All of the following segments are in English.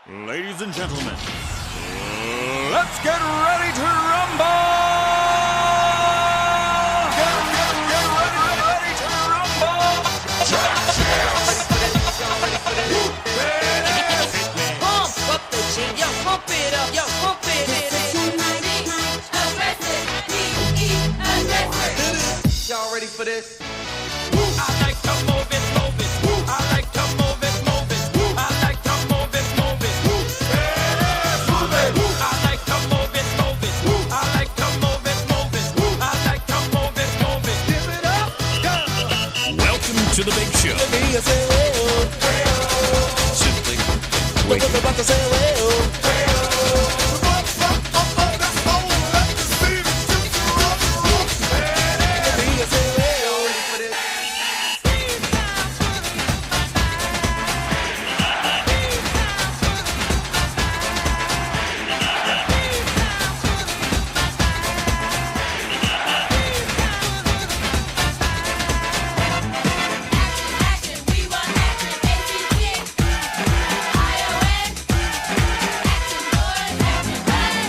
Ladies and gentlemen, let's get ready to rumble! Get ready to rumble! Pump up the jam, yo, pump it up, yo, pump it. Y'all ready for this? I like to move it, move it. I like to move it, move it. I like to move it, move it. Move it. I like to move it, move it. I like to move it, move it. I like to move it, move it. Give it up, go. Welcome to the big show. Simply wait.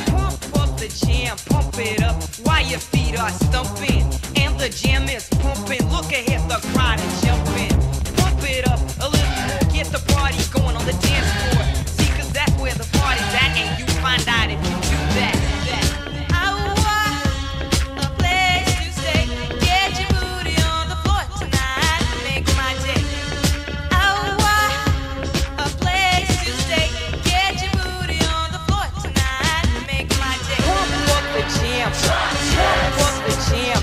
Pump up the jam, pump it up while your feet are stumping. And the jam is pumping. Look ahead, the crowd is jumping. Pump it up a little more, get the party going on the dance floor. See, 'cause that's where the party's at, and you find out if you do that. I want a place to stay. Get your booty on the floor tonight. Make my day. I want a place to stay. Get your booty on the floor tonight. Make my day. Pump up the jam. Pump up the jam.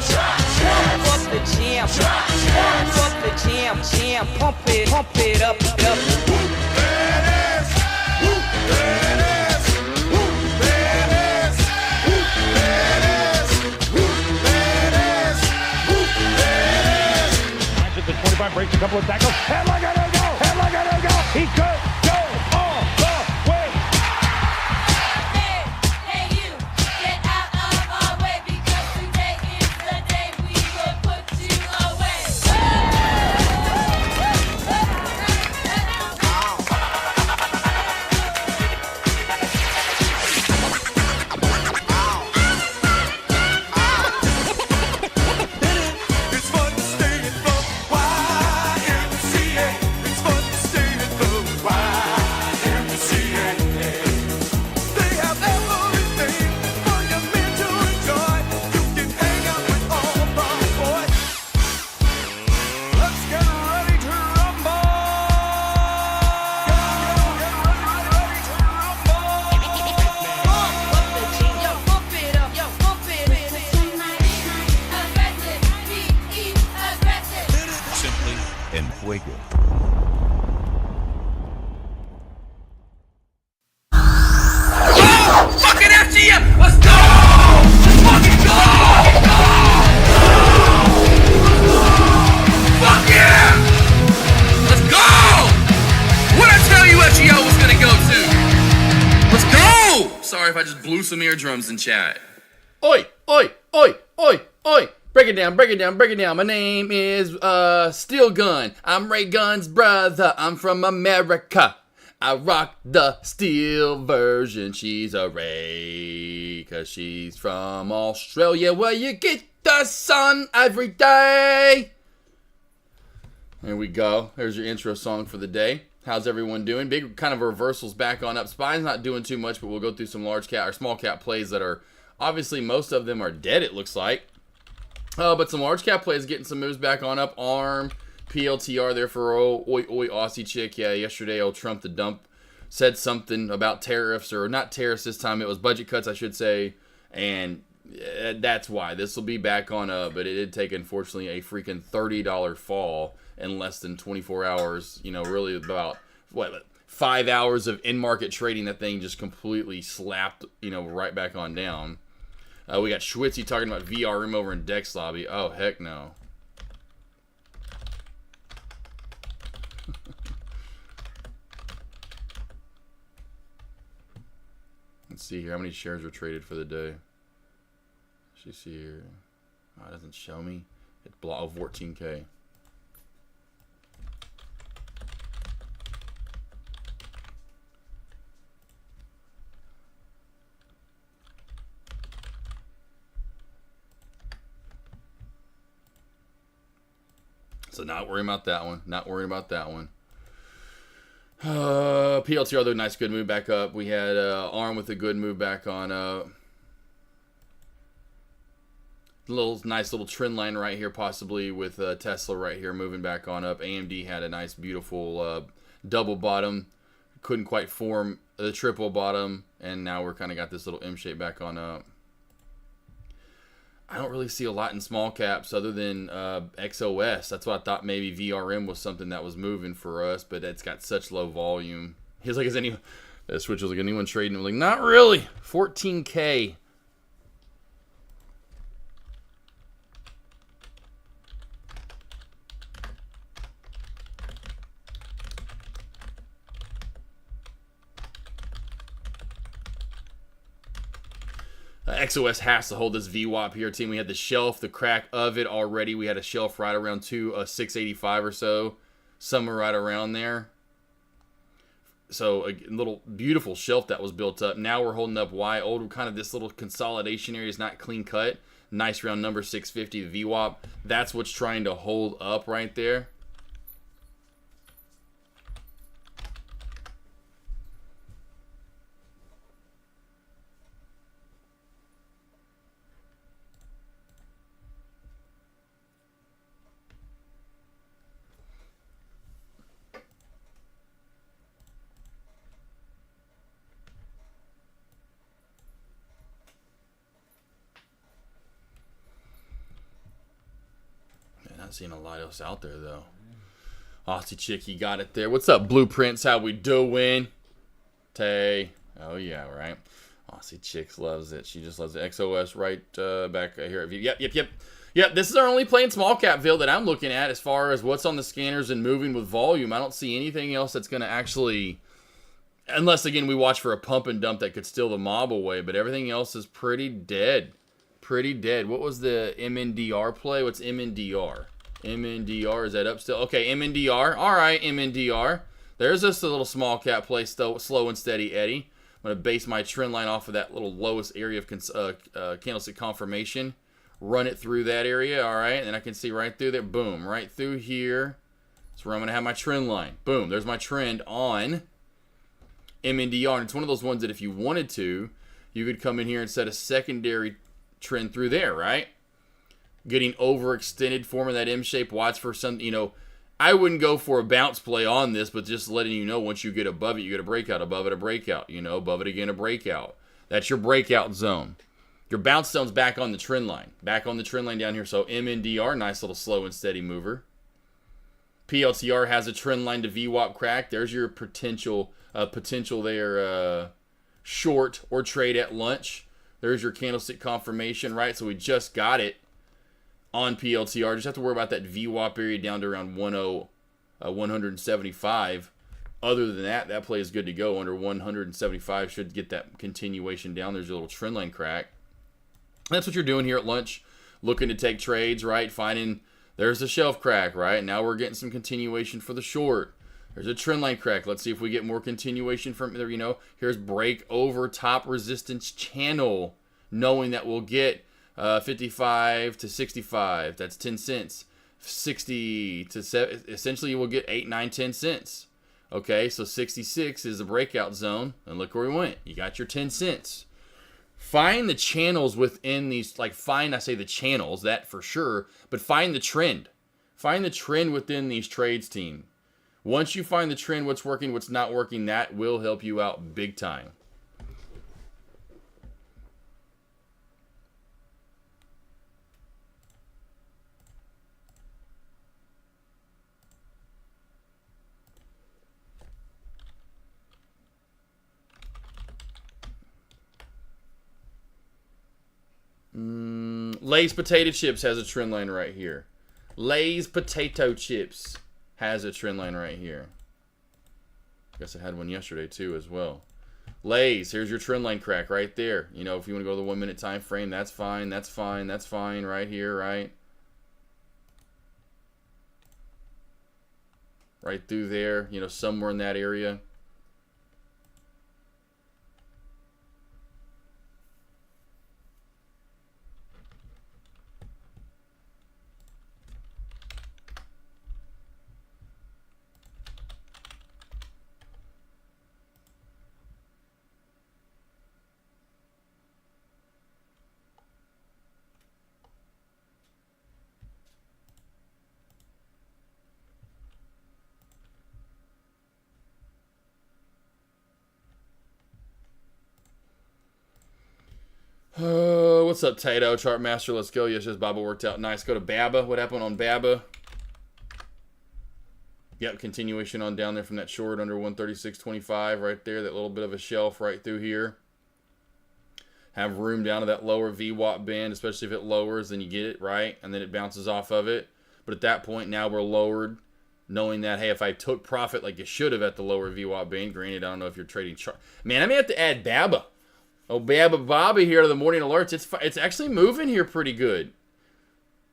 Pump up the jam. Pump up the jam. Jam. Pump it up, up. At the 25, breaks a couple of tackles. Headlock, gotta go! Headlock, gotta go! He could go all the way! Hey, you, get out of our way because today is the day we will put you away. It's fun to stay in the YMCA. It's fun to stay in the YMCA. They have everything for your men to enjoy. You can hang out with all the boys. Let's get ready to rumble! Get ready to rumble! Pump up the jam, yo, pump it up, yo, pump it. Aggressive, be aggressive. Simply en fuego. Fucking FGM! Let's go! Let's fucking go! Fuck yeah! Let's go! What'd I tell you FGO was gonna go to? Let's go! Sorry if I just blew some eardrums in chat. Oi, oi, oi, oi, oi. Break it down, break it down, break it down. My name is Steel Gun. I'm Ray Gun's brother. I'm from America. I rock the steel version. She's a Ray, 'cause she's from Australia, where you get the sun every day. There we go. There's your intro song for the day. How's everyone doing? Big kind of reversals back on up. Spine's not doing too much, but we'll go through some large cap or small cap plays that are obviously most of them are dead, it looks like. But some large cap plays getting some moves back on up. ARM, PLTR there for oi Aussie chick. Yeah, yesterday old Trump the dump said something about tariffs, or not tariffs this time. It was budget cuts, I should say. And that's why this will be back on up. But it did take, unfortunately, a freaking $30 fall in less than 24 hours. You know, really about, 5 hours of in-market trading. That thing just completely slapped, right back on down. We got Schwitzy talking about VRM over in Dex Lobby. Oh, heck no. Let's see here. How many shares were traded for the day? Let's see here. Oh, it doesn't show me. It's 14K. So not worrying about that one. Not worrying about that one. PLTR, though, nice, good move back up. We had ARM with a good move back on nice little trend line right here, possibly with Tesla right here moving back on up. AMD had a nice, beautiful double bottom. Couldn't quite form the triple bottom, and now we're kind of got this little M shape back on up. I don't really see a lot in small caps other than XOS. That's what I thought maybe VRM was something that was moving for us, but it's got such low volume. He's like, is anyone? Switch was like, anyone trading? I'm like, not really. 14K. XOS has to hold this VWAP here, team. We had the shelf, the crack of it already. We had a shelf right around 685 or so, somewhere right around there. So a little beautiful shelf that was built up. Now we're holding up Y. Old kind of this little consolidation area is not clean cut. Nice round number 650, the VWAP. That's what's trying to hold up right there. Not seeing a lot else out there though. Aussie chick, you got it there. What's up, Blueprints? How we doing? Tay. Oh yeah, right. Aussie chicks loves it. She just loves it. XOS right back here. Yep. This is our only plain small cap Ville that I'm looking at as far as what's on the scanners and moving with volume. I don't see anything else that's going to actually, unless again we watch for a pump and dump that could steal the mob away. But everything else is pretty dead. Pretty dead. What was the MNDR play? What's MNDR? MNDR, is that up still? Okay, MNDR. All right, MNDR. There's just a little small cap play, slow and steady Eddie. I'm going to base my trend line off of that little lowest area of candlestick confirmation. Run it through that area, all right? And then I can see right through there. Boom, right through here. That's where I'm going to have my trend line. Boom, there's my trend on MNDR. And it's one of those ones that if you wanted to, you could come in here and set a secondary trend through there, right? Getting overextended, forming that M shape. Watch for some, I wouldn't go for a bounce play on this, but just letting you know once you get above it, you get a breakout, above it, a breakout, above it again, a breakout. That's your breakout zone. Your bounce zone's back on the trend line. Back on the trend line down here. So MNDR, nice little slow and steady mover. PLTR has a trend line to VWAP crack. There's your potential there, short or trade at lunch. There's your candlestick confirmation, right? So we just got it on PLTR. Just have to worry about that VWAP area down to around 175. Other than that, that play is good to go. Under 175 should get that continuation down. There's a little trend line crack. That's what you're doing here at lunch. Looking to take trades, right? Finding there's a shelf crack, right? Now we're getting some continuation for the short. There's a trend line crack. Let's see if we get more continuation from there. Here's break over top resistance channel, knowing that we'll get 55 to 65. That's 10 cents. 60 to 7. Essentially, we'll get 8, 9, 10 cents. Okay, so 66 is the breakout zone. And look where we went. You got your 10 cents. Find the channels within these, I say the channels, that for sure, but find the trend. Find the trend within these trades, team. Once you find the trend, what's working, what's not working, that will help you out big time. Lay's Potato Chips has a trend line right here. Lay's Potato Chips has a trend line right here. I guess I had one yesterday too as well. Lay's, here's your trend line crack right there. If you want to go to the 1 minute time frame, that's fine, that's fine, that's fine right here, right? Right through there, somewhere in that area. What's up, Tato? Chart Master, let's go. Yes, just Baba worked out nice. Go to Baba. What happened on Baba? Yep, continuation on down there from that short under 136.25 right there. That little bit of a shelf right through here. Have room down to that lower VWAP band, especially if it lowers, then you get it, right? And then it bounces off of it. But at that point, now we're lowered, knowing that, hey, if I took profit like you should have at the lower VWAP band, granted, I don't know if you're trading chart. Man, I may have to add Baba. Oh, Baba here to the morning alerts. It's actually moving here pretty good.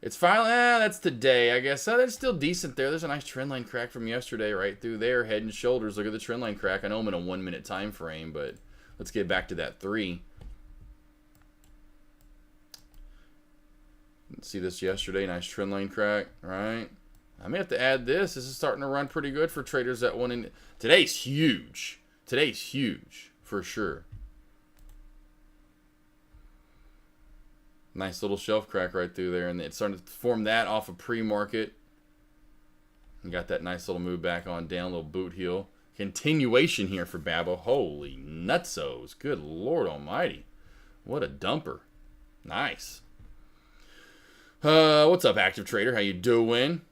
It's finally, that's today, I guess. That's still decent there. There's a nice trend line crack from yesterday right through there. Head and shoulders. Look at the trend line crack. I know I'm in a 1 minute time frame, but let's get back to that 3. See this yesterday. Nice trend line crack, right? I may have to add this. This is starting to run pretty good for traders that want in. Today's huge. Today's huge, for sure. Nice little shelf crack right through there, and it's starting to form that off of pre-market. And got that nice little move back on down, little boot heel. Continuation here for Babo. Holy nutsos. Good Lord almighty. What a dumper. Nice. What's up, active trader? How you doing?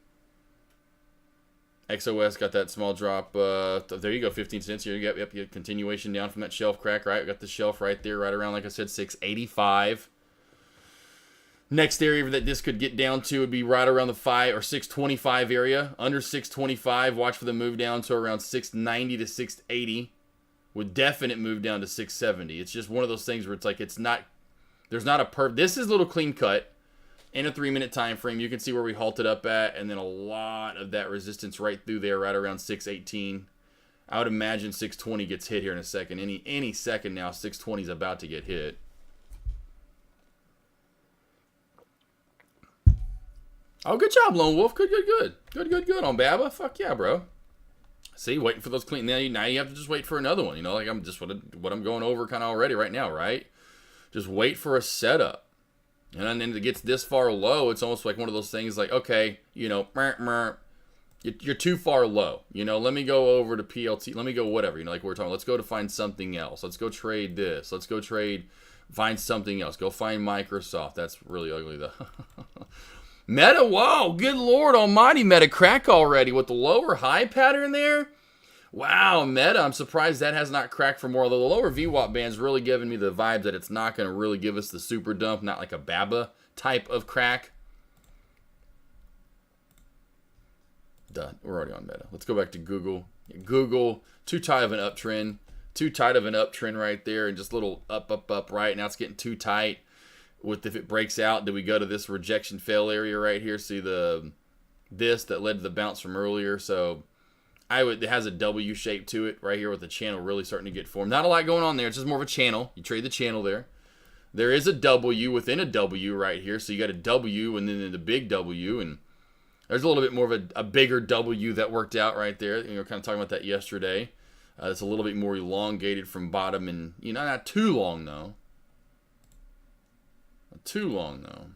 XOS got that small drop. There you go, 15 cents here. Yep, continuation down from that shelf crack, right? We got the shelf right there, right around, like I said, 685. Next area that this could get down to would be right around the 5 or 625 area. Under 625, watch for the move down to around 690 to 680. With definite move down to 670. It's just one of those things where it's like it's not. There's not a This is a little clean cut. In a 3 minute time frame, you can see where we halted up at, and then a lot of that resistance right through there, right around 618. I would imagine 620 gets hit here in a second. Any second now, 620 is about to get hit. Oh, good job, Lone Wolf. Good on Baba. Fuck yeah, bro. See, waiting for those clean. Now you have to just wait for another one. You know, like I'm just what I'm going over kind of already right now, right? Just wait for a setup. And then it gets this far low, it's almost like one of those things like, okay, you know, you're too far low. You know, let me go over to PLT. Let me go whatever. You know, like we're talking, let's go to find something else. Let's go trade this. Let's go find something else. Go find Microsoft. That's really ugly, though. Meta, whoa, good Lord almighty, Meta crack already with the lower high pattern there. Wow, Meta, I'm surprised that has not cracked for more. Although the lower VWAP band's really giving me the vibe that it's not going to really give us the super dump, not like a Baba type of crack. Done. We're already on Meta. Let's go back to Google. Google, too tight of an uptrend. Too tight of an uptrend right there, and just little up, right. Now it's getting too tight. If it breaks out, do we go to this rejection fail area right here? See this that led to the bounce from earlier, so... It has a W shape to it right here with the channel really starting to get formed. Not a lot going on there. It's just more of a channel. You trade the channel there. There is a W within a W right here. So you got a W and then the big W. And there's a little bit more of a bigger W that worked out right there. You know, kind of talking about that yesterday. It's a little bit more elongated from bottom. And, you know, not too long, though. Not too long, though.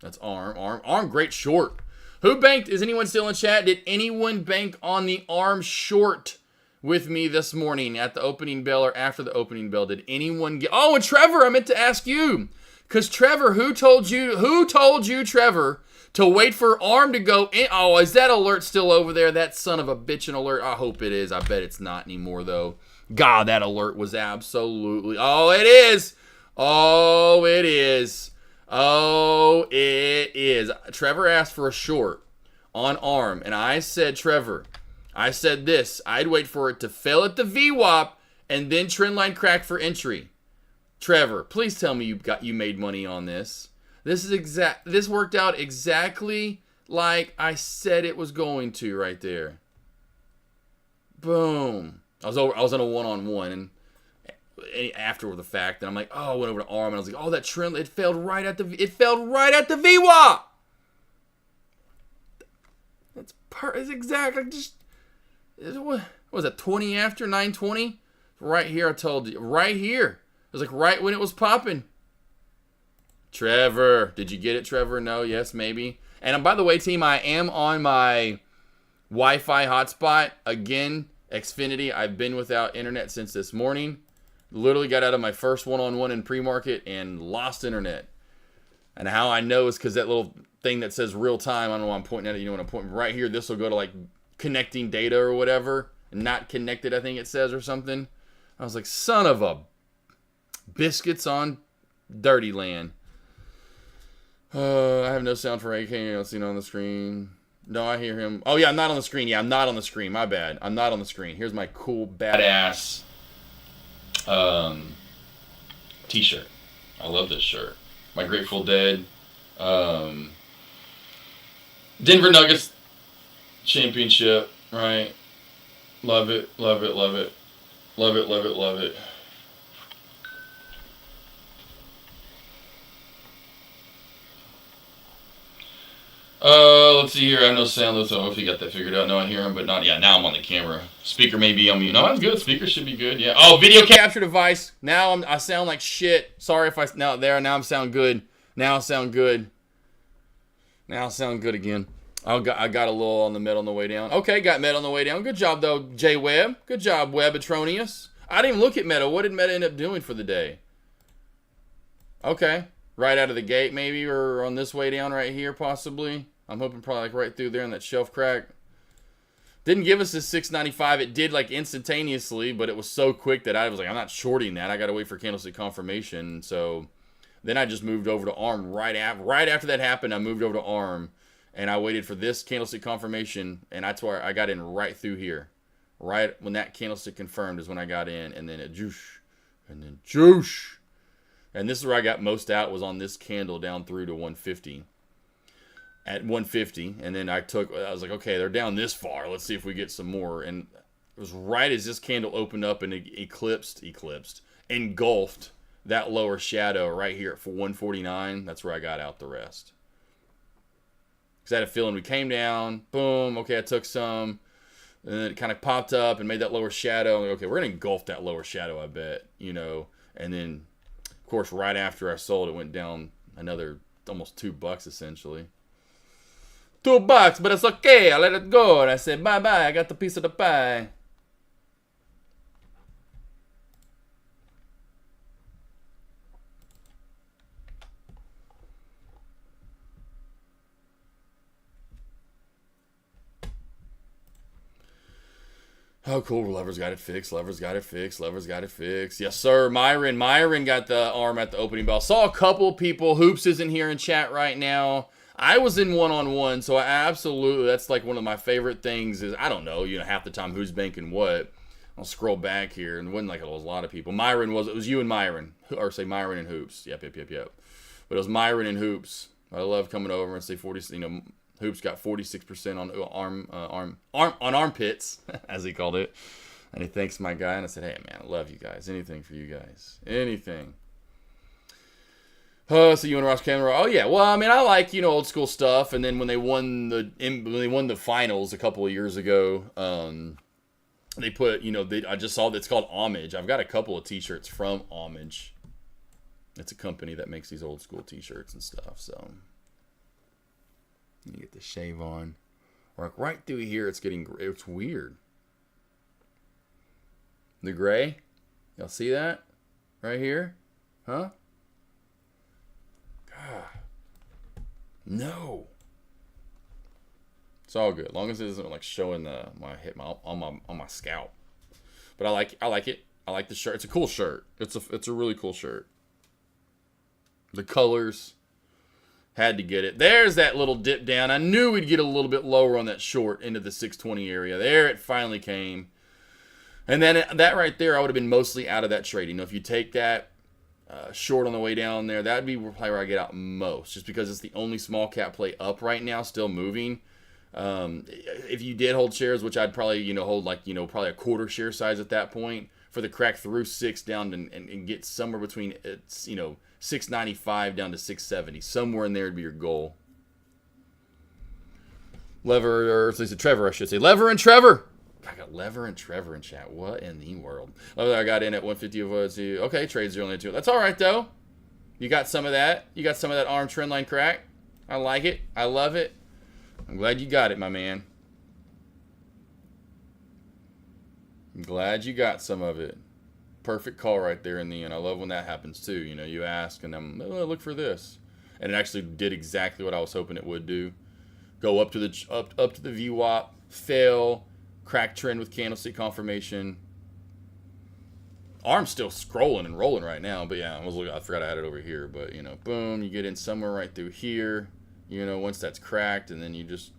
That's ARM. ARM, great short. Who banked? Is anyone still in chat? Did anyone bank on the ARM short with me this morning at the opening bell or after the opening bell? Did anyone get... Oh, and Trevor, I meant to ask you. Because Trevor, who told you, Trevor, to wait for ARM to go in? Oh, is that alert still over there? That son of a bitch, an alert. I hope it is. I bet it's not anymore, though. God, that alert was absolutely... Oh, it is. Oh, it is. Oh, it is. Trevor asked for a short on ARM, and I said, Trevor, I said this. I'd wait for it to fail at the VWAP and then trend line crack for entry. Trevor, please tell me you made money on this. This worked out exactly like I said it was going to right there. Boom. I was on a one-on-one, and after the fact, and I'm like, oh, I went over to ARM, and I was like, oh, that trend, it failed right at the VWAP. It's exactly just, what was that, 20 after 920? Right here, I told you, right here. It was like right when it was popping. Trevor, did you get it, Trevor? No, yes, maybe. And by the way, team, I am on my Wi-Fi hotspot. Again, Xfinity, I've been without internet since this morning. Literally got out of my first one-on-one in pre-market and lost internet. And how I know is because that little thing that says real time, I don't know why I'm pointing at it, you know when I'm pointing right here, this will go to like connecting data or whatever. Not connected, I think it says, or something. I was like, son of a biscuits on dirty land. I have no sound for AK. I don't see it on the screen. No, I hear him. Oh, yeah, I'm not on the screen. Yeah, I'm not on the screen. My bad. I'm not on the screen. Here's my cool, badass t-shirt. I love this shirt. My Grateful Dead. Denver Nuggets championship, right? Love it, love it, love it. Love it, love it, love it. Let's see here. I have no sound, so hopefully you got that figured out. No, I hear him, but not. Yeah, now I'm on the camera. Speaker may be on mute. No, that's good. Speaker should be good. Yeah. Oh, video capture device. Now I sound like shit. Sorry if I now I'm sound good. Now I sound good. Now I sound good again. I got a little on the med on the way down. Okay, got med on the way down. Good job though, J Webb. Good job, Webatronius. I didn't even look at Meta. What did Meta end up doing for the day? Okay. Right out of the gate, maybe, or on this way down right here, possibly. I'm hoping probably like right through there in that shelf crack. Didn't give us this 695. It did like instantaneously, but it was so quick that I was like, I'm not shorting that. I got to wait for candlestick confirmation. So then I just moved over to ARM right after that happened. I moved over to ARM, and I waited for this candlestick confirmation, and that's where I got in right through here. Right when that candlestick confirmed is when I got in, and then it juice, and then juice. And this is where I got most out, was on this candle down through to 150. At 150, and then I was like, okay, they're down this far. Let's see if we get some more. And it was right as this candle opened up and it engulfed that lower shadow right here at 149. That's where I got out the rest. Because I had a feeling we came down, boom, okay, I took some, and then it kind of popped up and made that lower shadow. Like, okay, we're going to engulf that lower shadow, I bet, you know. And then, of course, right after I sold, it went down another almost $2 essentially. $2, but it's okay. I let it go. And I said, bye-bye. I got the piece of the pie. Oh, cool. Lever's got it fixed. Lever's got it fixed. Lever's got it fixed. Yes, sir. Myron got the arm at the opening bell. Saw a couple people. Hoops isn't here in chat right now. I was in one-on-one, so I absolutely, that's like one of my favorite things is, I don't know, you know, half the time who's banking what. I'll scroll back here, and it wasn't like it was a lot of people. It was you and Myron, or say Myron and Hoops. Yep. But it was Myron and Hoops. I love coming over and say 40, you know, Hoops got 46% on armpits, as he called it. And he thanks my guy, and I said, hey, man, I love you guys. Anything for you guys. Anything. So you and Ross Cameron? Oh yeah. Well, I mean, I like, you know, old school stuff. And then when they won the finals a couple of years ago, they put, you know, I just saw that it's called Homage. I've got a couple of T-shirts from Homage. It's a company that makes these old school T-shirts and stuff. So you get the shave on. Right through here, it's weird. The gray, y'all see that right here, huh? No. It's all good, as long as it isn't like showing on my scalp. But I like it. I like the shirt. It's a cool shirt. It's a really cool shirt. The colors, had to get it. There's that little dip down. I knew we'd get a little bit lower on that short into the 620 area. There it finally came. And then that right there, I would have been mostly out of that trade. You know, if you take that short on the way down there, that'd be probably where I get out most, just because it's the only small cap play up right now, still moving. If you did hold shares, which I'd probably, you know, hold like, you know, probably a quarter share size at that point for the crack through 6 down and get somewhere between, it's, you know, 695 down to 670. Somewhere in there would be your goal. Lever, or at least Trevor, I should say. Lever and Trevor. I got Lever and Trevor in chat. What in the world? I got in at 150 of 2. Okay, trade 0.2. That's all right, though. You got some of that. You got some of that arm trend line crack. I like it. I love it. I'm glad you got it, my man. I'm glad you got some of it. Perfect call right there in the end. I love when that happens, too. You know, you ask, and I'm, oh, look for this. and it actually did exactly what I was hoping it would do. Go up to the up to the VWAP, fail, crack trend with candlestick confirmation. Arm's still scrolling and rolling right now, but yeah, I forgot I had it over here, but you know, boom, you get in somewhere right through here, you know, once that's cracked, and then you just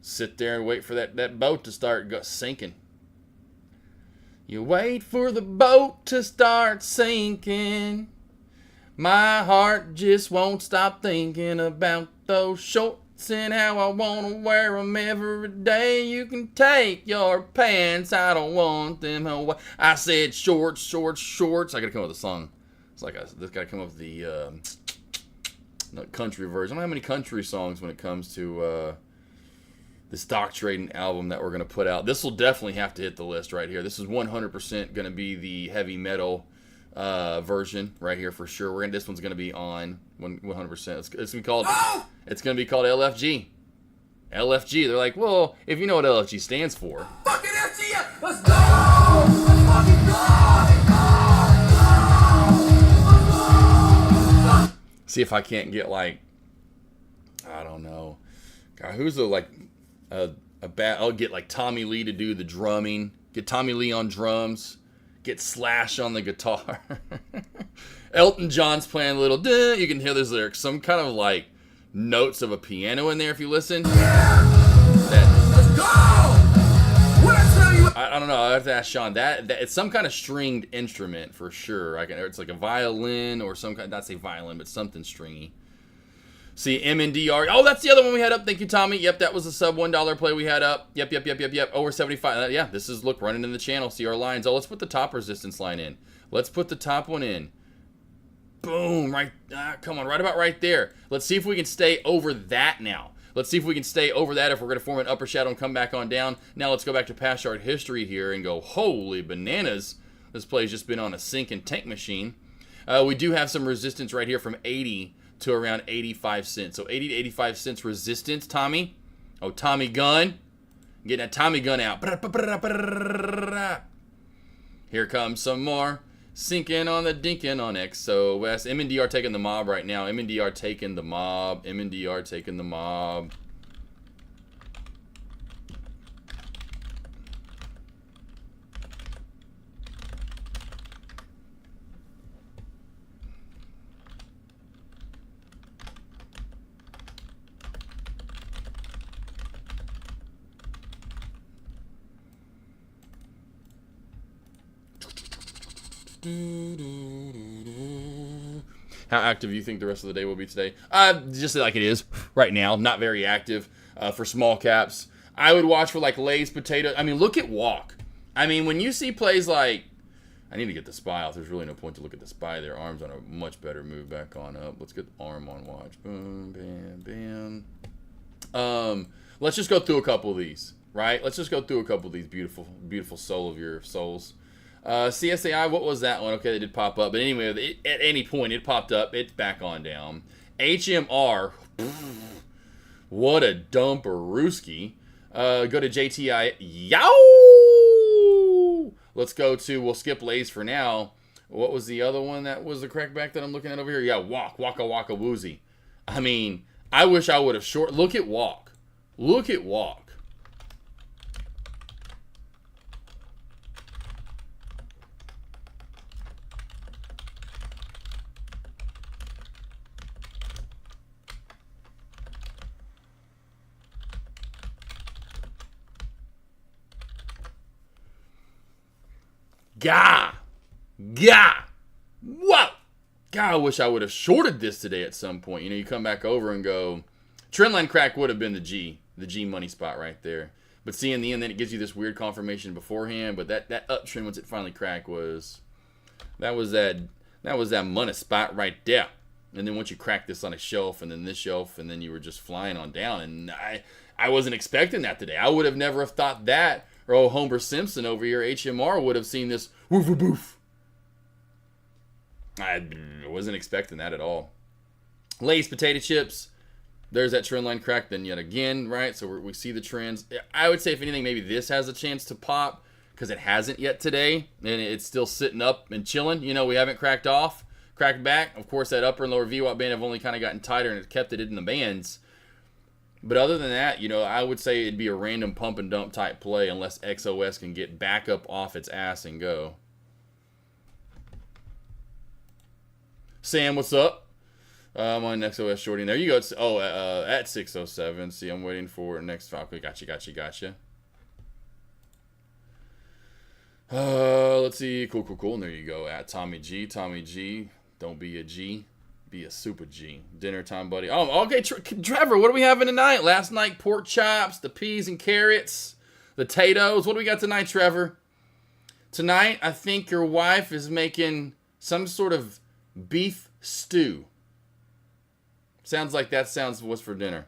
sit there and wait for that boat to start sinking. You wait for the boat to start sinking. My heart just won't stop thinking about those shorts and how I want to wear them every day. You can take your pants, I don't want them away. I said shorts, shorts, shorts. I gotta come up with a song. It's like this gotta come up with the country version. I don't have many country songs when it comes to the stock trading album that we're going to put out. This will definitely have to hit the list right here. This is 100% going to be the heavy metal version right here for sure. This one's going to be on 100%. It's going to be called. It's going to be called LFG. LFG. They're like, well, if you know what LFG stands for. Fucking FG, let's go! Let's fucking go! See if I can't get like, I don't know. God, who's I'll get like Tommy Lee to do the drumming. Get Tommy Lee on drums. Get Slash on the guitar. Elton John's playing a little. Duh, you can hear there's lyrics. Some kind of like notes of a piano in there if you listen. Let's go! What I tell you? I don't know. I have to ask Sean. That it's some kind of stringed instrument for sure. It's like a violin or some kind. Not say violin, but something stringy. See, MNDR. Oh, that's the other one we had up. Thank you, Tommy. Yep, that was a sub $1 play we had up. Yep. Over 75. Yeah, this is, look, running in the channel. See our lines. Oh, let's put the top resistance line in. Let's put the top one in. Boom. Right. Come on. Right about right there. Let's see if we can stay over that now. Let's see if we can stay over that if we're going to form an upper shadow and come back on down. Now let's go back to past chart history here and go, holy bananas. This play's just been on a sink and tank machine. We do have some resistance right here from 80 to around 85 cents. So 80 to 85 cents resistance, Tommy. Oh, Tommy gun. Getting that Tommy gun out. Here comes some more. Sinking on the dinking on X. So West. MNDR taking the mob right now. MNDR taking the mob. MNDR taking the mob. How active do you think the rest of the day will be today? Just like it is right now. Not very active for small caps. I would watch for like Lay's potato. I mean, look at Walk. I mean, when you see plays like, I need to get the SPY off. There's really no point to look at the SPY. Their arm's on a much better move back on up. Let's get the arm on watch. Boom, bam, bam. Let's just go through a couple of these, right? Let's just go through a couple of these beautiful, beautiful soul of your souls. CSAI, what was that one? Okay, they did pop up. But anyway, at any point, it popped up. It's back on down. HMR, what a dumperooski. Go to JTI. Yow! Let's go to, we'll skip Lays for now. What was the other one that was the crackback that I'm looking at over here? Yeah, Waka Waka Woozy. I mean, I wish I would have look at Walk. Look at Walk. Gah! Whoa! God, I wish I would have shorted this today at some point. You know, you come back over and go, trendline crack would have been the G money spot right there. But see, in the end, then it gives you this weird confirmation beforehand. But that uptrend, once it finally cracked, that was that money spot right there. And then once you crack this on a shelf, and then this shelf, and then you were just flying on down. And I wasn't expecting that today. I would have never have thought that. Or old Homer Simpson over here, HMR, would have seen this woof-a-boof. I wasn't expecting that at all. Lay's potato chips. There's that trend line crack then yet again, right? So we see the trends. I would say, if anything, maybe this has a chance to pop because it hasn't yet today. And it's still sitting up and chilling. You know, we haven't cracked off. crack back. Of course, that upper and lower VWAP band have only kind of gotten tighter and it kept it in the bands. But other than that, you know, I would say it'd be a random pump and dump type play unless XOS can get back up off its ass and go. Sam, what's up? I'm on XOS shorting. There you go. It's, at 607. See, I'm waiting for next Falcon. Gotcha. Let's see. Cool. And there you go. At Tommy G. Don't be a G. Be a super G. Dinner time, buddy. Oh, okay. Trevor, what are we having tonight? Last night, pork chops, the peas and carrots, the potatoes. What do we got tonight, Trevor? Tonight, I think your wife is making some sort of beef stew. Sounds like that sounds what's for dinner.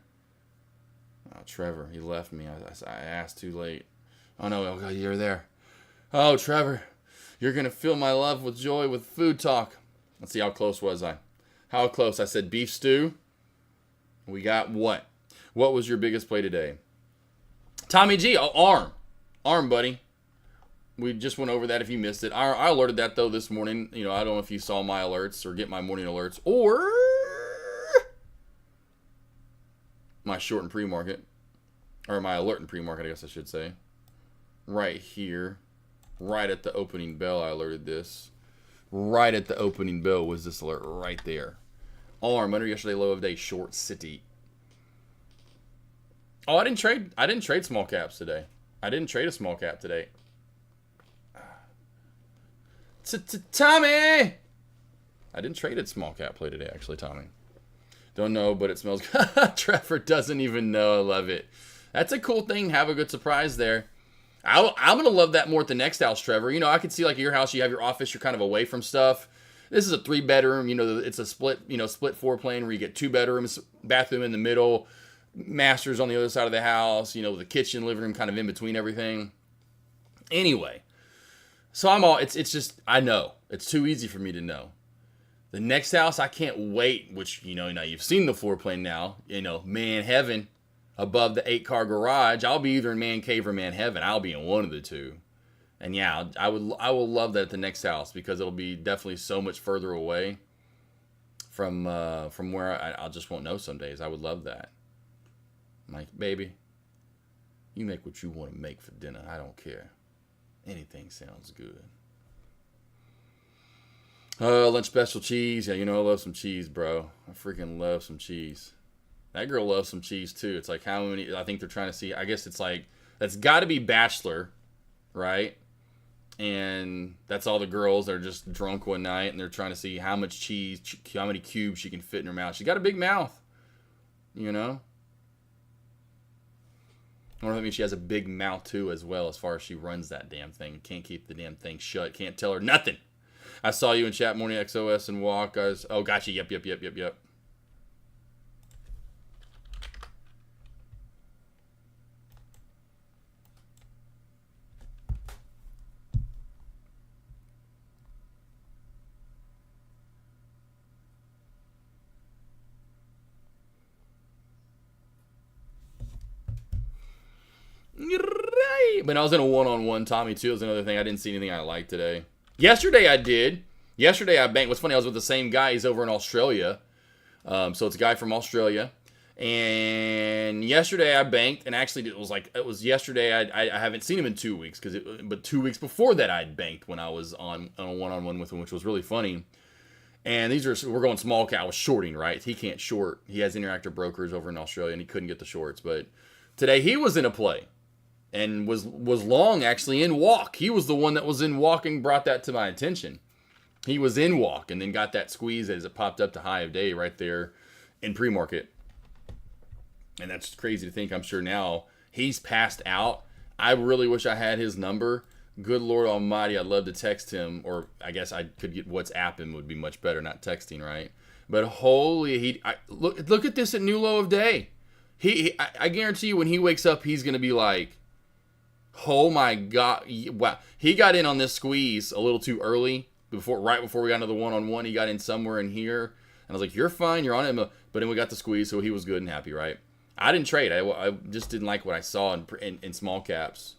Oh, Trevor, he left me. I asked too late. Oh, no. Oh, you're there. Oh, Trevor, you're going to fill my love with joy with food talk. Let's see, how close was I? How close? I said beef stew. We got what? What was your biggest play today? Tommy G, arm. Arm, buddy. We just went over that if you missed it. I alerted that, though, this morning. You know, I don't know if you saw my alerts or get my morning alerts or my short and pre-market. Or my alert and pre-market, I guess I should say. Right here. Right at the opening bell, I alerted this. Right at the opening bell was this alert right there. Arm under yesterday low of day, short city. Oh, I didn't trade small caps today. I didn't trade a small cap today. Tommy! I didn't trade a small cap play today, actually, Tommy. Don't know, but it smells good. Trevor doesn't even know. I love it. That's a cool thing. Have a good surprise there. I'm going to love that more at the next house, Trevor. You know, I could see like at your house, you have your office, you're kind of away from stuff. This is a 3-bedroom, you know, it's a split 4-plane where you get 2 bedrooms, bathroom in the middle, masters on the other side of the house, you know, the kitchen, living room kind of in between everything. Anyway, so it's just, I know. It's too easy for me to know. The next house, I can't wait, which, you know, now you've seen the floor plan now, you know, man heaven. Above the 8-car garage, I'll be either in man cave or man heaven. I'll be in one of the two. And yeah, I will love that at the next house because it'll be definitely so much further away from where I just won't know some days. I would love that. I'm like, baby, you make what you want to make for dinner. I don't care. Anything sounds good. Lunch special cheese. Yeah, you know I love some cheese, bro. I freaking love some cheese. That girl loves some cheese, too. It's like how many... I think they're trying to see... I guess it's like... That's got to be Bachelor, right? And that's all the girls that are just drunk one night, and they're trying to see how much cheese, how many cubes she can fit in her mouth. She's got a big mouth, you know? I wonder if that means she has a big mouth, too, as well, as far as she runs that damn thing. Can't keep the damn thing shut. Can't tell her nothing. I saw you in chat morning, XOS, and walk. Guys. Oh, gotcha. Yep. But I was in a one-on-one Tommy too. Was another thing. I didn't see anything I liked today. Yesterday I did. Yesterday I banked. What's funny, I was with the same guy. He's over in Australia. So it's a guy from Australia. And yesterday I banked, and actually it was yesterday. I haven't seen him in 2 weeks but 2 weeks before that I'd banked when I was on a one-on-one with him, which was really funny. And we're going small cap. I was shorting, right? He can't short. He has Interactive Brokers over in Australia, and he couldn't get the shorts. But today he was in a play. And was long actually in walk. He was the one that was in walking, brought that to my attention. He was in walk and then got that squeeze as it popped up to high of day right there in pre-market. And that's crazy to think. I'm sure now he's passed out. I really wish I had his number. Good Lord Almighty, I'd love to text him, or I guess I could get WhatsApp him would be much better, not texting, right? But holy, look at this at new low of day. I guarantee you when he wakes up, he's gonna be like, oh my God! Wow, he got in on this squeeze a little too early. Right before we got into the one-on-one, he got in somewhere in here, and I was like, "You're fine, you're on it." But then we got the squeeze, so he was good and happy, right? I didn't trade. I just didn't like what I saw in small caps.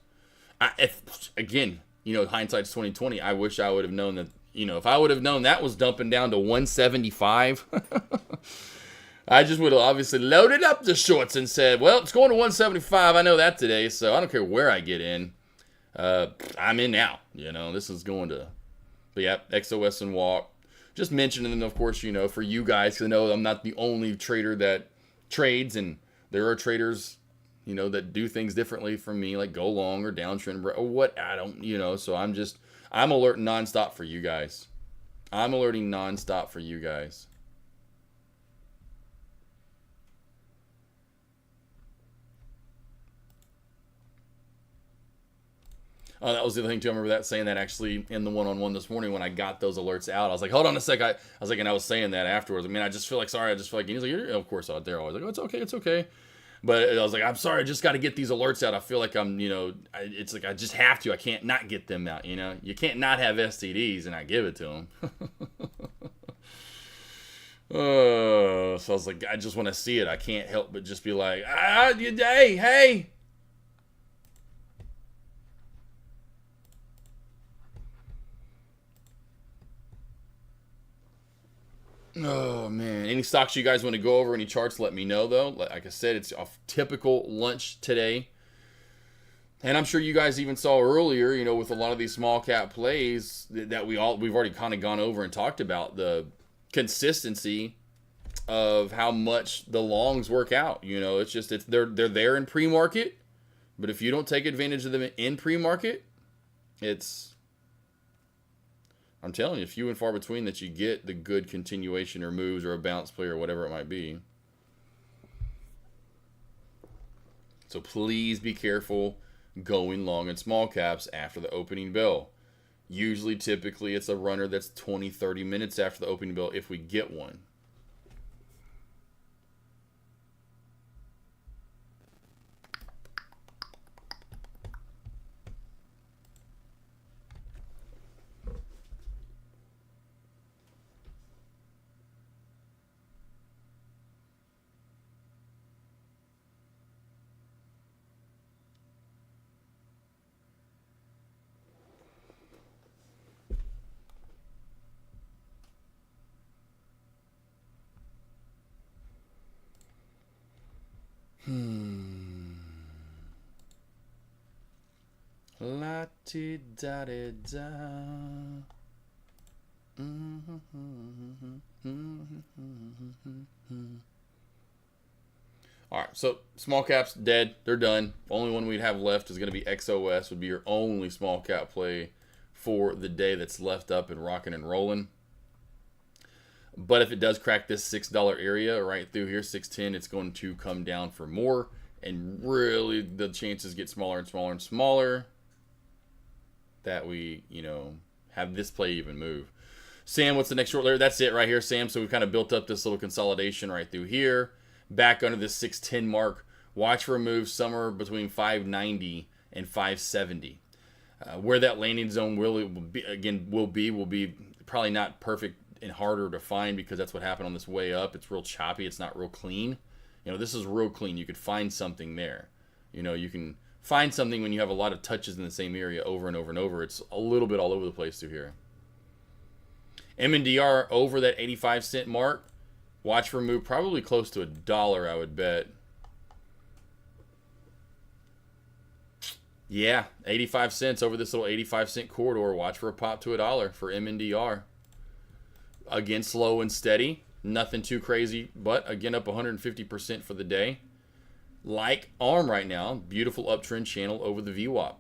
Again, you know, hindsight's 20/20. I wish I would have known that you know, if I would have known that was dumping down to 175, I just would have obviously loaded up the shorts and said, well, it's going to 175. I know that today, so I don't care where I get in. I'm in now. You know, this is going to, but yeah, XOS and walk. Just mentioning them, of course, you know, for you guys, because I know I'm not the only trader that trades, and there are traders, you know, that do things differently from me, like go long or downtrend or what, I don't, you know, so I'm alerting nonstop for you guys. I'm alerting nonstop for you guys. Oh, that was the other thing too. I remember saying that actually in the one-on-one this morning when I got those alerts out. I was like, hold on a sec. I was like, and I was saying that afterwards. I mean, I just feel like, sorry. I just feel like, and he's like, of course out there. I was like, oh, it's okay. It's okay. But I was like, I'm sorry. I just got to get these alerts out. I feel like I'm, you know, it's like I just have to. I can't not get them out, you know. You can't not have STDs and I give it to them. So I was like, I just want to see it. I can't help but just be like, hey. Oh, man. Any stocks you guys want to go over, any charts, let me know, though. Like I said, it's a typical lunch today. And I'm sure you guys even saw earlier, you know, with a lot of these small cap plays that we've already kind of gone over and talked about the consistency of how much the longs work out. You know, it's just, they're there in pre-market, but if you don't take advantage of them in pre-market, I'm telling you, few and far between that you get the good continuation or moves or a bounce play or whatever it might be. So please be careful going long in small caps after the opening bell. Usually, typically, it's a runner that's 20, 30 minutes after the opening bell if we get one. La-ti-da-di-da. All right, so small caps dead. They're done. Only one we'd have left is going to be XOS. Would be your only small cap play for the day that's left up and rocking and rolling. But if it does crack this $6 area right through here, 610, it's going to come down for more. And really, the chances get smaller and smaller and smaller that we, you know, have this play even move. Sam, what's the next short layer? That's it right here, Sam. So we've kind of built up this little consolidation right through here. Back under this 610 mark. Watch for a move somewhere between 590 and 570. Where that landing zone will be probably not perfect and harder to find because that's what happened on this way up. It's real choppy. It's not real clean. You know, this is real clean. You could find something there. You know, you can find something when you have a lot of touches in the same area over and over and over. It's a little bit all over the place through here. MNDR over that 85-cent mark. Watch for a move probably close to $1, I would bet. Yeah, 85 cents over this little 85-cent corridor. Watch for a pop to $1 for MNDR. Again, slow and steady. Nothing too crazy, but again, up 150% for the day. Like ARM right now, beautiful uptrend channel over the VWAP.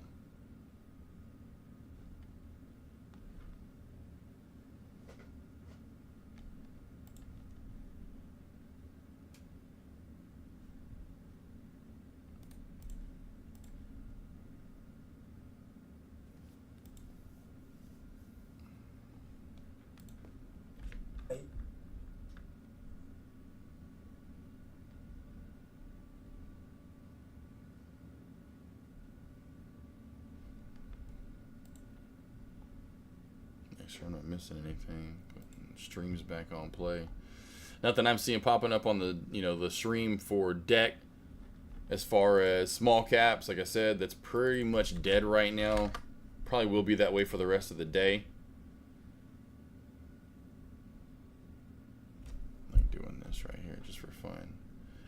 Make sure I'm not missing anything. Putting streams back on play. Nothing I'm seeing popping up on the, you know, the stream for deck. As far as small caps, like I said, that's pretty much dead right now. Probably will be that way for the rest of the day. this right here just for fun.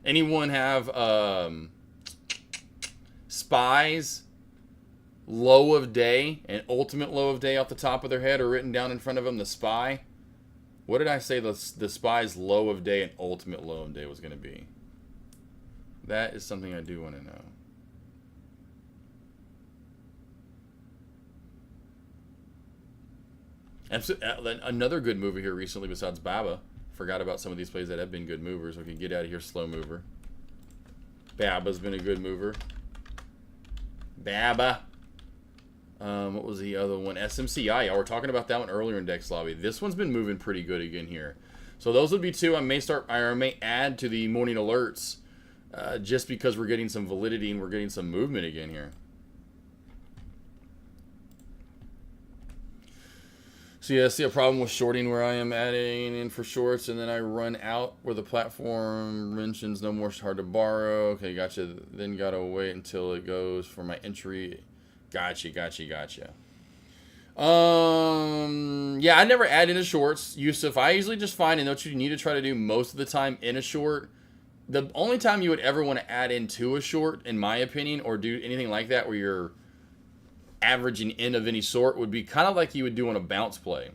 Anyone have Spies low of day and ultimate low of day off the top of their head or written down in front of them? The Spy. What did I say the Spy's low of day and ultimate low of day was going to be? That is something I do want to know. Another good mover here recently besides Baba. Forgot about some of these plays that have been good movers. We can get out of here, slow mover. Baba's been a good mover. Baba. What was the other one? SMCI. Y'all were talking about that one earlier in Dex Lobby. This one's been moving pretty good again here. So those would be two. I may add to the morning alerts just because we're getting some validity and we're getting some movement again here. So yeah, I see a problem with shorting where I am adding in for shorts and then I run out where the platform mentions no more hard to borrow. Okay, gotcha. Then gotta wait until it goes for my entry. Gotcha. Yeah, I never add into shorts. Yusuf, I usually just find, and what you need to try to do most of the time in a short, the only time you would ever want to add into a short, in my opinion, or do anything like that where you're averaging in of any sort would be kind of like you would do on a bounce play.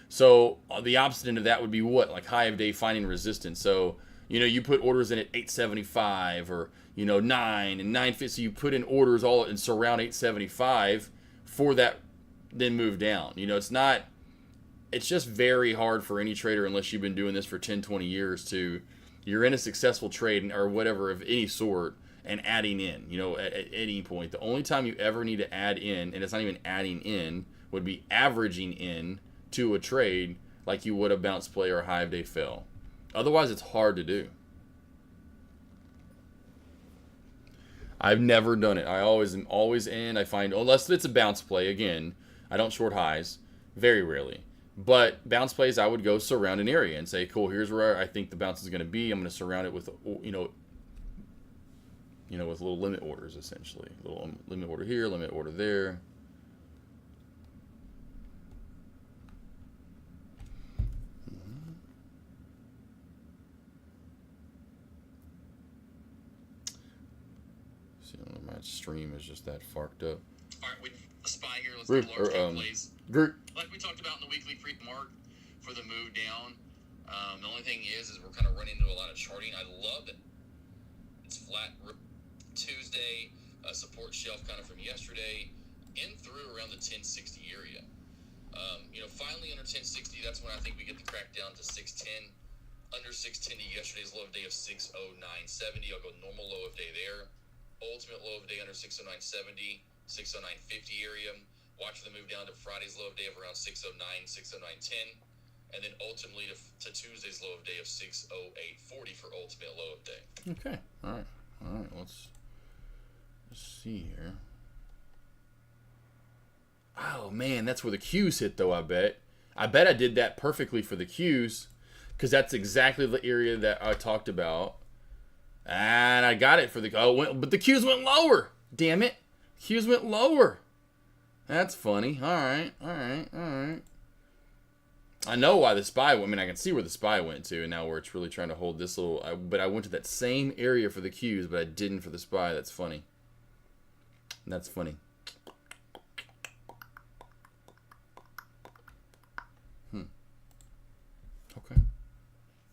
So the opposite of that would be what? Like high of day finding resistance. So, you know, you put orders in at 875 or, you know, 9 and 950. So you put in orders all and surround 875 for that, then move down. You know, it's just very hard for any trader unless you've been doing this for 10, 20 years you're in a successful trade or whatever of any sort and adding in, you know, at any point. The only time you ever need to add in, and it's not even adding in, would be averaging in to a trade like you would a bounce play or a high of day fill. Otherwise, it's hard to do. I've never done it. I am always in. I find, unless it's a bounce play, again, I don't short highs, very rarely. But bounce plays, I would go surround an area and say, cool, here's where I think the bounce is going to be. I'm going to surround it with, you know, with little limit orders, essentially. Little limit order here, limit order there. See, my stream is just that farked up. All right, with the Spy here, let's get large cap plays. Group. Like we talked about in the weekly free mark for the move down. The only thing is we're kind of running into a lot of charting. I love it. It's flat Tuesday, support shelf kind of from yesterday, in through around the 1060 area. You know, finally under 1060, that's when I think we get the crack down to 610. Under 610 to yesterday's low of day of 609.70. I'll go normal low of day there. Ultimate low of day under 609.70, 609.50 area. Watch the move down to Friday's low of day of around 609, 609.10. And then ultimately to Tuesday's low of day of 608.40 for ultimate low of day. Okay. All right. Let's see here. Oh, man, that's where the Qs hit, though, I bet. I did that perfectly for the Qs because that's exactly the area that I talked about. And I got it for the... but the Qs went lower. Damn it. Qs went lower. That's funny. All right. I know why the Spy went. I mean, I can see where the Spy went to, and now where it's really trying to hold this little... but I went to that same area for the Qs, but I didn't for the Spy. That's funny. That's funny.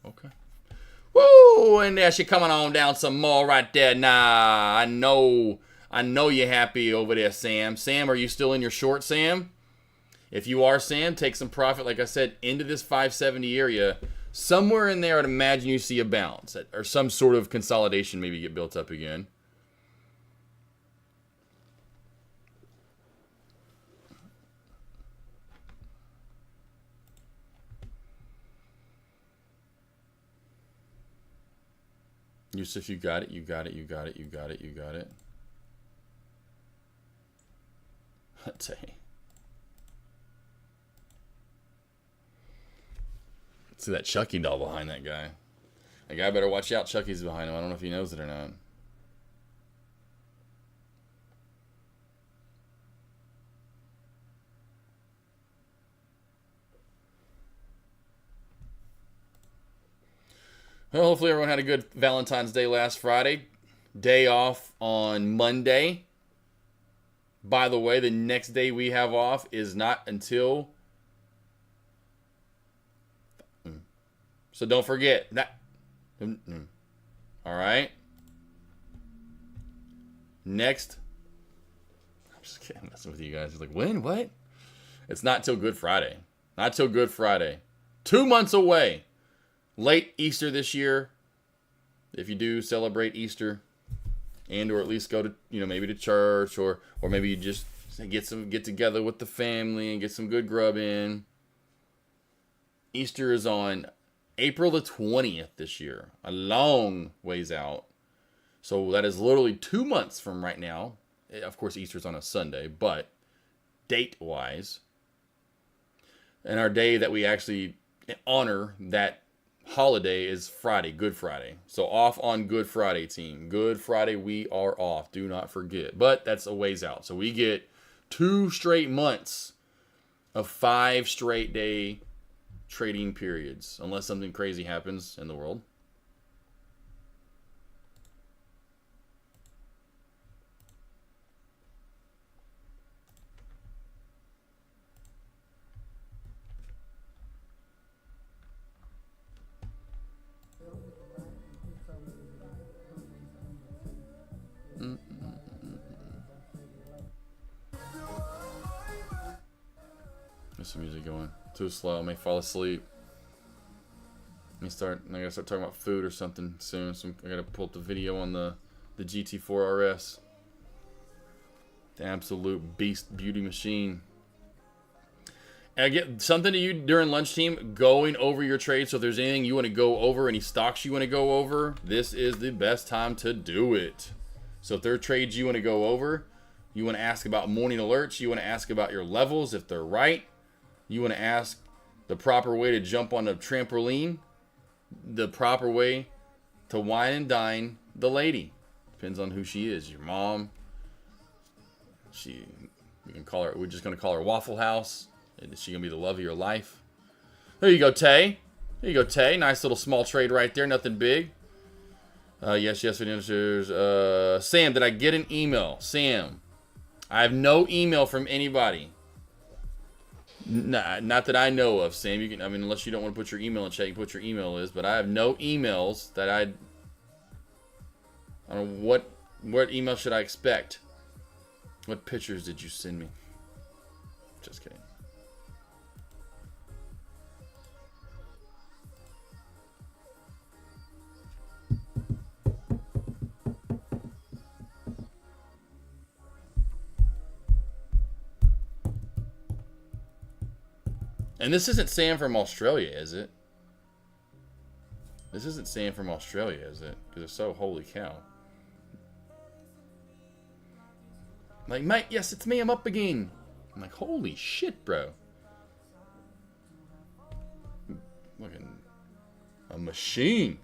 Okay. Woo! And there she coming on down some more right there. Nah, I know you're happy over there, Sam. Sam, are you still in your short, Sam? If you are, Sam, take some profit, like I said, into this 570 area. Somewhere in there, I'd imagine you see a bounce or some sort of consolidation maybe get built up again. Yusuf, you got it. Dang. See that Chucky doll behind that guy. That guy better watch out. Chucky's behind him. I don't know if he knows it or not. Well, hopefully everyone had a good Valentine's Day last Friday. Day off on Monday. By the way, the next day we have off is not until... So don't forget that. All right. Next. I'm just kidding, messing with you guys. It's like, when? What? It's not till Good Friday. Not till Good Friday. 2 months away. Late Easter this year. If you do celebrate Easter, and or at least go to, maybe to church, or maybe you just get together with the family and get some good grub in. Easter is on April the 20th this year. A long ways out. So that is literally 2 months from right now. Of course, Easter's on a Sunday, but date-wise. And our day that we actually honor that holiday is Friday, Good Friday. So off on Good Friday, team. Good Friday, we are off. Do not forget. But that's a ways out. So we get 2 straight months of 5 straight day trading periods, unless something crazy happens in the world. There's some music going. Too slow. I may fall asleep. I gotta start talking about food or something soon. So I gotta pull up the video on the GT4 RS. The absolute beast beauty machine. And I get something to you during lunch, team, going over your trade. So if there's anything you want to go over, any stocks you want to go over, this is the best time to do it. So if there are trades you want to go over, you want to ask about morning alerts, you want to ask about your levels if they're right, you want to ask the proper way to jump on a trampoline, the proper way to wine and dine the lady. Depends on who she is. Your mom. We're just gonna call her Waffle House. Is she gonna be the love of your life? There you go, Tay. There you go, Tay. Nice little small trade right there. Nothing big. Yes, answers. Sam, did I get an email? Sam, I have no email from anybody. Not that I know of, Sam. You can, unless you don't want to put your email in chat, you can put your email is. But I have no emails that I don't know what email should I expect. What pictures did you send me? Just kidding. And this isn't Sam from Australia, is it? This isn't Sam from Australia, is it? Because if so, holy cow. Like, mate, yes, it's me, I'm up again. I'm like, holy shit, bro. Looking a machine.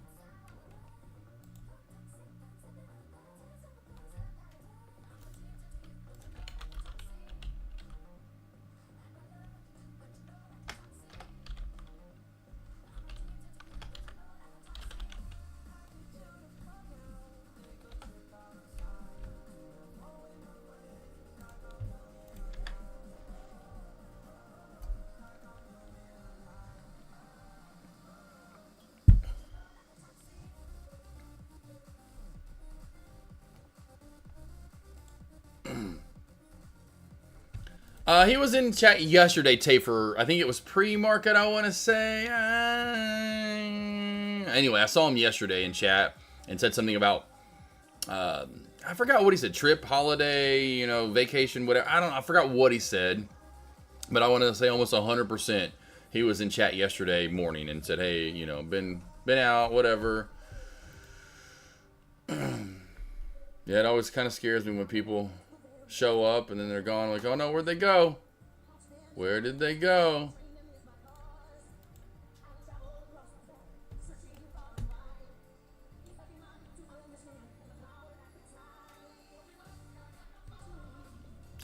He was in chat yesterday, Tafer. I think it was pre-market, I want to say. Anyway, I saw him yesterday in chat and said something about, I forgot what he said, trip, holiday, vacation, whatever. I forgot what he said, but I want to say almost 100%. He was in chat yesterday morning and said, hey, been out, whatever. Yeah, it always kind of scares me when people show up and then they're gone. Like, oh no, where'd they go? Where did they go?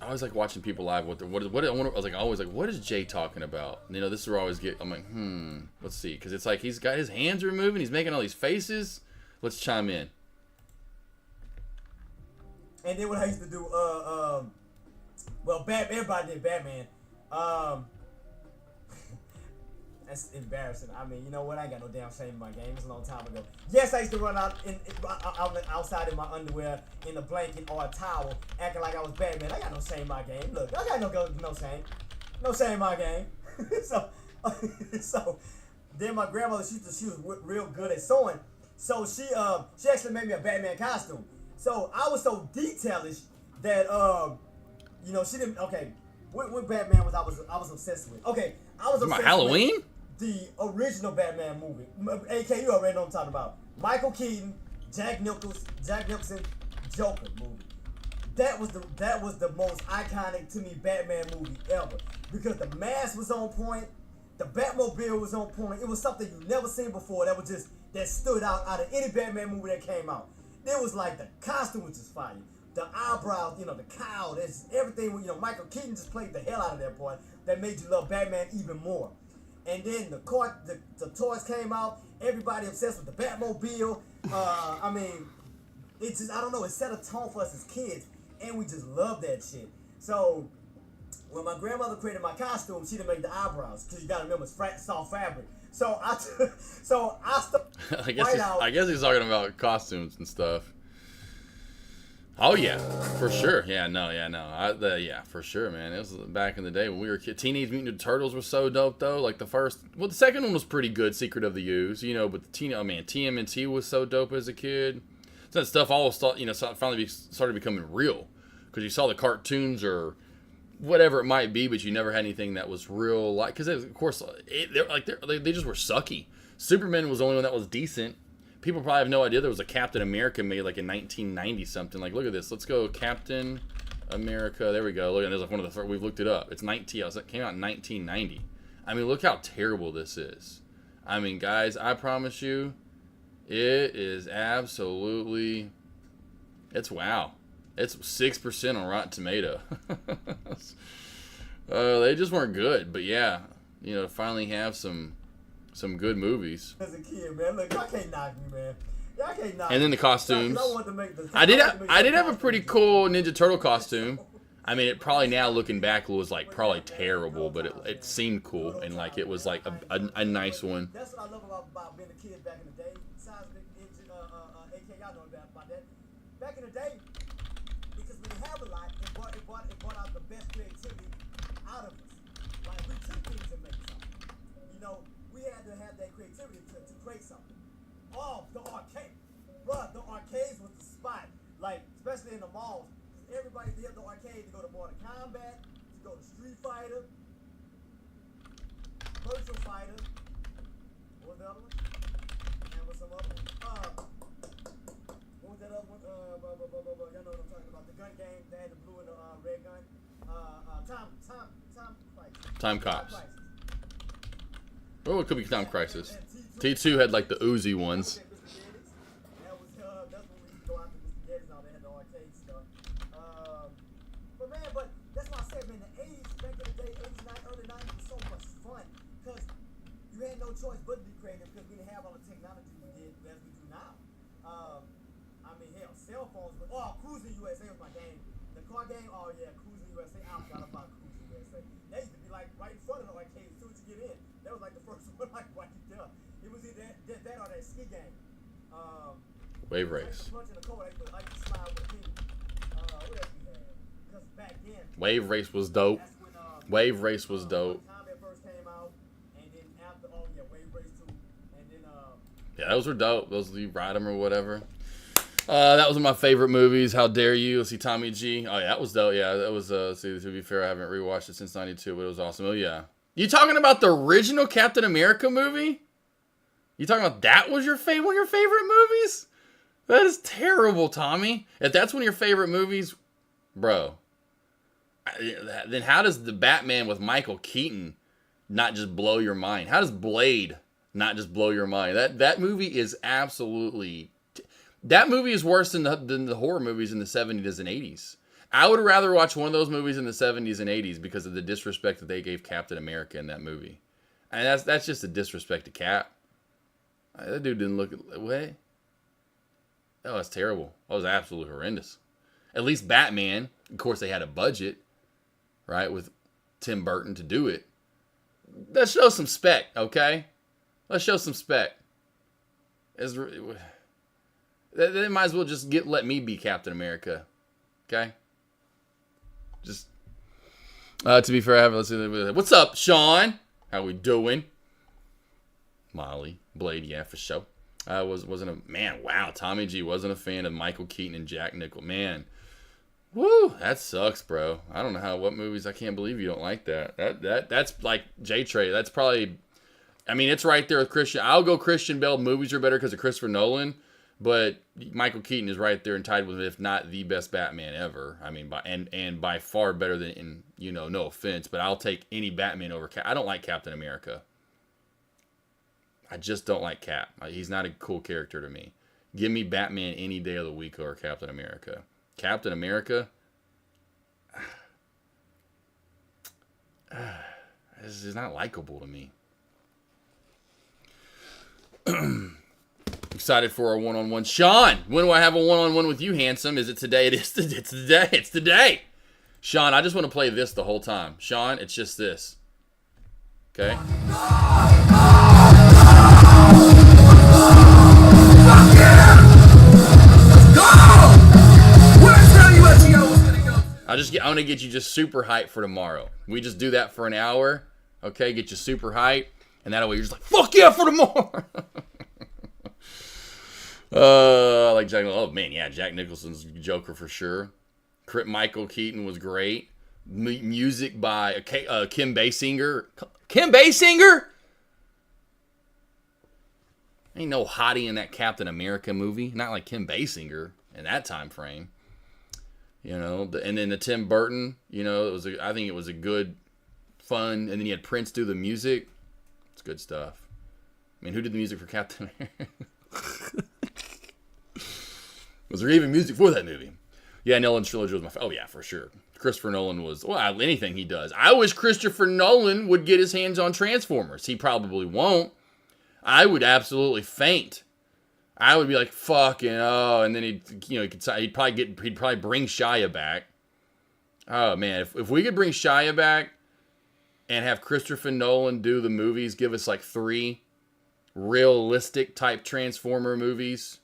I always like watching people live. I was like, always like, what is Jay talking about? You know, this is where I always get. I'm like, let's see, because it's like he's got his hands removing, he's making all these faces. Let's chime in. And then what I used to do, well, everybody did Batman. That's embarrassing. I mean, you know what? I ain't got no damn shame in my game. It's a long time ago. Yes, I used to run out outside in my underwear, in a blanket or a towel, acting like I was Batman. I got no shame in my game. Look, I got no shame. No shame in my game. so then my grandmother, she was real good at sewing. So she actually made me a Batman costume. So I was so detailish that you know, she didn't. Okay, what Batman was I was obsessed with. Okay, I was obsessed Halloween? with the original Batman movie. AK, you already know what I'm talking about. Michael Keaton, Jack Nicholson, Joker movie. That was the most iconic to me Batman movie ever, because the mask was on point, the Batmobile was on point. It was something you never seen before. That stood out of any Batman movie that came out. It was like the costume was just fire. The eyebrows, you know, the cowl, that's everything. You know, Michael Keaton just played the hell out of that part. That made you love Batman even more. And then the toys came out. Everybody obsessed with the Batmobile. I mean, it's just, I don't know. It set a tone for us as kids, and we just loved that shit. So when my grandmother created my costume, she didn't make the eyebrows, because you gotta remember it's soft fabric. So I I guess he's talking about costumes and stuff. Oh yeah, for sure. Yeah, for sure, man. It was back in the day when we were kids. Teenage Mutant Ninja Turtles was so dope though. Like the second one was pretty good, Secret of the Ooze, you know. But TMNT was so dope as a kid. So that stuff all finally started becoming real, because you saw the cartoons or whatever it might be, but you never had anything that was real. Like, because of course they just were sucky. Superman was the only one that was decent. People probably have no idea there was a Captain America made like in 1990 something. Like, look at this. Let's go Captain America. There we go. Look at this. Like one of the first. We've looked it up. It came out in 1990. I mean, look how terrible this is. I mean, guys, I promise you, it is absolutely. It's wow. It's 6% on Rotten Tomato. They just weren't good. But yeah, you know, finally have some good movies. As a kid, man, look, y'all can't knock me, man. Y'all can't knock me. And then the costumes. I did have a pretty cool Ninja Turtle costume. I mean, it probably now looking back was like probably terrible, but it seemed cool, and like it was like a nice one. That's what I love about being a kid back in the day. Besides AK, y'all know about that. Back in the day, because we didn't have a lot, it brought out the best creativity out of us. Like, we took things and made something. You know, we had to have that creativity to create something. Oh, the arcade. Bruh, the arcades was the spot. Like, especially in the malls. Everybody did the arcade to go to Mortal Kombat, to go to Street Fighter, Virtual Fighter. What was the other one? And what's some other one? What was that other one? Y'all know what I'm talking about. The gun game. They had the blue and the red gun. Time Cops. Oh, it could be Time Crisis. T2 had like the Uzi ones. That's when we used to go out to Mr. Geddes and all. They had the arcade stuff. But man, that's why I said, man, the 80s, back in the day, 80s, early 90s was so much fun. Because you had no choice but to be creative, because we didn't have all the technology we did as we do now. I mean, hell, cell phones. Cruising USA was my game. The car game, oh yeah, Cruising USA. I forgot about Cruising USA. They used to be like right in front of the arcade as soon as you get in. That was like the first one, like right there. It was either that or that ski game. Wave Race. Wave Race was dope. Wave Race was dope. Yeah, those were dope. Those, you ride them or whatever. That was one of my favorite movies. How Dare You? Let's see, Tommy G. Oh yeah, that was dope. Yeah, that was. See, to be fair, I haven't rewatched it since '92, but it was awesome. Oh yeah. You talking about the original Captain America movie? You talking about that was one of your favorite movies? That is terrible, Tommy. If that's one of your favorite movies, bro, then how does the Batman with Michael Keaton not just blow your mind? How does Blade not just blow your mind? That movie is absolutely... That movie is worse than the horror movies in the 70s and 80s. I would rather watch one of those movies in the 70s and 80s because of the disrespect that they gave Captain America in that movie. And that's just a disrespect to Cap. That dude didn't look way. Oh, that's terrible. That was absolutely horrendous. At least Batman, of course, they had a budget, right, with Tim Burton to do it. Let's show some spec, okay? Let's show some spec. They might as well just let me be Captain America, okay? Just to be fair, let's see. What's up, Sean? How we doing? Molly, Blade, yeah, for sure. Wasn't a man. Wow, Tommy G wasn't a fan of Michael Keaton and Jack Nicholson. Man, woo, that sucks, bro. I don't know what movies. I can't believe you don't like that. That's like J Trey. That's probably. I mean, it's right there with Christian. I'll go Christian Bale. Movies are better because of Christopher Nolan, but Michael Keaton is right there and tied with, if not the best Batman ever. I mean, by far better than, no offense, but I'll take any Batman over I don't like Captain America. I just don't like Cap. He's not a cool character to me. Give me Batman any day of the week over Captain America. Captain America, this is not likable to me. Excited for our one-on-one. Sean, when do I have a one-on-one with you, handsome? Is it today? It's today. It's today. Sean, I just want to play this the whole time. Sean, it's just this. Okay? I'm gonna get you just super hyped for tomorrow. We just do that for an hour, okay? Get you super hyped, and that way you're just like, fuck yeah for tomorrow. Like Jack. Oh man, yeah, Jack Nicholson's Joker for sure. Michael Keaton was great. Music by Kim Basinger. Kim Basinger. Ain't no hottie in that Captain America movie. Not like Kim Basinger in that time frame. And then the Tim Burton, I think it was a good, fun, and then you had Prince do the music. It's good stuff. I mean, who did the music for Captain America? Was there even music for that movie? Yeah, Nolan's trilogy was my favorite. Oh, yeah, for sure. Christopher Nolan was, anything he does. I wish Christopher Nolan would get his hands on Transformers. He probably won't. I would absolutely faint. I would be like, fucking, and then he'd probably bring Shia back. Oh man, if we could bring Shia back and have Christopher Nolan do the movies, give us like 3 realistic type Transformer movies,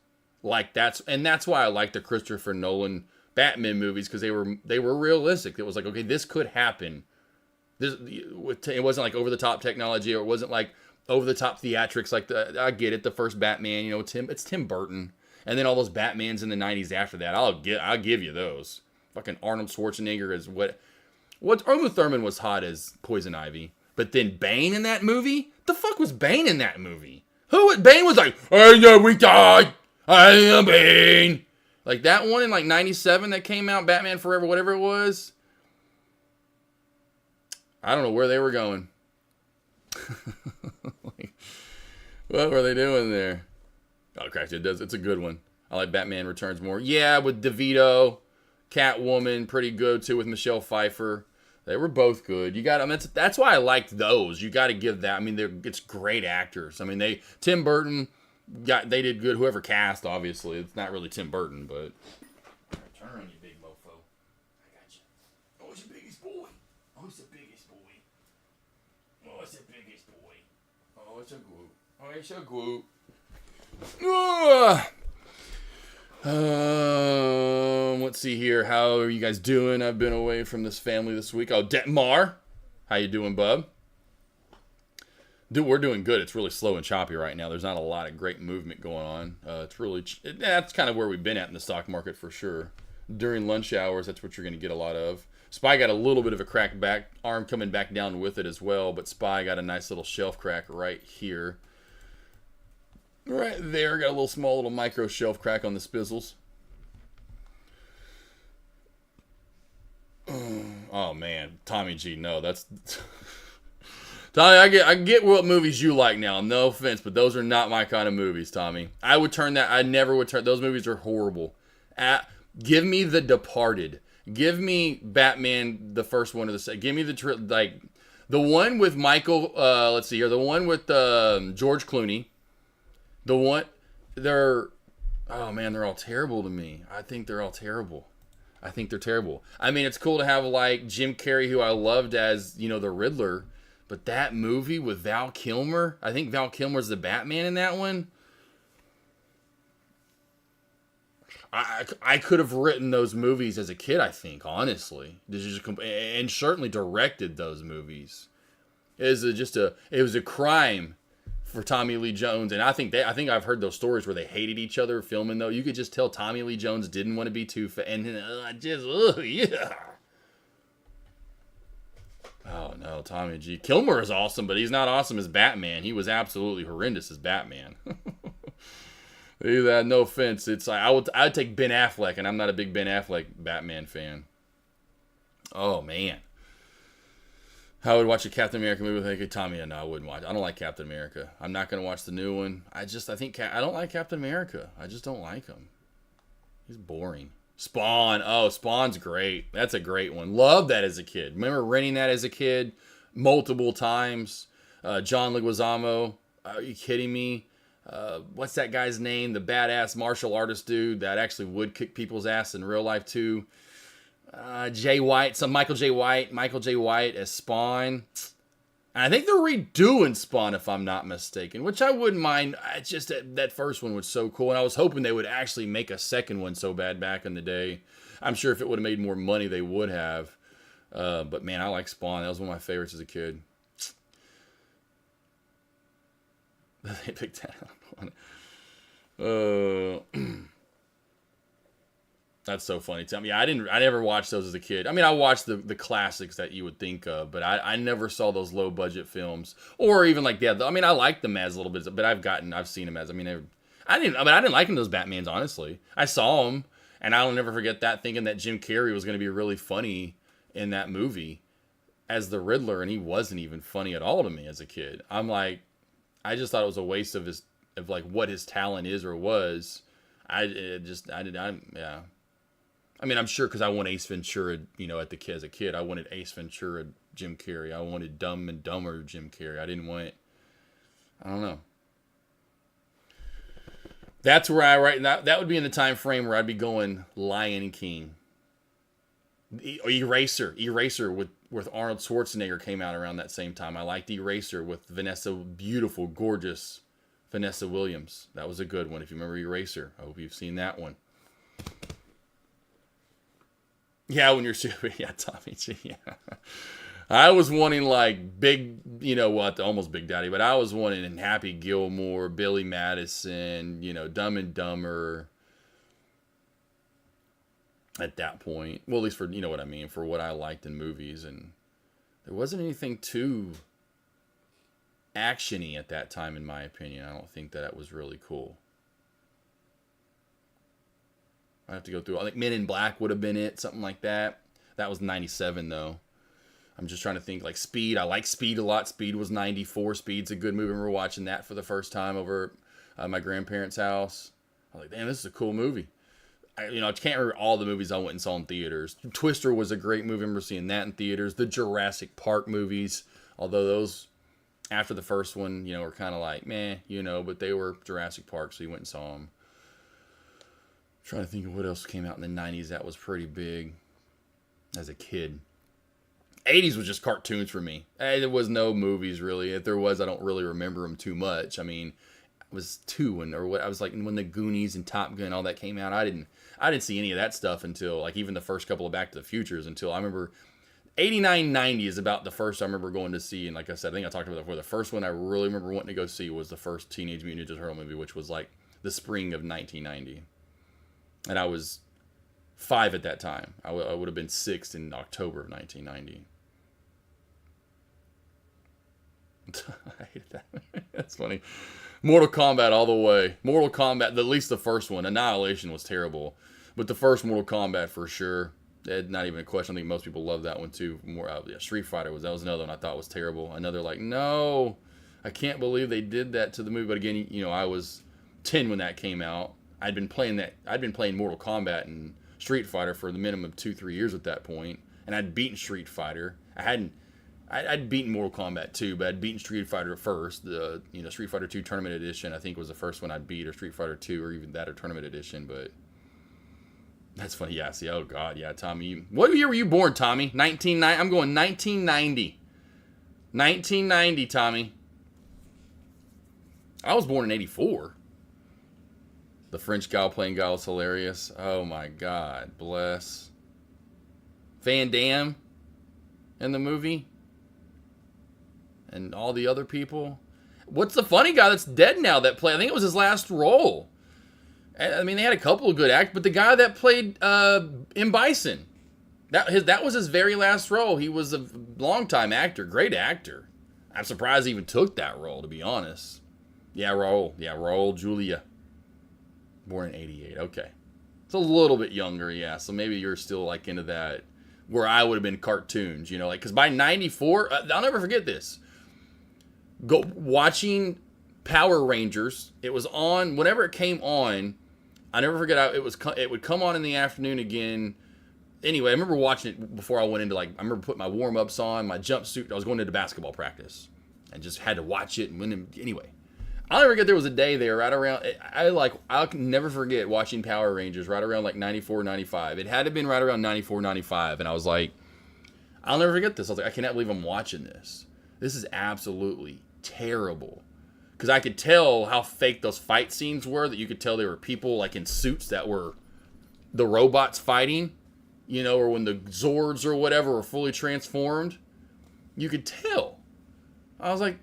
that's why I like the Christopher Nolan Batman movies, because they were realistic. It was like, okay, this could happen. It wasn't like over the top technology, or it wasn't like over the top theatrics. Like I get it, the first Batman, it's Tim Burton, and then all those Batmans in the 90s after that. I'll give you those. Fucking Arnold Schwarzenegger is what Uma Thurman was hot as Poison Ivy, but then Bane in that movie. The fuck was Bane in that movie? Bane was like, oh yeah, we died. I am Bane. Like that one in like 97 that came out, Batman Forever, whatever it was. I don't know where they were going. What were they doing there? Oh, correct. It's a good one. I like Batman Returns more. Yeah, with DeVito, Catwoman, pretty good too with Michelle Pfeiffer. They were both good. That's why I liked those. You got to give that. I mean, it's great actors. I mean, Tim Burton they did good. Whoever cast, obviously, it's not really Tim Burton, but turn around, you big mofo. I got you. Oh, it's the biggest boy. Oh, it's the biggest boy. Oh, it's the biggest boy. Oh, it's a group. Oh, it's a group. Let's see here. How are you guys doing? I've been away from this family this week. Oh, Mar, how you doing, bub? Dude, we're doing good. It's really slow and choppy right now. There's not a lot of great movement going on. That's kind of where we've been at in the stock market for sure. During lunch hours, that's what you're going to get a lot of. Spy got a little bit of a crack back, arm coming back down with it as well, but Spy got a nice little shelf crack right here. Right there, got a small little micro shelf crack on the spizzles. Oh man, Tommy G, no, that's Tommy. I get what movies you like now. No offense, but those are not my kind of movies, Tommy. I never would turn. Those movies are horrible. Give me The Departed. Give me Batman, the first one of the set. Give me the one with Michael. Let's see here. The one with George Clooney. The one they're. Oh man, they're all terrible to me. I think they're all terrible. I think they're terrible. I mean, it's cool to have like Jim Carrey, who I loved as the Riddler, but that movie with Val Kilmer. I think Val Kilmer's the Batman in that one. I could have written those movies as a kid, I think, honestly. And certainly directed those movies. It was a crime for Tommy Lee Jones, and I think I've heard those stories where they hated each other filming though. You could just tell Tommy Lee Jones didn't want to be yeah. Oh no, Tommy G. Kilmer is awesome, but he's not awesome as Batman. He was absolutely horrendous as Batman. No offense. It's like I'd take Ben Affleck, and I'm not a big Ben Affleck Batman fan. Oh man, I would watch a Captain America movie with Tommy. No, I wouldn't watch. I don't like Captain America. I'm not gonna watch the new one. I don't like Captain America. I just don't like him. He's boring. Spawn. Oh, Spawn's great. That's a great one. Loved that as a kid. Remember renting that as a kid multiple times. John Leguizamo. Are you kidding me? What's that guy's name? The badass martial artist dude that actually would kick people's ass in real life too. Jay White, Michael J. White as Spawn. And I think they're redoing Spawn, if I'm not mistaken, which I wouldn't mind. It's just that first one was so cool, and I was hoping they would actually make a second one so bad back in the day. I'm sure if it would have made more money, they would have. But man, I like Spawn. That was one of my favorites as a kid. They picked that up. That's so funny. I never watched those as a kid. I mean, I watched the classics that you would think of, but I never saw those low budget films, or even like I mean, I liked them as a little bit, but I've seen them as. I didn't like them those Batmans. Honestly, I saw them, and I'll never forget that, thinking that Jim Carrey was going to be really funny in that movie as the Riddler, and he wasn't even funny at all to me as a kid. I'm like, I just thought it was a waste of what his talent is or was. Yeah. I mean, I'm sure because I want Ace Ventura, as a kid, I wanted Ace Ventura, Jim Carrey. I wanted Dumb and Dumber, Jim Carrey. I didn't want, I don't know. That's where that would be in the time frame where I'd be going Lion King. Eraser with Arnold Schwarzenegger came out around that same time. I liked Eraser with beautiful, gorgeous Vanessa Williams. That was a good one. If you remember Eraser, I hope you've seen that one. Yeah, when you're super, yeah, Tommy G. Yeah, I was wanting like big, almost Big Daddy, but I was wanting Happy Gilmore, Billy Madison, Dumb and Dumber. At that point, well, at least for what I mean, for what I liked in movies, and there wasn't anything too actiony at that time, in my opinion. I don't think that was really cool. I have to go through. I think Men in Black would have been it, something like that. That was 97 though. I'm just trying to think, like Speed. I like Speed a lot. Speed was 94. Speed's a good movie. I remember watching that for the first time over at my grandparents' house. I was like, damn, this is a cool movie. I can't remember all the movies I went and saw in theaters. Twister was a great movie. I remember seeing that in theaters. The Jurassic Park movies, although those, after the first one, were kind of like, meh, but they were Jurassic Park, so you went and saw them. Trying to think of what else came out in the 90s that was pretty big as a kid. 80s was just cartoons for me. There was no movies really. If there was, I don't really remember them too much. I mean, I was 2 I was like when the Goonies and Top Gun, all that came out. I didn't see any of that stuff until like even the first couple of Back to the Futures, until I remember 89, 90 is about the first I remember going to see. And like I said, I think I talked about it before. The first one I really remember wanting to go see was the first Teenage Mutant Ninja Turtle movie, which was like the spring of 1990. And I was 5 at that time. I would have been 6 in October of 1990. I hated that. That's funny. Mortal Kombat all the way. Mortal Kombat, at least the first one. Annihilation was terrible. But the first Mortal Kombat for sure. Not even a question. I think most people love that one too. Street Fighter that was another one I thought was terrible. Another like, no, I can't believe they did that to the movie. But again, I was 10 when that came out. I'd been playing Mortal Kombat and Street Fighter for the minimum of 2-3 years at that point, and I'd beaten Street Fighter. I'd beaten Mortal Kombat 2, but I'd beaten Street Fighter first. The Street Fighter 2 Tournament Edition, I think, was the first one I'd beat, or Street Fighter 2, or even that, or Tournament Edition. But that's funny. Yeah, see, oh god, yeah, Tommy. What year were you born, Tommy? I'm going 1990. 1990, Tommy. I was born in 84. The French gal playing gal is hilarious. Oh my god, bless. Van Damme in the movie. And all the other people. What's the funny guy that's dead now that played? I think it was his last role. I mean, they had a couple of good actors, but the guy that played M. Bison, that was his very last role. He was a longtime actor, great actor. I'm surprised he even took that role, to be honest. Yeah, Raul Julia. Born in 88, okay. It's a little bit younger, yeah, so maybe you're still, like, into that, where I would have been cartoons, like, because by 94, I'll never forget this. Watching Power Rangers, it was on, whenever it came on, I never forget how it would come on in the afternoon again. Anyway, I remember watching it before I went into, like, I remember putting my warm-ups on, my jumpsuit. I was going into basketball practice and just had to watch it. And anyway, I'll never forget there was a day there right around, I'll never forget watching Power Rangers right around, like, 94, 95. It had to have been right around 94, 95. And I was like, I'll never forget this. I was like, I cannot believe I'm watching this. This is absolutely terrible. Because I could tell how fake those fight scenes were, that you could tell there were people, like, in suits that were the robots fighting, or when the Zords or whatever were fully transformed. You could tell. I was like,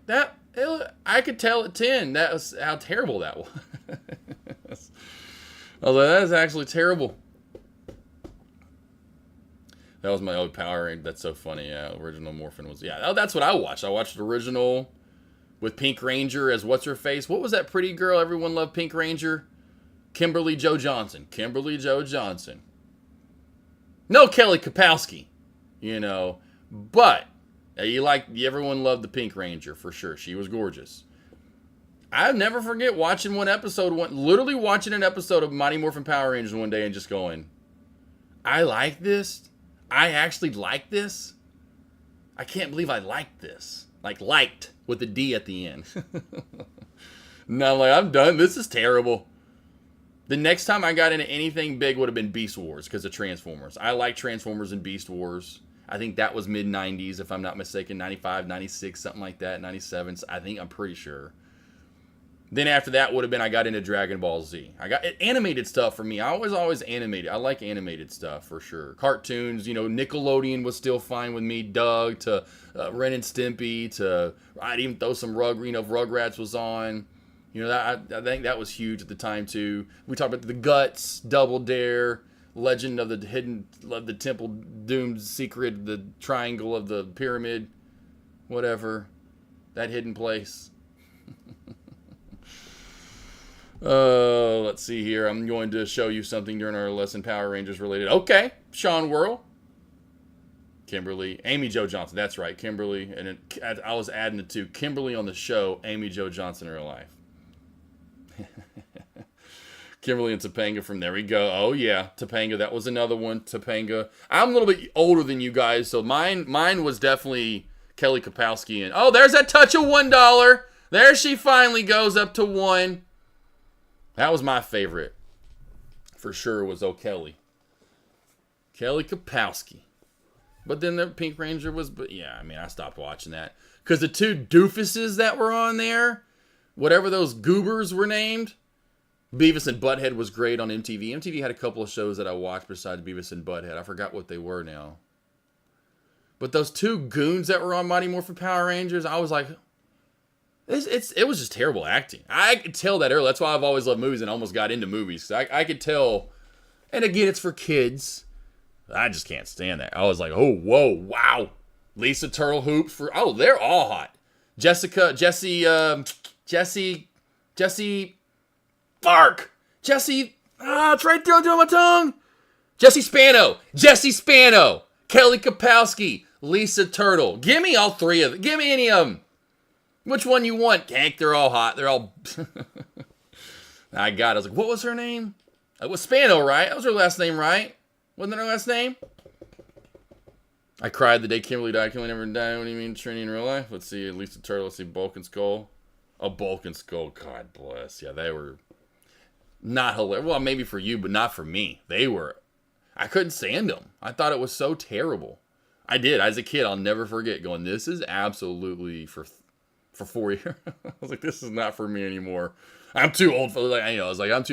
I could tell at 10. That was how terrible that was. I was like, that is actually terrible. That was my old Power Ranger. That's so funny. Yeah, original Morphin was, yeah, that's what I watched. I watched the original with Pink Ranger as what's-her-face. What was that pretty girl? Everyone loved Pink Ranger. Kimberly Jo Johnson. No Kelly Kapowski, But everyone loved the Pink Ranger for sure. She was gorgeous. I'll never forget watching literally watching an episode of Mighty Morphin Power Rangers one day and just going, I like this. I actually like this. I can't believe I liked this. Like, liked with the D at the end. No, I'm like, I'm done. This is terrible. The next time I got into anything big would have been Beast Wars because of Transformers. I like Transformers and Beast Wars. I think that was mid-90s, if I'm not mistaken. 95, 96, something like that. 97, I'm pretty sure. Then after that would have been I got into Dragon Ball Z. I got animated stuff for me. I was always animated. I like animated stuff for sure. Cartoons, Nickelodeon was still fine with me. Doug to Ren and Stimpy to I'd even throw some Rugrats was on. I think that was huge at the time too. We talked about the Guts, Double Dare, Legend of the Temple Doom Secret, the Triangle of the Pyramid, whatever, that hidden place. Let's see here. I'm going to show you something during our lesson, Power Rangers related. Okay, Sean Worrell. Kimberly, Amy Jo Johnson. That's right, Kimberly. And I was adding the two. Kimberly on the show, Amy Jo Johnson in real life. Kimberly and Topanga from There We Go. Oh, yeah, Topanga. That was another one, Topanga. I'm a little bit older than you guys, so mine was definitely Kelly Kapowski. And oh, there's that touch of $1. There she finally goes up to 1. That was my favorite. For sure was Kelly. Kelly Kapowski. But then the Pink Ranger was, I stopped watching that. Because the two doofuses that were on there, whatever those goobers were named, Beavis and Butthead was great on MTV. MTV had a couple of shows that I watched besides Beavis and Butthead. I forgot what they were now. But those two goons that were on Mighty Morphin Power Rangers, I was like, it was just terrible acting. I could tell that early. That's why I've always loved movies and almost got into movies. I could tell, and again, it's for kids. I just can't stand that. I was like, oh, whoa, wow. Lisa Turtle Hoops they're all hot. Jesse, Fark. Jesse, it's right there on my tongue. Jesse Spano. Kelly Kapowski. Lisa Turtle. Give me all three of them. Give me any of them. Which one you want? Hank, they're all hot. They're all... I was like, what was her name? It was Spano, right? That was her last name, right? Wasn't that her last name? I cried the day Kimberly died. Kimberly never died. What do you mean, Trinity in real life? Let's see. At least a turtle. Let's see. Bulk and Skull. A Bulk and Skull. God bless. Yeah, they were not hilarious. Well, maybe for you, but not for me. They were. I couldn't stand them. I thought it was so terrible. I did. As a kid, I'll never forget going, this is absolutely for 4 years. I was like, this is not for me anymore. I'm too old for that. I was like, I was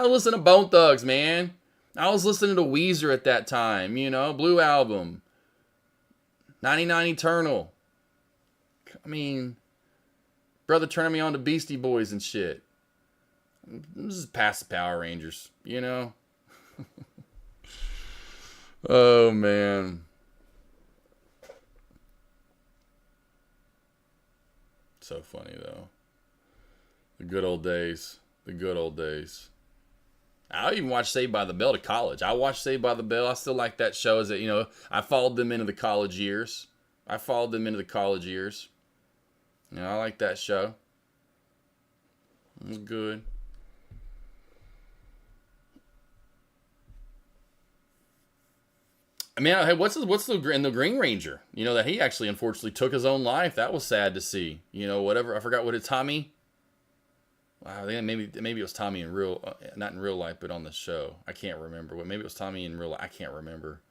listening to Bone Thugs, man. I was listening to Weezer at that time, Blue Album. 99 Eternal. I mean, brother turning me on to Beastie Boys and shit. This is past the Power Rangers, Oh, man. So funny, though. The good old days. The good old days. I even watched Saved by the Bell to college. I watched Saved by the Bell. I still like that show. As I followed them into the college years. I like that show. It was good. I mean, hey, what's the Green Ranger? That he actually unfortunately took his own life. That was sad to see. Whatever. I forgot what it's Tommy. Wow, maybe it was Tommy in not in real life, but on the show. I can't remember. Maybe it was Tommy in real life. I can't remember.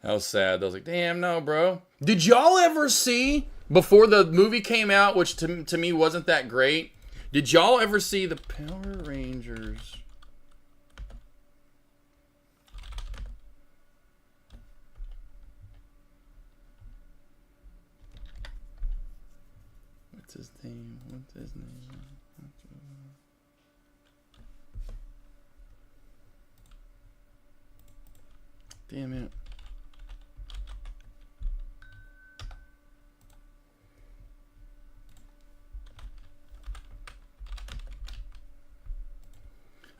That was sad. I was like, damn, no, bro. Did y'all ever see, before the movie came out, which to me wasn't that great, did y'all ever see the Power Rangers? What's his name? Damn it.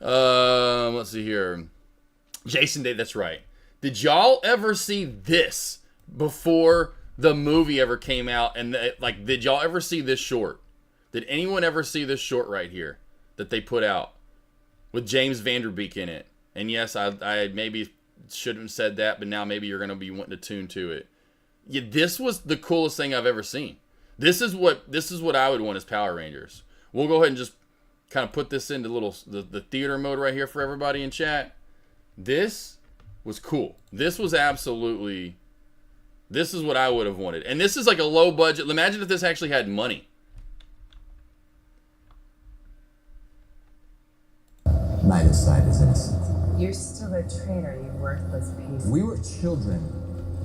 Let's see here. Jason Day, that's right. Did y'all ever see this before the movie ever came out? And did y'all ever see this short? Did anyone ever see this short right here that they put out with James Vanderbeek in it? And yes, I maybe shouldn't have said that, but now maybe you're going to be wanting to tune to it. Yeah, this was the coolest thing I've ever seen. This is what I would want as Power Rangers. We'll go ahead and just kind of put this into the theater mode right here for everybody in chat. This was cool. This was absolutely. This is what I would have wanted, and this is like a low budget. Imagine if this actually had money. Neither side is innocent. You're still a traitor, you worthless piece. We were children,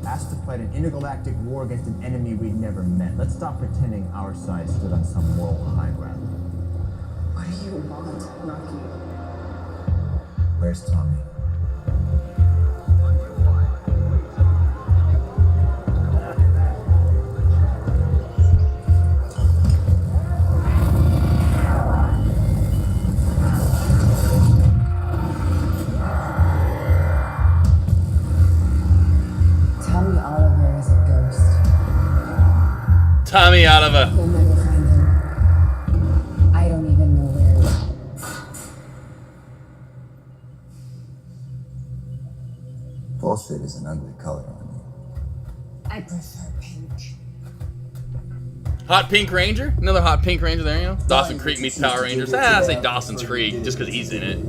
asked to fight an intergalactic war against an enemy we'd never met. Let's stop pretending our side stood on some moral high ground. What do you want, Rocky? Where's Tommy? Tommy Oliver. We'll never find him. I don't even know where he is. Bullshit is an ugly color on me. I prefer pink. Hot Pink Ranger? Another Hot Pink Ranger there, Dawson Creek meets Power Rangers. I say Dawson's Creek just because he's in it.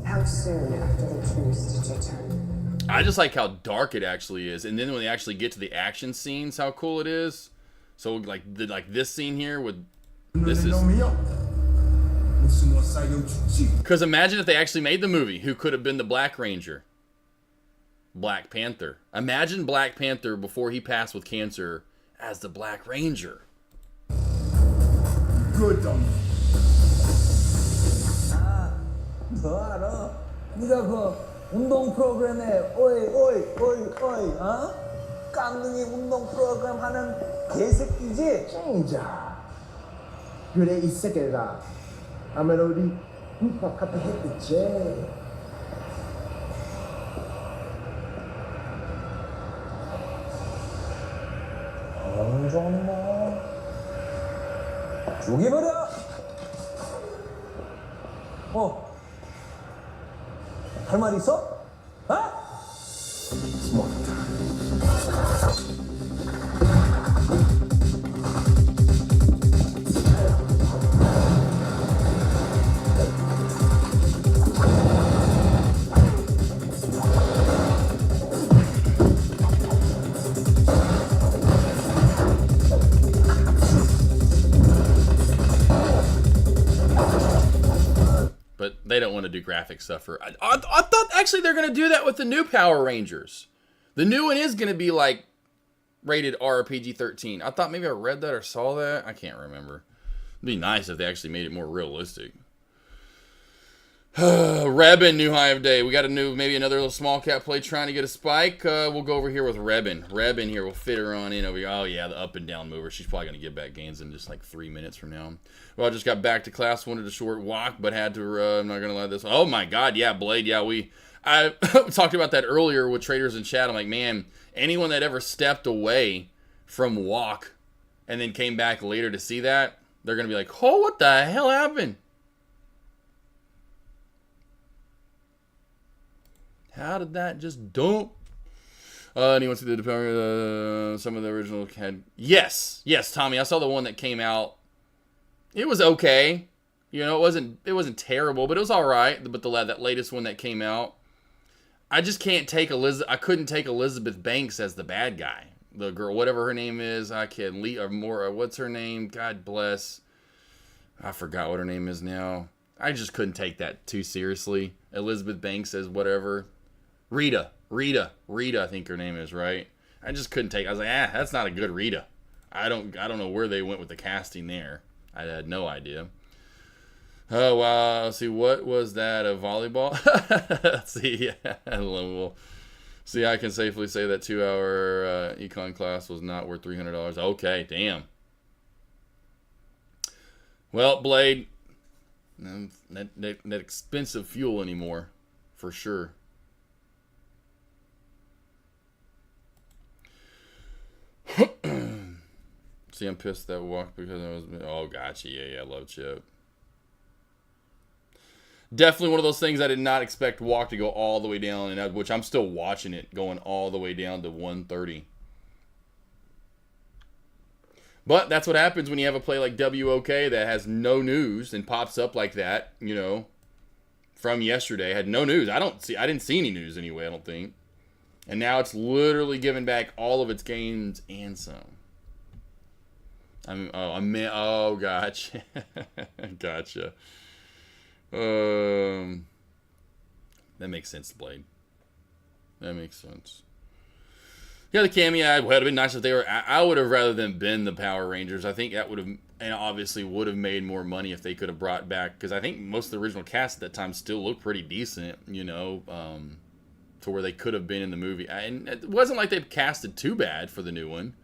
How soon after the truce did you turn? I just like how dark it actually is. And then when they actually get to the action scenes, how cool it is. So like this scene here with this is because imagine if they actually made the movie, who could have been the Black Ranger? Black Panther. Imagine Black Panther before he passed with cancer as the Black Ranger. Good. 너 알아? 네가 그 운동 프로그램에 오이 깡둥이 운동 프로그램 하는 개새끼지? 짱이자. 그래 이 새끼가 아무래도 우리 힙합 카페 했겠지. 좋네. 죽여버려. 할 말 있어? 어? They don't want to do graphic stuff for. I thought actually they're gonna do that with the new Power Rangers. The new one is gonna be like rated R PG-13. I thought maybe I read that or saw that. I can't remember. It'd be nice if they actually made it more realistic. Rebin, new high of day. We got maybe another little small cap play trying to get a spike. We'll go over here with Rebin. Rebin here, we'll fit her on in over here. Oh yeah, the up and down mover. She's probably going to get back gains in just like 3 minutes from now. Well, I just got back to class, wanted a short walk, but had to, I'm not going to let this. Oh my God, yeah, Blade, yeah, I talked about that earlier with traders in chat. I'm like, man, anyone that ever stepped away from walk and then came back later to see that, they're going to be like, oh, what the hell happened? How did that just dump? Anyone see the some of the original had? Yes, Tommy. I saw the one that came out. It was okay. You know, it wasn't terrible, but it was all right. But that latest one that came out, I just can't take I couldn't take Elizabeth Banks as the bad guy. The girl, whatever her name is, I can what's her name? God bless. I forgot what her name is now. I just couldn't take that too seriously. Elizabeth Banks as whatever. Rita, I think her name is, right? I just couldn't take. I was like, that's not a good Rita. I don't know where they went with the casting there. I had no idea. Oh wow! Let's see, what was that? A volleyball? Let's see, yeah. We'll see. I can safely say that 2-hour econ class was not worth $300. Okay, damn. Well, Blade, that expensive fuel anymore, for sure. See, I'm pissed that walk because I was. Oh, gotcha. Yeah, I love Chip. Definitely one of those things I did not expect walk to go all the way down, and which I'm still watching it going all the way down to 130. But that's what happens when you have a play like WOK that has no news and pops up like that. You know, from yesterday had no news. I didn't see any news anyway. I don't think. And now it's literally giving back all of its gains and some. Gotcha. Gotcha. That makes sense, Blade. That makes sense. Yeah, the cameo would have been nice if they were. I would have rather than been the Power Rangers. I think that would have, and obviously would have made more money if they could have brought back, because I think most of the original cast at that time still looked pretty decent, you know, to where they could have been in the movie. And it wasn't like they casted too bad for the new one.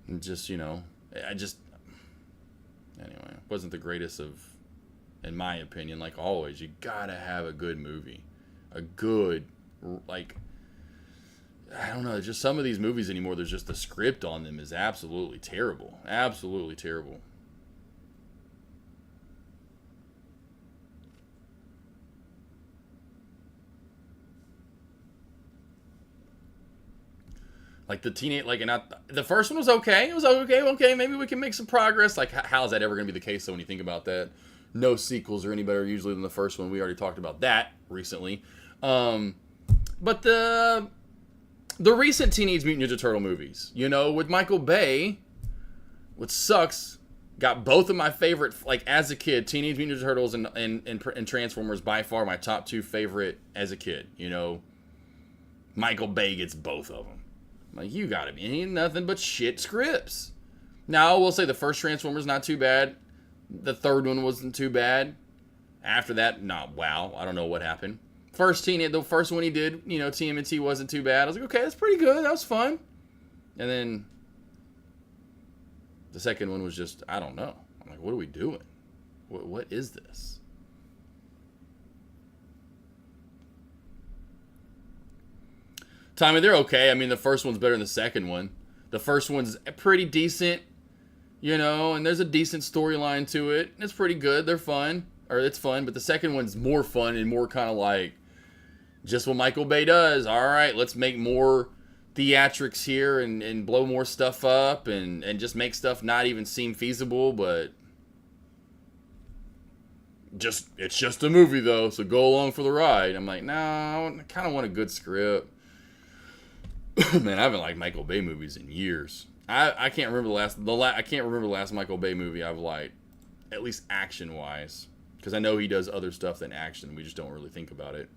And just, you know, anyway, it wasn't the greatest of, in my opinion. Like always, you gotta have a good movie, a good, like, I don't know, just some of these movies anymore, there's just the script on them is absolutely terrible. Absolutely terrible. Like the teenage, like, and the first one was okay. It was okay. Maybe we can make some progress. Like, how is that ever going to be the case, though, when you think about that? No sequels are any better usually than the first one. We already talked about that recently. But the recent Teenage Mutant Ninja Turtle movies, you know, with Michael Bay, which sucks, got both of my favorite, like, as a kid, Teenage Mutant Ninja Turtles and Transformers, by far my top two favorite as a kid, you know. Michael Bay gets both of them. Like, you gotta be, ain't nothing but shit scripts. Now, I will say the first Transformers not too bad. The third one wasn't too bad. After that, wow, I don't know what happened. The first one he did, you know, TMNT wasn't too bad. I was like, okay, that's pretty good. That was fun. And then the second one was just, I don't know. I'm like, what are we doing? What is this? Tommy, they're okay. I mean, the first one's better than the second one. The first one's pretty decent, you know, and there's a decent storyline to it. It's pretty good. They're fun. Or it's fun, but the second one's more fun and more kind of like just what Michael Bay does. All right, let's make more theatrics here and blow more stuff up and just make stuff not even seem feasible, but it's just a movie though, so go along for the ride. I'm like, no, I kind of want a good script. Man, I haven't liked Michael Bay movies in years. I can't remember the last Michael Bay movie I've liked, at least action wise. Because I know he does other stuff than action. We just don't really think about it.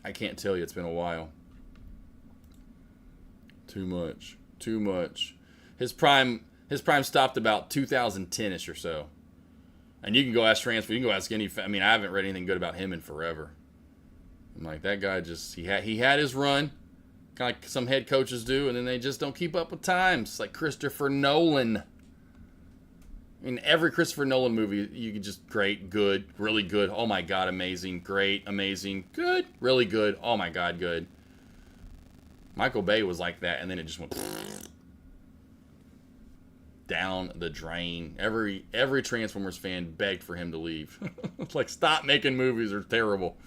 I can't tell you. It's been a while. Too much. Too much. His prime stopped about 2010-ish or so. And you can go ask Transfer. You can go ask any. I mean, I haven't read anything good about him in forever. I'm like, that guy just he had his run, kind of like some head coaches do, and then they just don't keep up with times. Like Christopher Nolan. I mean, every Christopher Nolan movie, you can just great, good, really good. Oh my God, amazing, great, amazing, good, really good. Oh my God, good. Michael Bay was like that, and then it just went down the drain. Every Transformers fan begged for him to leave. It's like, stop making movies, they're terrible.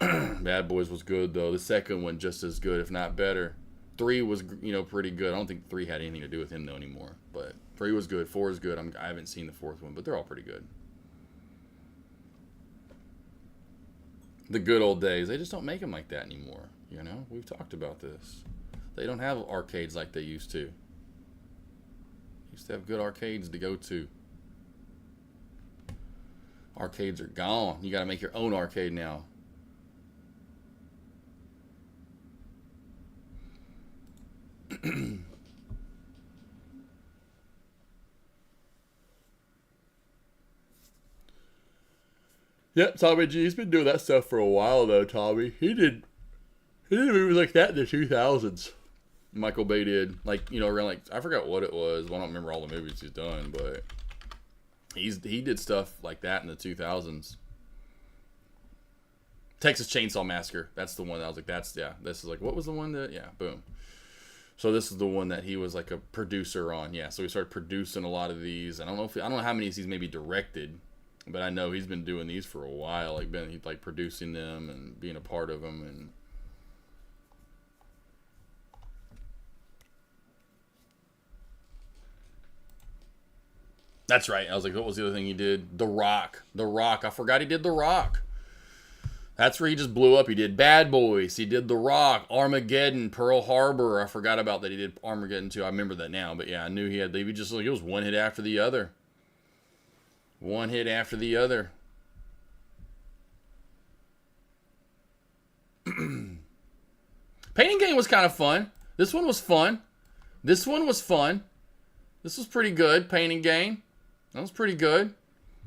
Bad Boys was good though. The second one just as good, if not better. 3 was, pretty good. I don't think 3 had anything to do with him though anymore. But 3 was good. 4 is good. I haven't seen the 4th one, but they're all pretty good. The good old days. They just don't make them like that anymore. We've talked about this. They don't have arcades like they used to. Used to have good arcades to go to. Arcades are gone. You got to make your own arcade now. Yep, Tommy G's been doing that stuff for a while though, Tommy. He did movies like that in the 2000s. Michael Bay did. Around I forgot what it was. I don't remember all the movies he's done, but he did stuff like that in the 2000s. Texas Chainsaw Massacre. That's the one that I was like, this is like, what was the one that, boom. So this is the one that he was like a producer on. Yeah, so he started producing a lot of these. I don't know how many he's maybe directed, but I know he's been doing these for a while. He's producing them and being a part of them. And that's right. I was like, what was the other thing he did? The Rock. I forgot he did The Rock. That's where he just blew up. He did Bad Boys. He did The Rock, Armageddon, Pearl Harbor. I forgot about that. He did Armageddon too. I remember that now. But yeah, I knew he was one hit after the other. One hit after the other. Painting Game was kind of fun. This one was fun. This was pretty good. Painting Game. That was pretty good.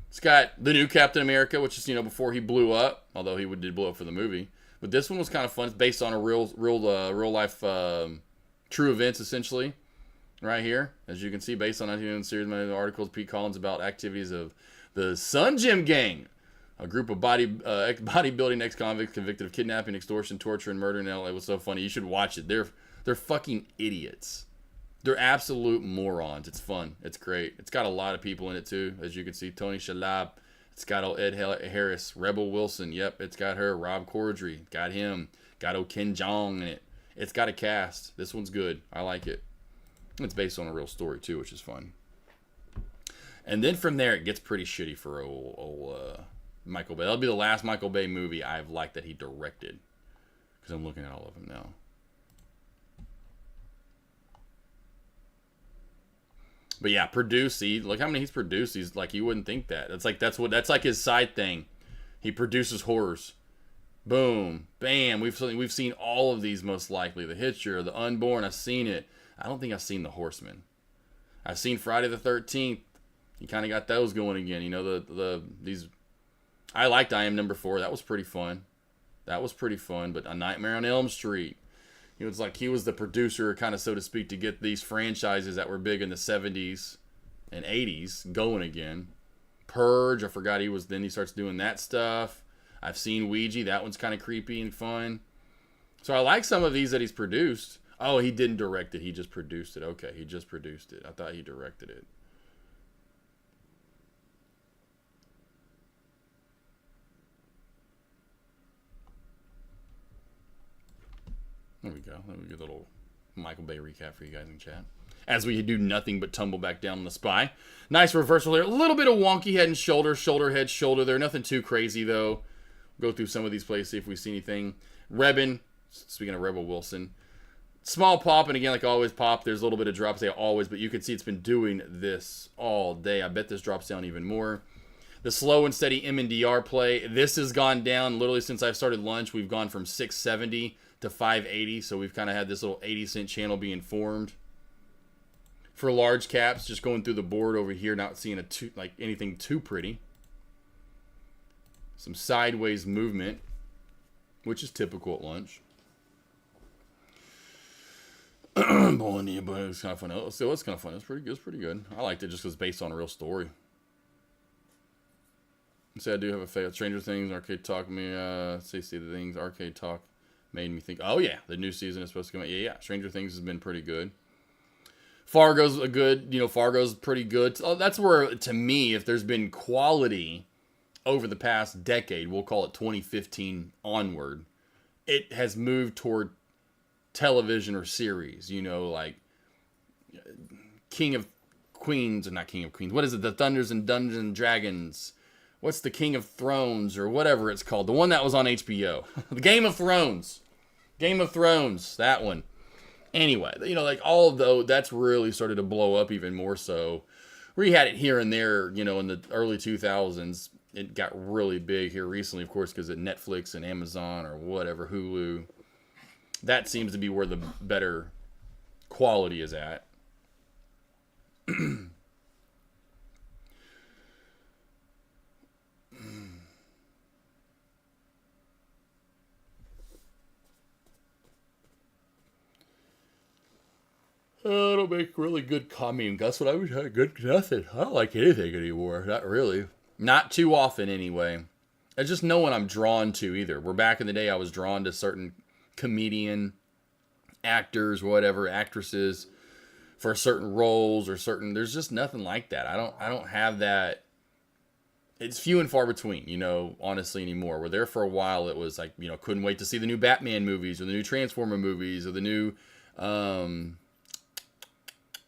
It's got the new Captain America, which is, before he blew up, although he did blow up for the movie. But this one was kind of fun. It's based on a real life, true events, essentially, right here. As you can see, based on 19 series of articles, Pete Collins about activities of the Sun Gym Gang, a group of bodybuilding ex-convicts convicted of kidnapping, extortion, torture, and murder in LA. It was so funny. You should watch it. They're fucking idiots. They're absolute morons. It's fun. It's great. It's got a lot of people in it, too. As you can see, Tony Shalhoub. It's got old Ed Harris. Rebel Wilson. Yep, it's got her. Rob Corddry. Got him. Got old Ken Jeong in it. It's got a cast. This one's good. I like it. It's based on a real story, too, which is fun. And then from there, it gets pretty shitty for old Michael Bay. That'll be the last Michael Bay movie I've liked that he directed. Because I'm looking at all of them now. But yeah, produce. See, look how many he's produced. He's like, you wouldn't think that. That's like his side thing. He produces horrors. Boom, bam. We've seen all of these most likely. The Hitcher, The Unborn. I've seen it. I don't think I've seen The Horseman. I've seen Friday the 13th. You kind of got those going again. These. I liked I Am Number 4. That was pretty fun. But A Nightmare on Elm Street. He was the producer, kind of so to speak, to get these franchises that were big in the 70s and 80s going again. Purge, I forgot then he starts doing that stuff. I've seen Ouija, that one's kind of creepy and fun. So I like some of these that he's produced. Oh, he didn't direct it, he just produced it. Okay, he just produced it. I thought he directed it. There we go. Let me get a little Michael Bay recap for you guys in chat. As we do nothing but tumble back down on the Spy. Nice reversal there. A little bit of wonky head and shoulder, head, shoulder there. Nothing too crazy, though. Go through some of these plays, see if we see anything. Rebin, speaking of Rebel Wilson. Small pop, and again, like always, pop. There's a little bit of drops there always, but you can see it's been doing this all day. I bet this drops down even more. The slow and steady M&DR play. This has gone down literally since I've started lunch. We've gone from 670 to 580. So we've kind of had this little 80-cent channel being formed. For large caps, just going through the board over here, not seeing anything too pretty. Some sideways movement, which is typical at lunch. But it was kind of fun. So it's kind of fun. It's pretty good. It's pretty good. I liked it just because it's based on a real story. So I do have a favorite. Stranger Things, Arcade Talk. See the things. Arcade Talk made me think. Oh yeah, the new season is supposed to come out. Yeah. Stranger Things has been pretty good. Fargo's a good. Fargo's pretty good. That's where, to me, if there's been quality over the past decade, we'll call it 2015 onward, it has moved toward television or series, like King of Queens, or not King of Queens. What is it? The Thunders and Dungeons and Dragons. What's the King of Thrones or whatever it's called? The one that was on HBO. The Game of Thrones. Game of Thrones. That one. Anyway, all of those, that's really started to blow up even more so. We had it here and there, in the early 2000s. It got really big here recently, of course, because of Netflix and Amazon or whatever, Hulu. That seems to be where the better quality is at. I don't make really good comedy. That's what I was had good nothing. I don't like anything anymore. Not really. Not too often anyway. It's just no one I'm drawn to either. Where back in the day I was drawn to certain comedian actors, whatever, actresses for certain roles or certain, there's just nothing like that. I don't have that. It's few and far between, honestly anymore. Where there for a while it was like, couldn't wait to see the new Batman movies or the new Transformer movies or the new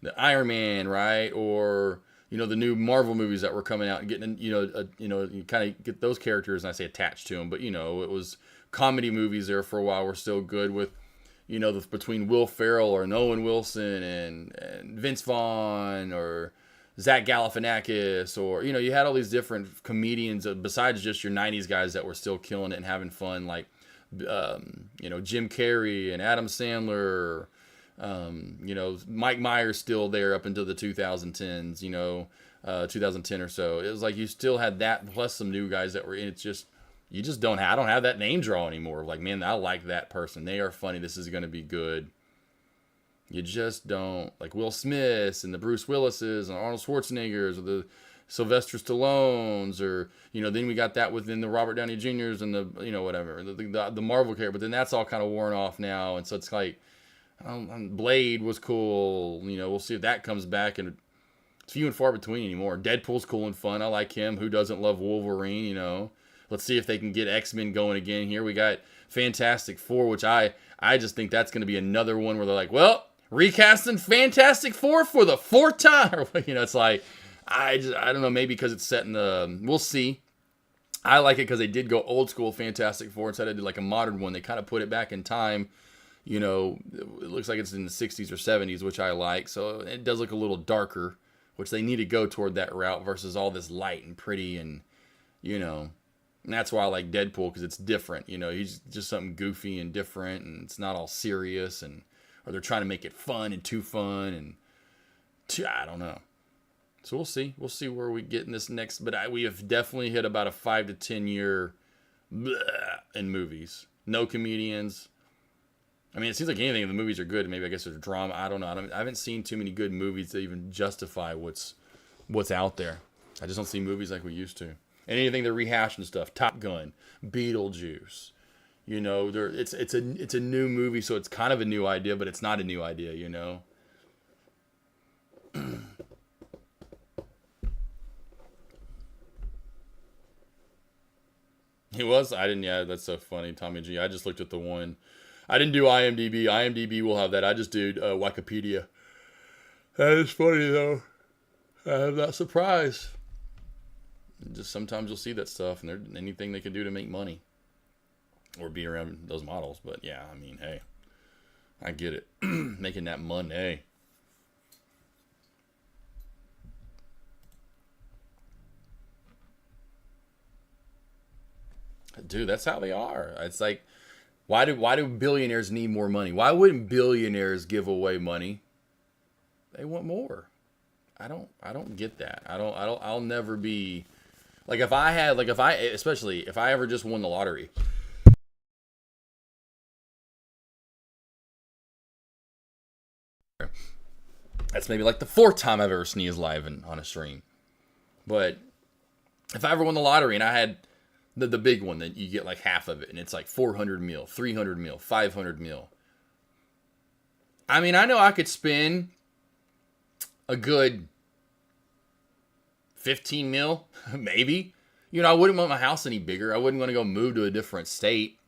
the Iron Man, right? Or the new Marvel movies that were coming out and getting, you kind of get those characters, and I say attached to them, but it was comedy movies there for a while were still good with, between Will Ferrell or Owen Wilson and Vince Vaughn or Zach Galifianakis, or you had all these different comedians besides just your 90s guys that were still killing it and having fun, like Jim Carrey and Adam Sandler. Mike Myers still there up until the 2010s, 2010 or so. It was like you still had that plus some new guys that were in. It's just, I don't have that name draw anymore. Like, man, I like that person. They are funny. This is going to be good. You just don't. Like Will Smiths and the Bruce Willises and Arnold Schwarzeneggers or the Sylvester Stallones, or, then we got that within the Robert Downey Jr.'s and the, whatever, the Marvel character. But then that's all kind of worn off now. And so it's like, Blade was cool. We'll see if that comes back, and it's few and far between anymore. Deadpool's cool and fun. I like him. Who doesn't love Wolverine? Let's see if they can get X-Men going again here. We got Fantastic Four, which I just think that's going to be another one where they're like, well, recasting Fantastic Four for the fourth time. It's like, I don't know, maybe because it's set in the, we'll see. I like it because they did go old school Fantastic Four instead of like a modern one. They kind of put it back in time. It looks like it's in the 60s or 70s, which I like. So it does look a little darker, which they need to go toward that route versus all this light and pretty and, and that's why I like Deadpool, because it's different. He's just something goofy and different, and it's not all serious, or they're trying to make it fun and too fun, and I don't know. So we'll see. We'll see where we get in this next, but we have definitely hit about a 5 to 10 year in movies. No comedians. I mean, it seems like anything in the movies are good. Maybe I guess there's drama. I don't know. I haven't seen too many good movies that even justify what's out there. I just don't see movies like we used to. And anything they're rehashing stuff. Top Gun, Beetlejuice. It's a new movie, so it's kind of a new idea, but it's not a new idea. It was? I didn't. Yeah, that's so funny, Tommy G. I just looked at the one. I didn't do IMDb. IMDb will have that. I just did Wikipedia. That is funny, though. I'm not surprised. Just sometimes you'll see that stuff, and there's anything they can do to make money. Or be around those models. But, yeah, I mean, hey. I get it. Making that money. Dude, that's how they are. It's like, why do billionaires need more money? Why wouldn't billionaires give away money? They want more. I don't get that. I'll never be like, especially if I ever just won the lottery. That's maybe like the 4th time I've ever sneezed live on a stream. But if I ever won the lottery and I had the big one, then you get like half of it, and it's like 400 mil, 300 mil, 500 mil. I mean, I know I could spend a good 15 mil, maybe. You know, I wouldn't want my house any bigger. I wouldn't want to go move to a different state.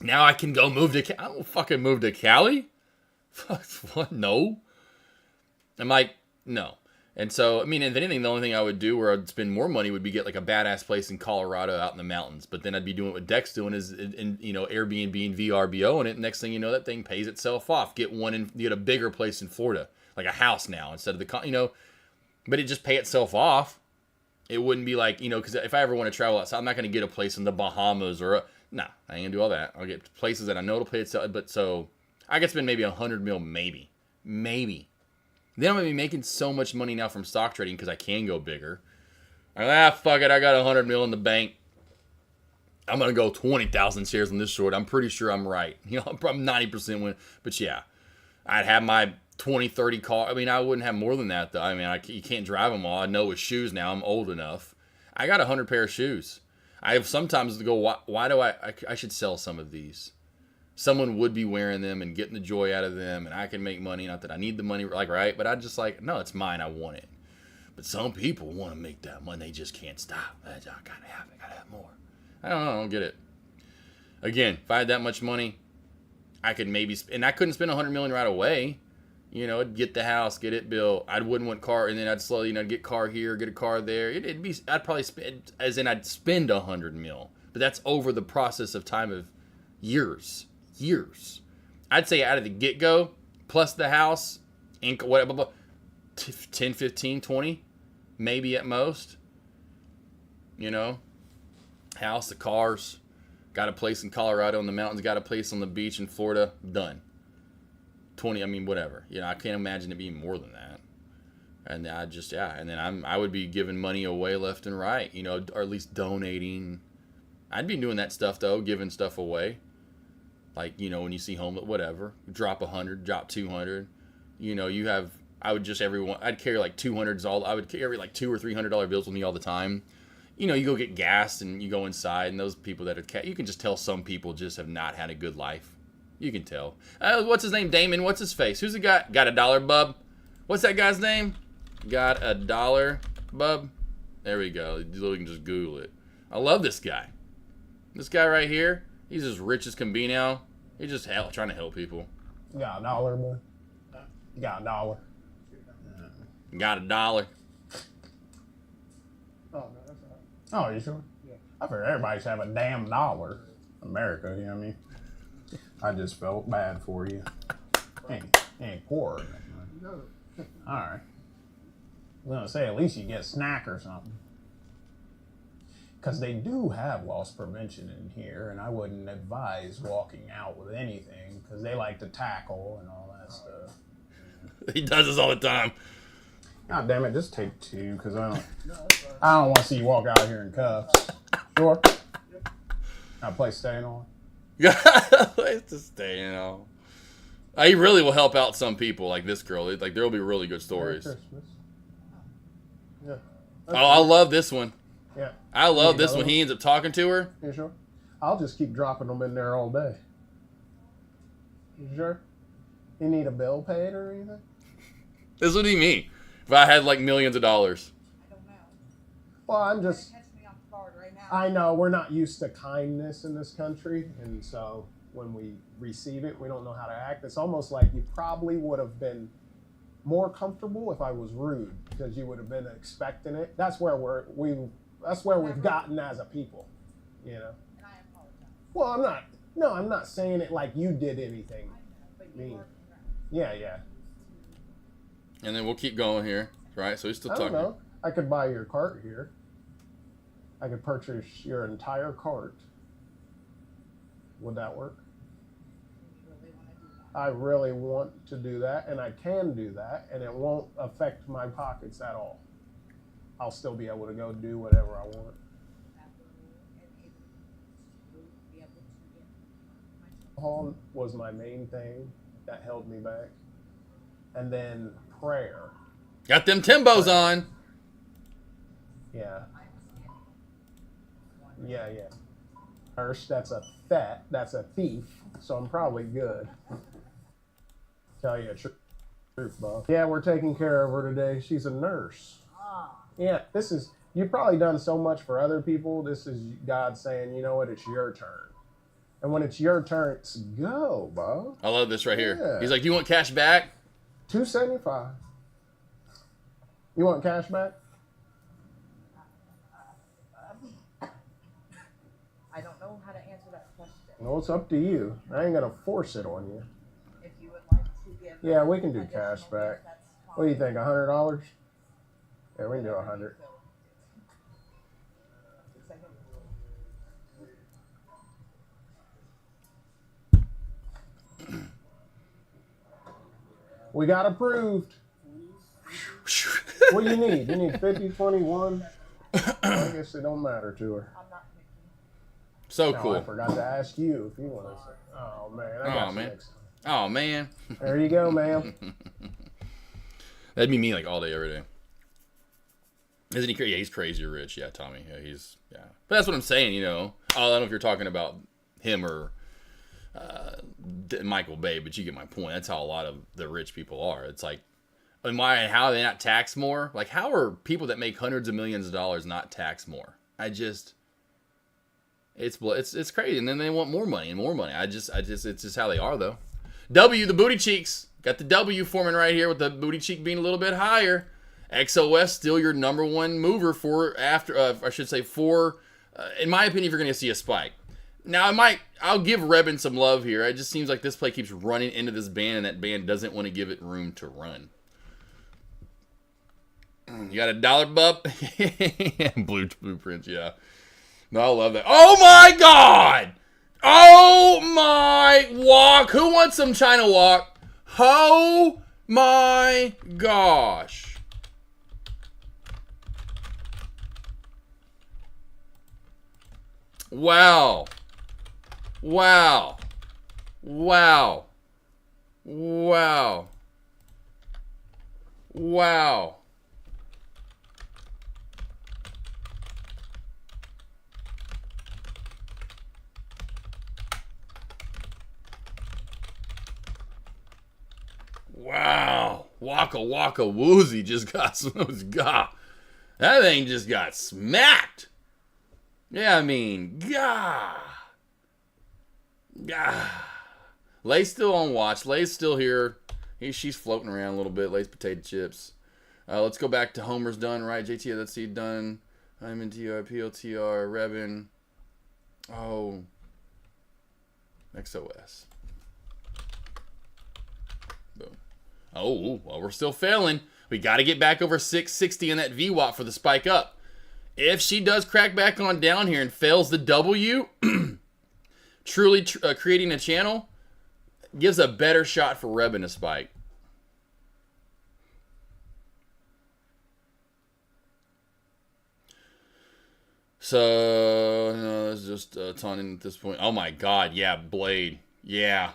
Now I can go move to I don't fucking move to Cali. What? No. I'm like, no. And so, I mean, if anything, the only thing I would do where I'd spend more money would be get like a badass place in Colorado out in the mountains. But then I'd be doing what Deck's doing is, you know, Airbnb and VRBO, and it. Next thing you know, that thing pays itself off. Get a bigger place in Florida, like a house now instead of the, you know. But it just pay itself off. It wouldn't be like, you know, because if I ever want to travel outside, I'm not going to get a place in the Bahamas or nah, I ain't gonna do all that. I'll get places that I know to pay itself. But so I could spend maybe 100 mil, maybe. Then I'm going to be making so much money now from stock trading because I can go bigger. Fuck it, I got 100 mil in the bank. I'm going to go 20,000 shares on this short. I'm pretty sure I'm right. You know, I'm probably 90% win. But yeah, I'd have my 20, 30 car. I mean, I wouldn't have more than that, though. I mean, you can't drive them all. I know with shoes now, I'm old enough. I got 100 pair of shoes. I have sometimes to go, why do I should sell some of these. Someone would be wearing them and getting the joy out of them, and I can make money. Not that I need the money, like, right? But I just like, no, it's mine. I want it. But some people want to make that money. They just can't stop. I gotta have it. Gotta have more. I don't get it. Again, if I had that much money, I could maybe, and I couldn't spend $100 million right away. You know, I'd get the house, get it built. I wouldn't want car, and then I'd slowly, you know, get car here, get a car there. I'd probably spend, as in I'd spend 100 mil. But that's over the process of time of years. I'd say out of the get-go, plus the house, and whatever, 10, 15, 20, maybe at most. You know, house, the cars, got a place in Colorado in the mountains, got a place on the beach in Florida, done. 20, I mean, whatever. You know, I can't imagine it being more than that. And and then I would be giving money away left and right, you know, or at least donating. I'd be doing that stuff, though, giving stuff away. Like, you know, when you see homeless, whatever, drop 100, drop 200. You know, I'd carry like 200s I would carry like $200 or $300 bills with me all the time. You know, you go get gas and you go inside, and those people you can just tell some people just have not had a good life. You can tell. What's his name? Damon. What's his face? Who's the guy? Got $1, bub? What's that guy's name? Got $1, bub? There we go. You can just Google it. I love this guy. This guy right here. He's as rich as can be now. He's just trying to help people. You got $1, boy? You got $1. Got $1. Oh, no, that's all right. Oh, you sure? Yeah. I figure everybody should have a damn $1. America, you know what I mean? I just felt bad for you. Ain't poor or nothing. No. All right. I was going to say, at least you get a snack or something. Because they do have loss prevention in here, and I wouldn't advise walking out with anything, because they like to tackle and all that stuff. He does this all the time. God damn it, just take 2, because I don't want to see you walk out here in cuffs. Sure? Got a place staying on? Place to stay on. He really will help out some people, like this girl. Like, there will be really good stories. Yeah. I love this one. Yeah. I love this one. He ends up talking to her. You sure? I'll just keep dropping them in there all day. You sure? You need a bill paid or anything? This is what he mean. If I had like millions of dollars. I don't know. Well, I'm just... I know we're not used to kindness in this country, and so when we receive it, we don't know how to act. It's almost like you probably would have been more comfortable if I was rude, because you would have been expecting it. That's where we've gotten as a people, you know. And I apologize. Well, I'm not saying it like you did anything mean. Yeah. And then we'll keep going here, right? So he's still talking. I don't know. I could buy your cart here. I could purchase your entire cart. Would that work? I really want to do that, and I can do that, and it won't affect my pockets at all. I'll still be able to go do whatever I want. Alcohol was my main thing that held me back. And then prayer. Got them Timbos on. Yeah. Yeah. Nurse, that's a thief, so I'm probably good. Tell you the truth, Bob. Yeah, we're taking care of her today. She's a nurse. Yeah, you've probably done so much for other people. This is God saying, you know what, it's your turn. And when it's your turn, it's go, Bob. I love this right here. Yeah. He's like, do you want cash back? $275. You want cash back? I don't know how to answer that question. Well, it's up to you. I ain't gonna force it on you. If you would like to give, Yeah, we can do cash back. What do you think? $100? Yeah, we can do 100. We got approved. What do you need? You need 50, 21? I guess it don't matter to her. So No, cool. I forgot to ask you if you want to say. Oh, man. I got you man. next time. Oh, man. There you go, ma'am. That'd be me like all day, every day. Isn't he crazy? Yeah, he's crazy rich. Yeah, Tommy. Yeah. But that's what I'm saying, you know. I don't know if you're talking about him or Michael Bay, but you get my point. That's how a lot of the rich people are. It's like, how are they not taxed more? Like, how are people that make hundreds of millions of dollars not taxed more? It's crazy. And then they want more money and more money. It's just how they are, though. W, the booty cheeks. Got the W forming right here with the booty cheek being a little bit higher. XOS still your number one mover for in my opinion, if you're going to see a spike. Now, I'll give Rebin some love here. It just seems like this play keeps running into this band, and that band doesn't want to give it room to run. You got a dollar bub? Blueprints, yeah. No, I love that. Oh, my God! Oh, my walk. Who wants some China walk? Oh, my gosh. Wow. Wow. Wow. Wow. Wow. Wow. Waka waka woozy just got that thing just got smacked. Yeah, I mean, gah. Lay's still on watch. Lay's still here. She's floating around a little bit. Lay's potato chips. Let's go back to Homer's done, right? JT, let's see, done. I'm in TR, PLTR, Rebin. Oh. XOS. Boom. Oh, well, we're still failing. We got to get back over 660 in that VWAP for the spike up. If she does crack back on down here and fails the W, truly creating a channel, gives a better shot for Rebin to spike. So, no, that's just a ton at this point. Oh my God, yeah, Blade. Yeah.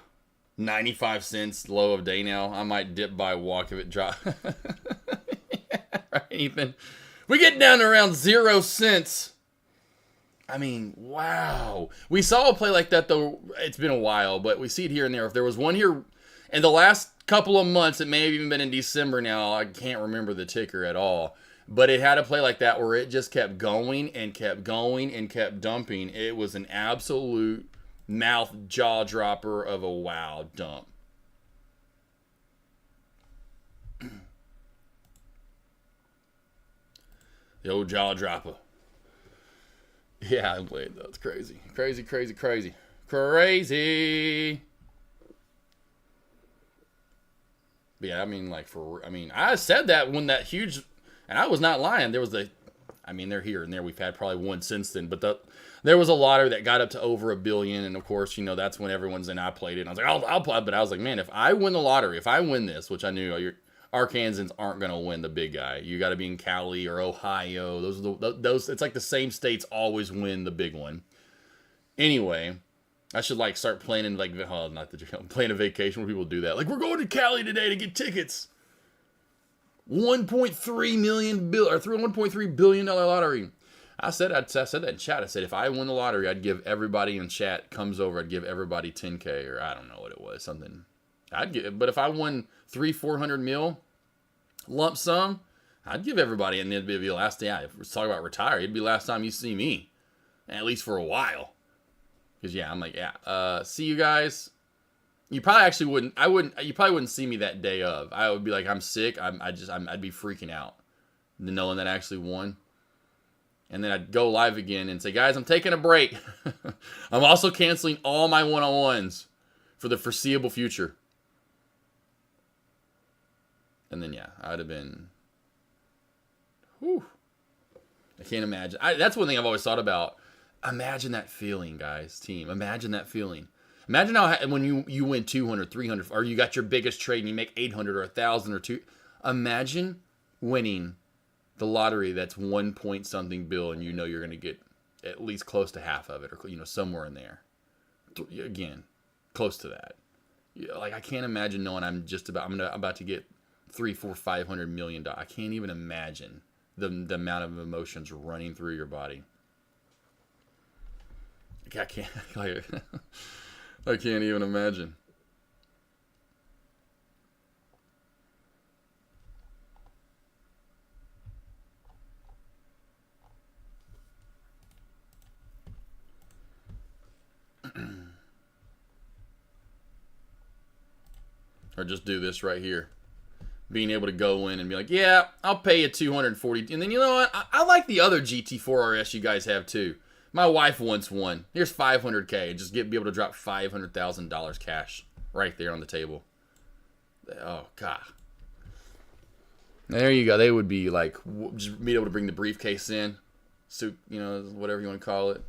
95 cents low of day now. I might dip by walk if it drops. Yeah, right, Ethan? We get down to around 0 cents. I mean, wow. We saw a play like that, though. It's been a while, but we see it here and there. If there was one here in the last couple of months, it may have even been in December now. I can't remember the ticker at all. But it had a play like that where it just kept going and kept going and kept dumping. It was an absolute mouth jaw dropper of a wow dump. The old jaw dropper. Yeah, I played that. That's crazy. Crazy, crazy, crazy. Crazy. But yeah, I mean, I said that when that huge, and I was not lying. There was I mean, they're here and there. We've had probably one since then, but there was a lottery that got up to over $1 billion, and of course, you know, that's when everyone's in. I played it, and I was like, I'll play, but I was like, man, if I win the lottery, if I win this, which I knew Arkansans aren't gonna win the big guy. You got to be in Cali or Ohio. Those. It's like the same states always win the big one. Anyway, I should like start planning like plan a vacation where people do that. Like, we're going to Cali today to get tickets. $1.3 billion lottery. I said that in chat. I said if I win the lottery, I'd give everybody in chat comes over. I'd give everybody 10K, or I don't know what it was, something. I'd give, but if I won 300-400 mil lump sum, I'd give everybody, and it'd be the last day. If we're talking about retire, it'd be the last time you see me, at least for a while. Because yeah, I'm like, yeah, see you guys. You probably actually wouldn't. You probably wouldn't see me that day of. I would be like, I'm sick. I'd be freaking out, knowing that I actually won. And then I'd go live again and say, guys, I'm taking a break. I'm also canceling all my one-on-ones for the foreseeable future. And then yeah, I'd have been. Whew. I can't imagine. That's one thing I've always thought about. Imagine that feeling, guys, team. Imagine that feeling. Imagine how when you win 200, 300, or you got your biggest trade and you make 800 or 1,000 or 2. Imagine winning the lottery that's 1 point something bill, and you know you're going to get at least close to half of it, or you know, somewhere in there. Again, close to that. Like, I can't imagine knowing I'm about to get $300-500 million. I can't even imagine the amount of emotions running through your body. I can't. Like, I can't even imagine. Or just do this right here. Being able to go in and be like, yeah, I'll pay you $240. And then, you know what? I like the other GT4 RS you guys have too. My wife wants one. Here's $500K. Just be able to drop $500,000 cash right there on the table. Oh, God. There you go. They would be like, just be able to bring the briefcase in. Suit, you know, whatever you want to call it.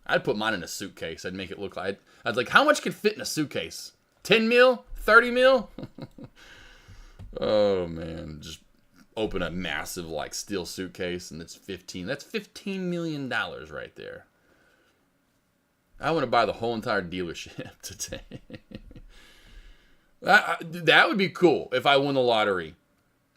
I'd put mine in a suitcase. I'd make it look like, I'd like, how much could fit in a suitcase? 10 mil? 30 mil? Oh, man. Just open a massive, like, steel suitcase, and it's 15. That's $15 million right there. I want to buy the whole entire dealership today. That would be cool if I won the lottery.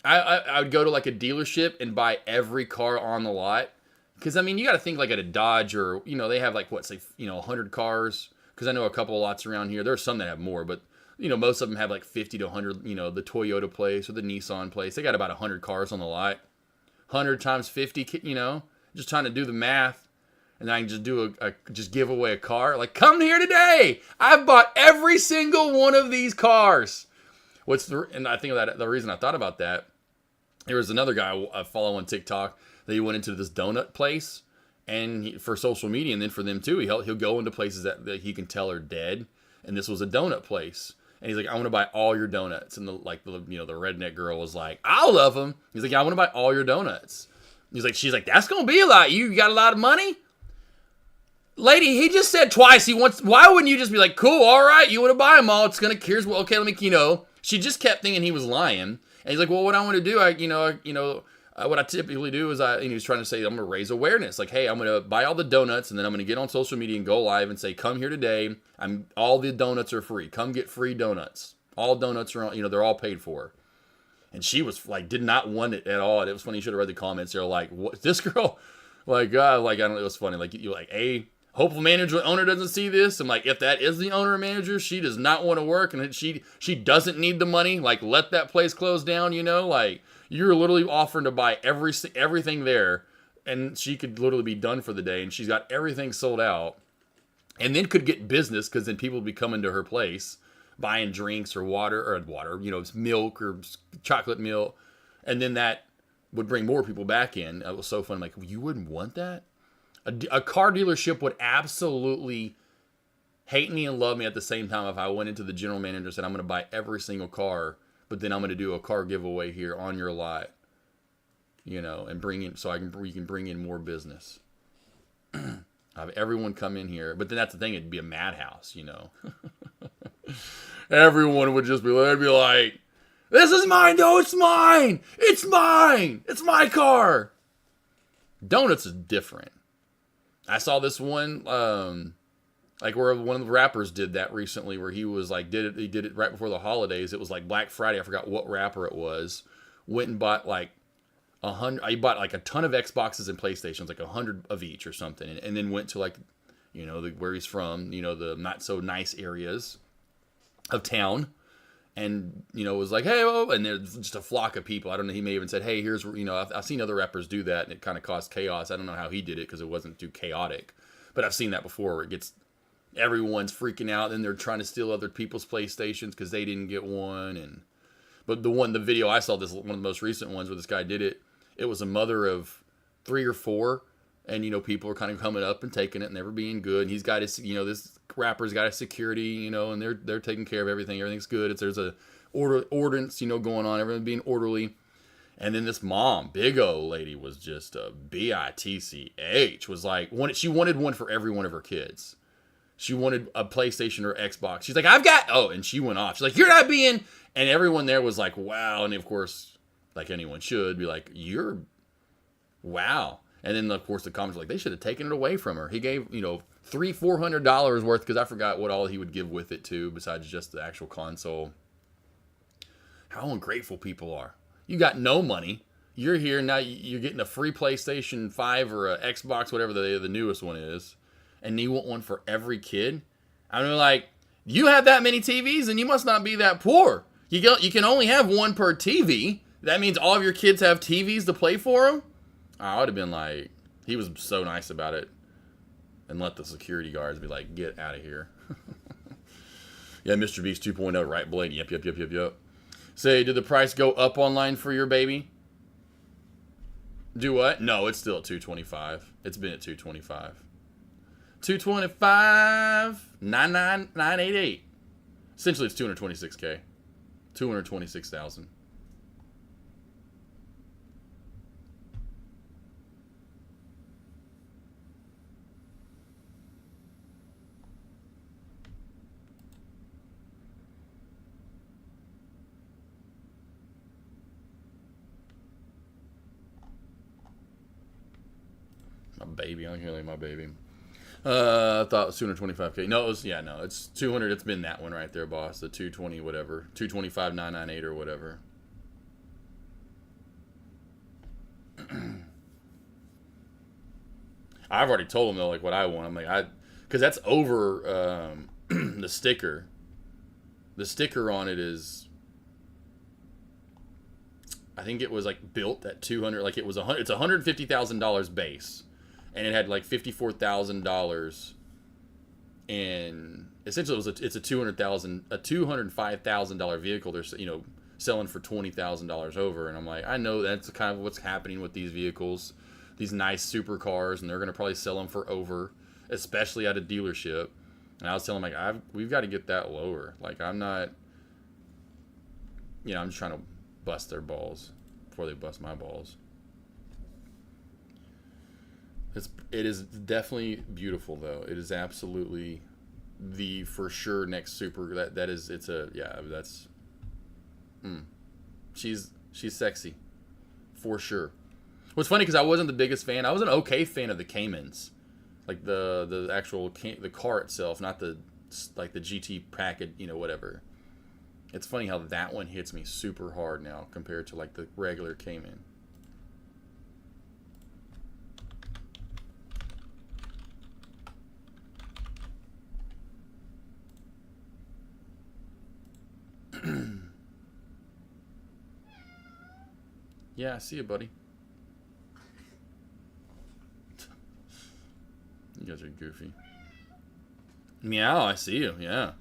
I would go to, like, a dealership and buy every car on the lot. Because, I mean, you got to think, like, at a Dodge or, you know, they have, like, what, say, you know, 100 cars. Because I know a couple of lots around here. There are some that have more, but you know, most of them have like 50 to 100, you know, the Toyota place or the Nissan place. They got about 100 cars on the lot. 100 times 50, you know, just trying to do the math. And I can just do just give away a car. Like, come here today. I've bought every single one of these cars. And I think that the reason I thought about that, there was another guy I follow on TikTok that he went into this donut place and for social media, and then for them too, he'll go into places that he can tell are dead. And this was a donut place. And he's like, I want to buy all your donuts. And the redneck girl was like, I'll love them. He's like, yeah, I want to buy all your donuts. She's like, that's going to be a lot. You got a lot of money? Lady, he just said twice why wouldn't you just be like, cool, all right, you want to buy them all. It's going to, here's what, okay, let me, you know. She just kept thinking he was lying. And he's like, well, what I want to do, what I typically do is and he was trying to say, I'm going to raise awareness. Like, hey, I'm going to buy all the donuts, and then I'm going to get on social media and go live and say, come here today. All the donuts are free. Come get free donuts. All donuts are, they're all paid for. And she was like, did not want it at all. And it was funny. You should have read the comments. They're like, what, this girl? Like, I don't know. It was funny. Like, you're like, hopeful owner doesn't see this. I'm like, if that is the owner or manager, she does not want to work, and she doesn't need the money. Like, let that place close down, like, you're literally offering to buy everything there, and she could literally be done for the day, and she's got everything sold out, and then could get business, because then people would be coming to her place, buying drinks or water, milk or chocolate milk, and then that would bring more people back in. It was so fun. I'm like, you wouldn't want that? A car dealership would absolutely hate me and love me at the same time if I went into the general manager and said, I'm going to buy every single car, but then I'm going to do a car giveaway here on your lot. you know, and we can bring in more business. Have everyone come in here, but then that's the thing, it'd be a madhouse, you know. Everyone would just be, they'd be like, this is mine, no, it's mine, it's mine, it's my car. Donuts is different. I saw this one, like where one of the rappers did that recently, where he was like, he did it right before the holidays. It was like Black Friday. I forgot what rapper it was. Went and bought like 100. He bought like a ton of Xboxes and PlayStations, like 100 of each or something, and then went to like, you know, where he's from, you know, the not so nice areas of town, and you know, was like, hey, oh, and there's just a flock of people. I don't know. He may even said, hey, here's, you know, I've seen other rappers do that, and it kind of caused chaos. I don't know how he did it because it wasn't too chaotic, but I've seen that before where it gets, everyone's freaking out, and they're trying to steal other people's PlayStations because they didn't get one. But the video I saw, this one of the most recent ones where this guy did it. It was a mother of 3 or 4, and you know, people are kind of coming up and taking it and never being good. And he's got his, you know, this rapper's got his security, you know, and they're taking care of everything. Everything's good. There's a ordinance, you know, going on. Everything being orderly. And then this mom, big old lady, was just a bitch. Was like, she wanted one for every one of her kids. She wanted a PlayStation or Xbox. She's like, and she went off. She's like, you're not being, and everyone there was like, wow. And of course, like anyone should be like, wow. And then of course the comments were like, they should have taken it away from her. He gave, you know, $400 worth, because I forgot what all he would give with it too, besides just the actual console. How ungrateful people are. You got no money. You're here now. You're getting a free PlayStation 5 or a Xbox, whatever the newest one is, and you want one for every kid. I mean, like, you have that many TVs, and you must not be that poor. You can only have one per TV. That means all of your kids have TVs to play for them? I would have been like, he was so nice about it. And let the security guards be like, get out of here. Yeah, Mr. Beast 2.0, right, Blade? Yep. Say, did the price go up online for your baby? Do what? No, it's still at $225. It's been at $225. $225, 99988. Essentially, it's $226K. $226,000. My baby, I can't like my baby. I thought it was $225K. No, it's 200. It's been that one right there, boss. The 220 whatever, 225,998 or whatever. I've already told him though, like what I want. I'm like, because that's over the sticker. The sticker on it is, I think it was like built at 200. Like it was it's $150,000 base. And it had like $54,000, and essentially it's a $205,000 vehicle. They're, you know, selling for $20,000 over, and I'm like, I know that's kind of what's happening with these vehicles, these nice supercars, and they're gonna probably sell them for over, especially at a dealership. And I was telling them like, we've got to get that lower. Like I'm not, you know, I'm just trying to bust their balls before they bust my balls. It is definitely beautiful though. It is absolutely the for sure next super she's sexy for sure. What's funny, because I wasn't the biggest fan. I was an okay fan of the Caymans, like the actual the car itself, not the GT package, you know, whatever. It's funny how that one hits me super hard now compared to like the regular Cayman. Yeah, I see you, buddy. You guys are goofy. Meow, I see you, yeah.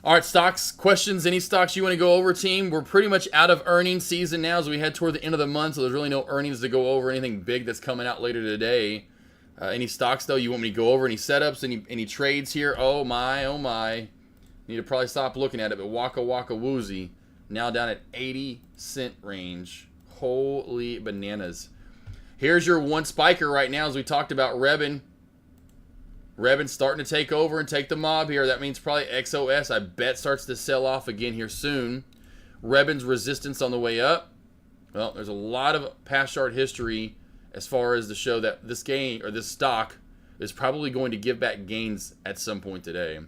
All right, stocks, questions, any stocks you want to go over, team? We're pretty much out of earnings season now as we head toward the end of the month, so there's really no earnings to go over, anything big that's coming out later today. Any stocks, though, you want me to go over? Any setups, any trades here? Oh, my. Need to probably stop looking at it, but Waka Waka Woozy now down at 80-cent range. Holy bananas. Here's your one spiker right now, as we talked about Rebin. Rebin's starting to take over and take the mob here. That means probably XOS, I bet, starts to sell off again here soon. Rebin's resistance on the way up. Well, there's a lot of past chart history as far as to show that this game, or this stock, is probably going to give back gains at some point today.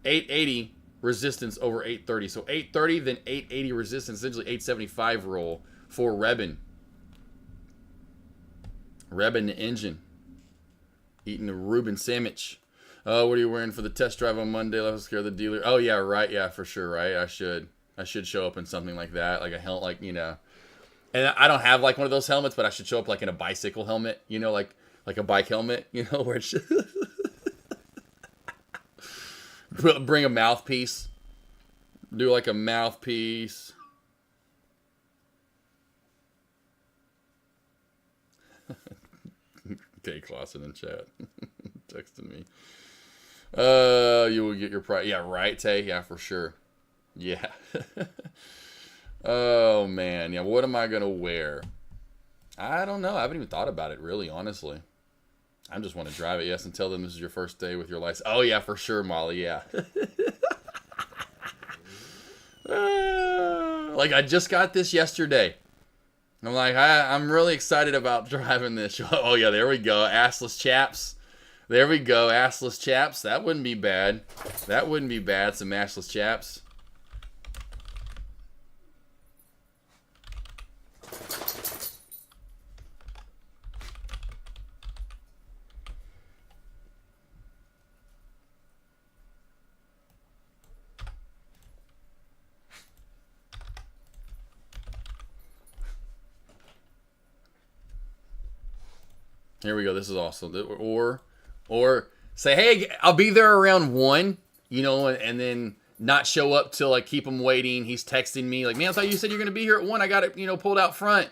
880 resistance over 830. So 830, then 880 resistance, essentially 875 roll for Rebin. Rebin the engine. Eating a Reuben sandwich. Oh, what are you wearing for the test drive on Monday? Let's scare the dealer. Oh yeah, right. Yeah, for sure, right? I should show up in something like that, like a helmet, like, you know. And I don't have like one of those helmets, but I should show up like in a bicycle helmet, you know, like a bike helmet, you know, where it's bring a mouthpiece. Do like a mouthpiece. Okay, Clausen in chat. Texting me. You will get your price. Yeah, right, Tay? Yeah, for sure. Yeah. Oh, man. Yeah, what am I going to wear? I don't know. I haven't even thought about it, really, honestly. I just want to drive it, yes, and tell them this is your first day with your license. Oh, yeah, for sure, Molly, yeah. Like, I just got this yesterday. I'm like, I'm really excited about driving this. Oh, yeah, there we go. Assless chaps. There we go. Assless chaps. That wouldn't be bad. That wouldn't be bad, some assless chaps. Here we go. This is awesome. Or say, hey, I'll be there around 1, you know, and then not show up till I keep him waiting. He's texting me like, man, I thought you said you're going to be here at 1. I got it, you know, pulled out front.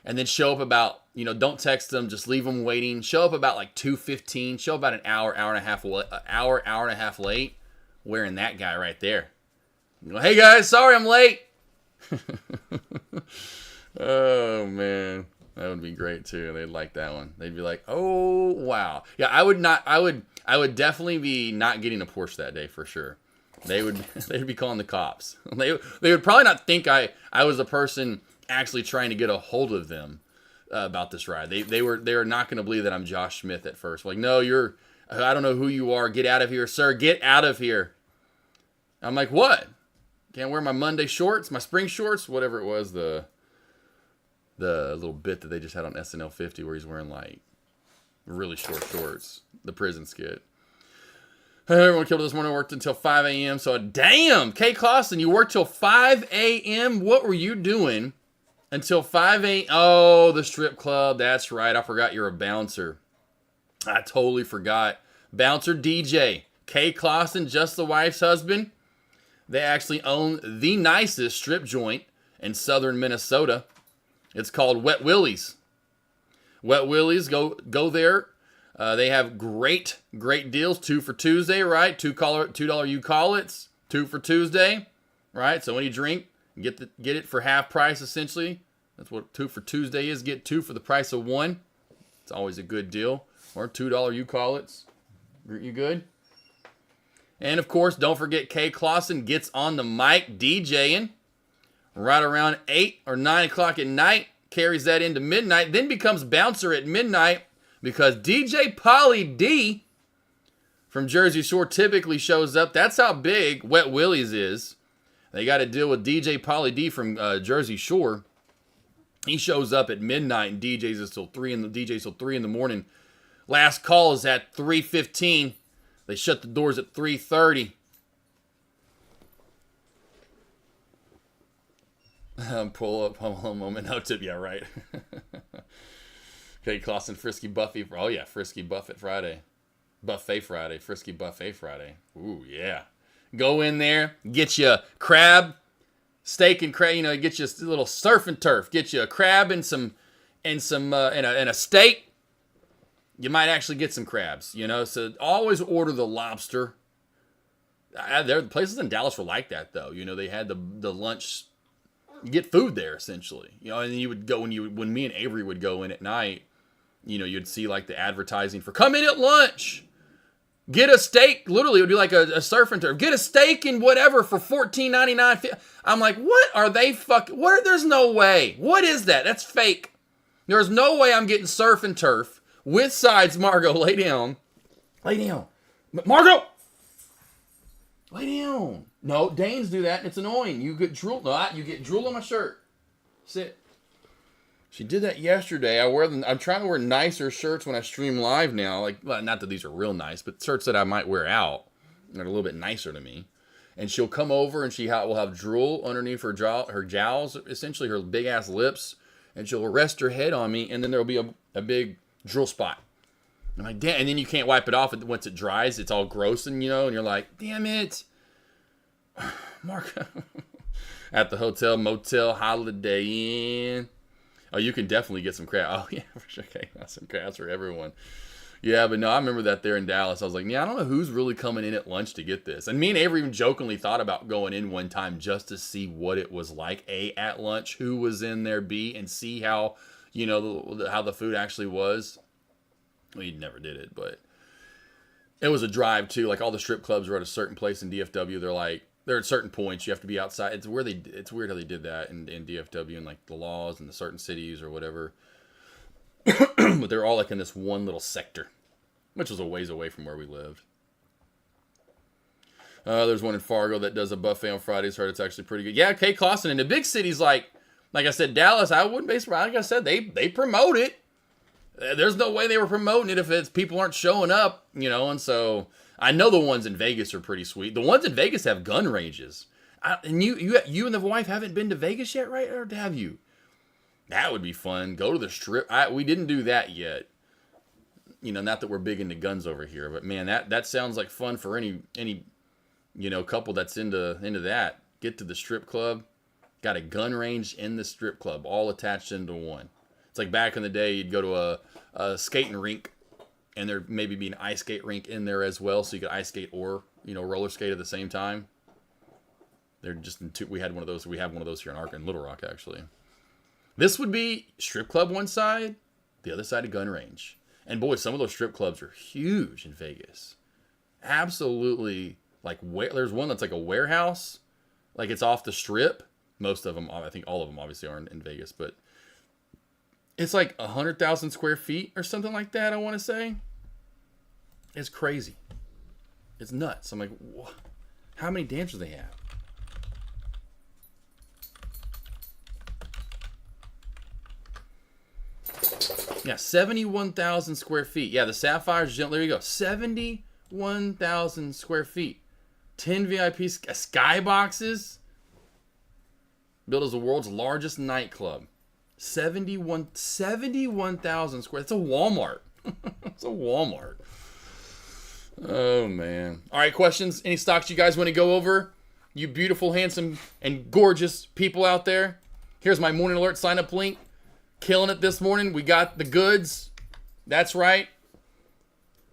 And then show up about, you know, don't text them. Just leave them waiting. Show up about like 2:15. Show up about an hour and a half late. Wearing that guy right there. You know, hey, guys, sorry I'm late. Oh, man. That would be great too. They'd like that one. They'd be like, "Oh, wow." Yeah, I would definitely be not getting a Porsche that day for sure. They'd be calling the cops. They would probably not think I was the person actually trying to get a hold of them about this ride. They were not going to believe that I'm Josh Smith at first. Like, "No, I don't know who you are. Get out of here, sir. Get out of here." I'm like, "What? Can't wear my Monday shorts, my spring shorts, whatever it was, the little bit that they just had on SNL 50 where he's wearing like really short shorts. The prison skit. Everyone killed this morning. Worked until 5 a.m. So damn, Kay Clausen, you worked till 5 a.m. What were you doing until 5 a.m.? Oh, the strip club. That's right. I forgot you're a bouncer. I totally forgot. Bouncer DJ. Kay Clausen, just the wife's husband. They actually own the nicest strip joint in southern Minnesota. It's called Wet Willie's. Wet Willie's, go there. They have great deals. 2 for Tuesday, right? $2 you call it. 2 for Tuesday, right? So when you drink, get it for half price essentially. That's what 2 for Tuesday is. Get 2 for the price of 1. It's always a good deal. Or $2 you call it. You good? And of course, don't forget Kay Clausen gets on the mic DJing. Right around 8 or 9 o'clock at night, carries that into midnight, then becomes bouncer at midnight because DJ Polly D from Jersey Shore typically shows up. That's how big Wet Willie's is. They got to deal with DJ Polly D from Jersey Shore. He shows up at midnight and DJs till 3 in the morning. Last call is at 3:15. They shut the doors at 3:30. Pull up, hold on a moment. No tip, yeah, right. Okay, Clausen, Frisky Buffy. Oh, yeah, Frisky Buffet Friday. Buffet Friday, Frisky Buffet Friday. Ooh, yeah. Go in there, get you crab, steak and crab, you know, get you a little surf and turf. Get you a crab and a steak. You might actually get some crabs, you know. So always order the lobster. There places in Dallas were like that though. You know, they had the lunch. You get food there essentially. You know, and you would go when me and Avery would go in at night. You know, you'd see like the advertising for come in at lunch. Get a steak. Literally, it would be like a surf and turf. Get a steak and whatever for $14.99. I'm like, what are they fucking? What? There's no way. What is that? That's fake. There's no way I'm getting surf and turf with sides. Margot, lay down. Lay down. Margot! Lay down. No, Danes do that, and it's annoying. You get drool. No, you get drool on my shirt. Sit. She did that yesterday. I'm trying to wear nicer shirts when I stream live now. Like, well, not that these are real nice, but shirts that I might wear out. They're a little bit nicer to me. And she'll come over and she will have drool underneath her jowls, essentially her big ass lips. And she'll rest her head on me, and then there'll be a big drool spot. I'm like, damn. And then you can't wipe it off once it dries. It's all gross, and and you're like, damn it. Mark. At the hotel, motel, Holiday Inn. Oh, you can definitely get some crab. Oh, yeah, for sure. Okay, some crabs for everyone. Yeah, but no, I remember that there in Dallas. I was like, yeah, I don't know who's really coming in at lunch to get this. And me and Avery even jokingly thought about going in one time just to see what it was like, A, at lunch, who was in there, B, and see how, how the food actually was. We never did it, but it was a drive, too. Like, all the strip clubs were at a certain place in DFW. They're at certain points. You have to be outside. It's weird how they did that in DFW and like the laws in the certain cities or whatever. But they're all like in this one little sector, which was a ways away from where we lived. There's one in Fargo that does a buffet on Fridays. Heard it's actually pretty good. Yeah, Kay Clausen in the big cities like I said, Dallas. I wouldn't be surprised. Like I said, they promote it. There's no way they were promoting it if people aren't showing up, And so I know the ones in Vegas are pretty sweet. The ones in Vegas have gun ranges. And you and the wife haven't been to Vegas yet, right? Or have you? That would be fun. Go to the strip. We didn't do that yet. Not that we're big into guns over here, but man, that sounds like fun for any couple that's into that. Get to the strip club. Got a gun range in the strip club, all attached into one. It's like back in the day, you'd go to a skating rink, and there maybe be an ice skate rink in there as well, so you could ice skate or roller skate at the same time. They're just we had one of those. We have one of those here in Little Rock, actually. This would be strip club one side, the other side a gun range. And boy, some of those strip clubs are huge in Vegas. Absolutely, there's one that's like a warehouse, like it's off the strip. Most of them, I think all of them obviously aren't in Vegas, but it's like 100,000 square feet or something like that, I want to say. It's crazy. It's nuts. I'm like, what? How many dancers do they have? Yeah, 71,000 square feet. Yeah, the Sapphires, there you go. 71,000 square feet. 10 VIP skyboxes. Built as the world's largest nightclub. 71,000 square. That's a Walmart. It's a Walmart. Oh, man. All right, questions? Any stocks you guys want to go over? You beautiful, handsome, and gorgeous people out there. Here's my morning alert sign-up link. Killing it this morning. We got the goods. That's right.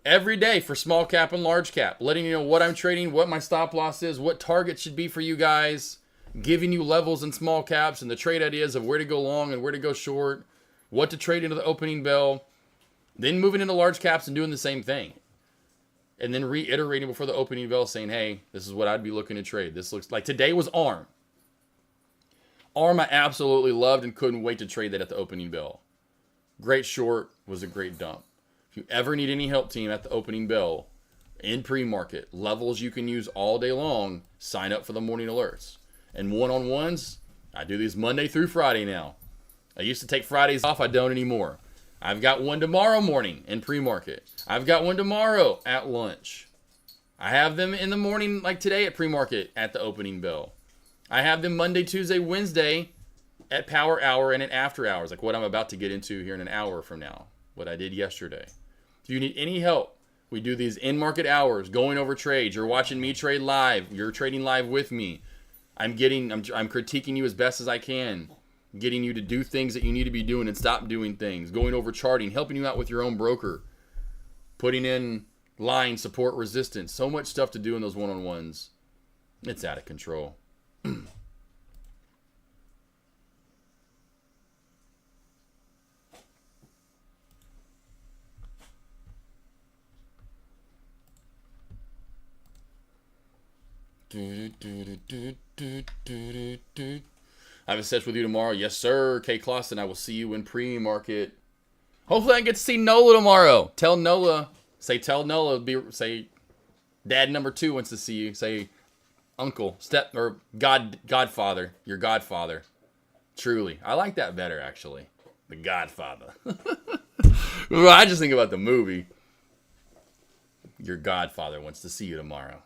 Every day for small cap and large cap. Letting you know what I'm trading, what my stop loss is, what target should be for you guys. Giving you levels in small caps and the trade ideas of where to go long and where to go short. What to trade into the opening bell. Then moving into large caps and doing the same thing. And then reiterating before the opening bell saying, hey, this is what I'd be looking to trade. This looks like today was ARM. ARM I absolutely loved and couldn't wait to trade that at the opening bell. Great short, was a great dump. If you ever need any help, team, at the opening bell, in pre-market, levels you can use all day long, sign up for the morning alerts. And one-on-ones, I do these Monday through Friday now. I used to take Fridays off, I don't anymore. I've got one tomorrow morning in pre-market. I've got one tomorrow at lunch. I have them in the morning like today at pre-market at the opening bell. I have them Monday, Tuesday, Wednesday at power hour and at after hours, like what I'm about to get into here in an hour from now, what I did yesterday. If you need any help, we do these in-market hours, going over trades. You're watching me trade live. You're trading live with me. I'm critiquing you as best as I can, getting you to do things that you need to be doing and stop doing things, going over charting, helping you out with your own broker, putting in line, support, resistance. So much stuff to do in those one-on-ones. It's out of control. I have a session with you tomorrow. Yes, sir. K. Clausen, I will see you in pre-market. Hopefully I get to see Nola tomorrow. Tell Nola. Tell Nola. Say dad number 2 wants to see you. Say uncle, or godfather. Your godfather. Truly. I like that better, actually. The Godfather. I just think about the movie. Your godfather wants to see you tomorrow.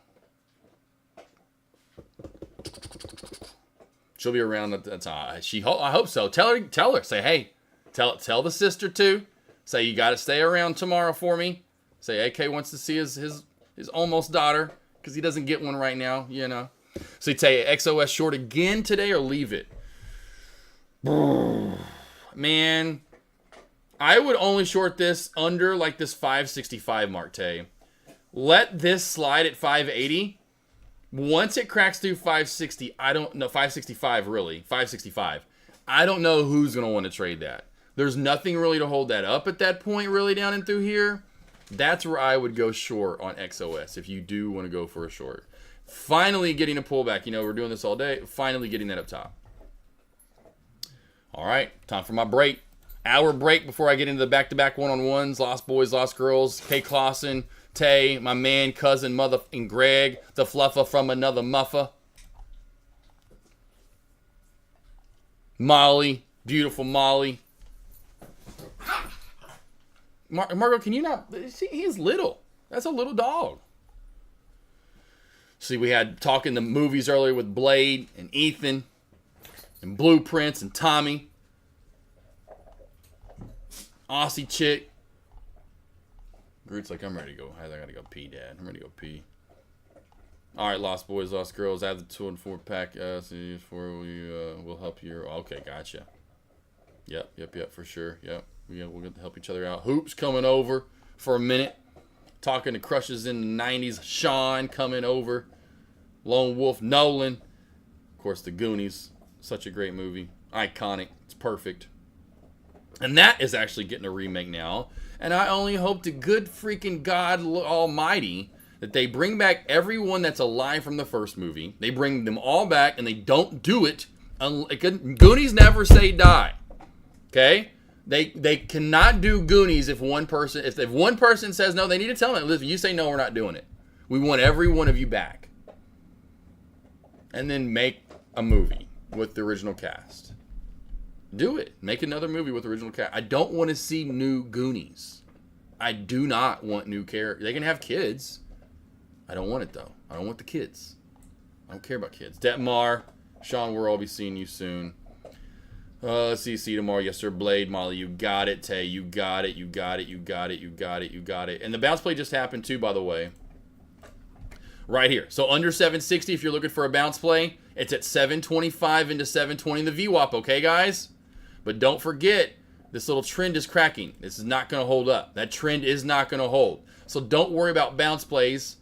She'll be around at that time. I hope so. Tell her. Say, hey, tell the sister too. Say you got to stay around tomorrow for me. Say AK wants to see his almost daughter because he doesn't get one right now. You know. So you tell you XOS short again today or leave it. Man, I would only short this under like this 565 mark. Tay, let this slide at 580. Once it cracks through 560, I don't know, 565 really, 565. I don't know who's going to want to trade that. There's nothing really to hold that up at that point really down and through here. That's where I would go short on XOS if you do want to go for a short. Finally getting a pullback. You know, we're doing this all day. Finally getting that up top. All right, time for my break. Hour break before I get into the back-to-back one-on-ones. Lost Boys, Lost Girls, K. Clausen, Tay, my man, cousin, mother, and Greg, the fluffer from another muffer. Molly, beautiful Molly. Margo, can you not? See, he is little. That's a little dog. See, we had talking the movies earlier with Blade and Ethan and Blueprints and Tommy. Aussie chick. Groot's like, I'm ready to go. I gotta go pee, Dad. I'm ready to go pee. All right, Lost Boys, Lost Girls. Add the 2 and 4 pack. We'll help you. Okay, gotcha. Yep, for sure. Yep, we're gonna help each other out. Hoops coming over for a minute. Talking to crushes in the 90s. Sean coming over. Lone Wolf Nolan. Of course, The Goonies. Such a great movie. Iconic. It's perfect. And that is actually getting a remake now. And I only hope to good freaking God Almighty that they bring back everyone that's alive from the first movie. They bring them all back and they don't do it. Goonies never say die. Okay? They cannot do Goonies if one person says no, they need to tell them, listen, you say no, we're not doing it. We want every one of you back. And then make a movie with the original cast. Do it. Make another movie with the original cast. I don't want to see new Goonies. I do not want new characters. They can have kids. I don't want it, though. I don't want the kids. I don't care about kids. Detmar, Sean, we'll all be seeing you soon. Let's see you tomorrow. Yes, sir. Blade, Molly, you got it. Tay, you got it. You got it. You got it. You got it. You got it. And the bounce play just happened, too, by the way. Right here. So under 760, if you're looking for a bounce play, it's at 725 into 720 in the VWAP, okay, guys? But don't forget, this little trend is cracking. This is not going to hold up. That trend is not going to hold. So don't worry about bounce plays.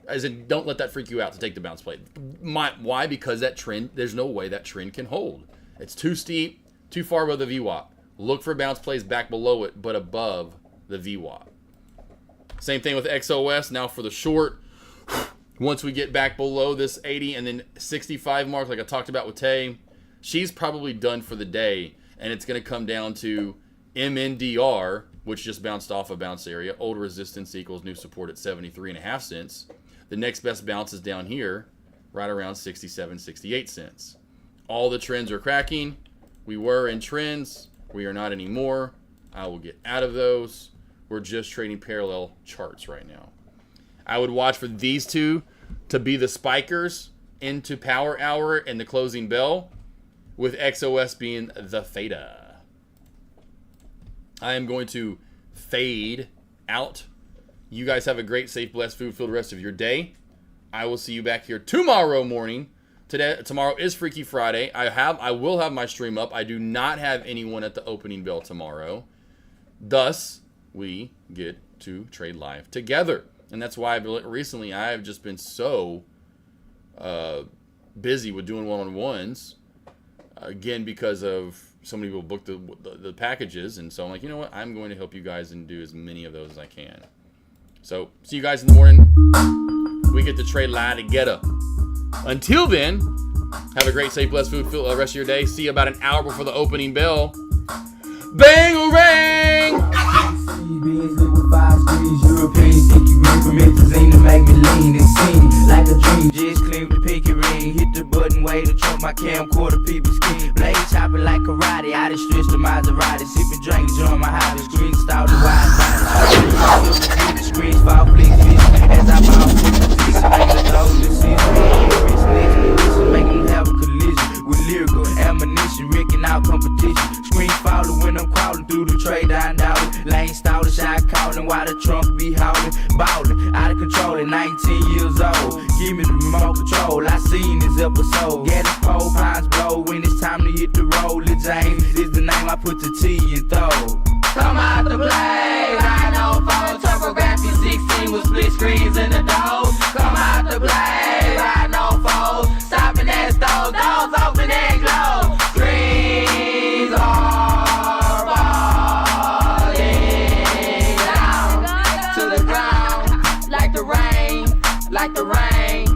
As in, don't let that freak you out to take the bounce play. Why? Because that trend, there's no way that trend can hold. It's too steep, too far above the VWAP. Look for bounce plays back below it, but above the VWAP. Same thing with XOS. Now for the short. Once we get back below this 80 and then 65 mark, like I talked about with Tay, she's probably done for the day. And it's going to come down to MNDR, which just bounced off a bounce area. Old resistance equals new support at 73.5 cents. The next best bounce is down here, right around 67, 68 cents. All the trends are cracking. We were in trends. We are not anymore. I will get out of those. We're just trading parallel charts right now. I would watch for these two to be the spikers into power hour and the closing bell, with XOS being the fader. I am going to fade out. You guys have a great, safe, blessed, food-filled rest of your day. I will see you back here tomorrow morning. Tomorrow is Freaky Friday. I will have my stream up. I do not have anyone at the opening bell tomorrow. Thus, we get to trade live together. And that's why recently I've just been so busy with doing one-on-ones. Again, because of so many people book the packages. And so I'm like, you know what? I'm going to help you guys and do as many of those as I can. So, see you guys in the morning. We get to trade lie together. Until then, have a great, safe, blessed food rest of your day. See you about an hour before the opening bell. Bang-a-rang! European sticky green from Methazine to make me lean and sing like a dream. Just clean the pinky ring, hit the button, way to trump my camcorder, people skin. Blade chopping like karate, I just stretch the Maserati, sipping drink, join my hobby. Screen style the wide body. The screens fall flick fish as I bounce with the fix. Make the throw the season, making them have a collision with lyrical ammunition, wrecking out competition. Screens falling when I'm crawling through the trade down. Lane stalling, shot calling while the trunk be howling, ballin', out of control at 19 years old. Give me the remote control, I seen this episode. Get the pole, pines blow when it's time to hit the road. Lil James is the name I put the T in throw. Come out the blade, I know phone, topography 16 with split screens in the door. Come out the blade, I know phone, stopping at stove, doors open and close. Screens are like the rain.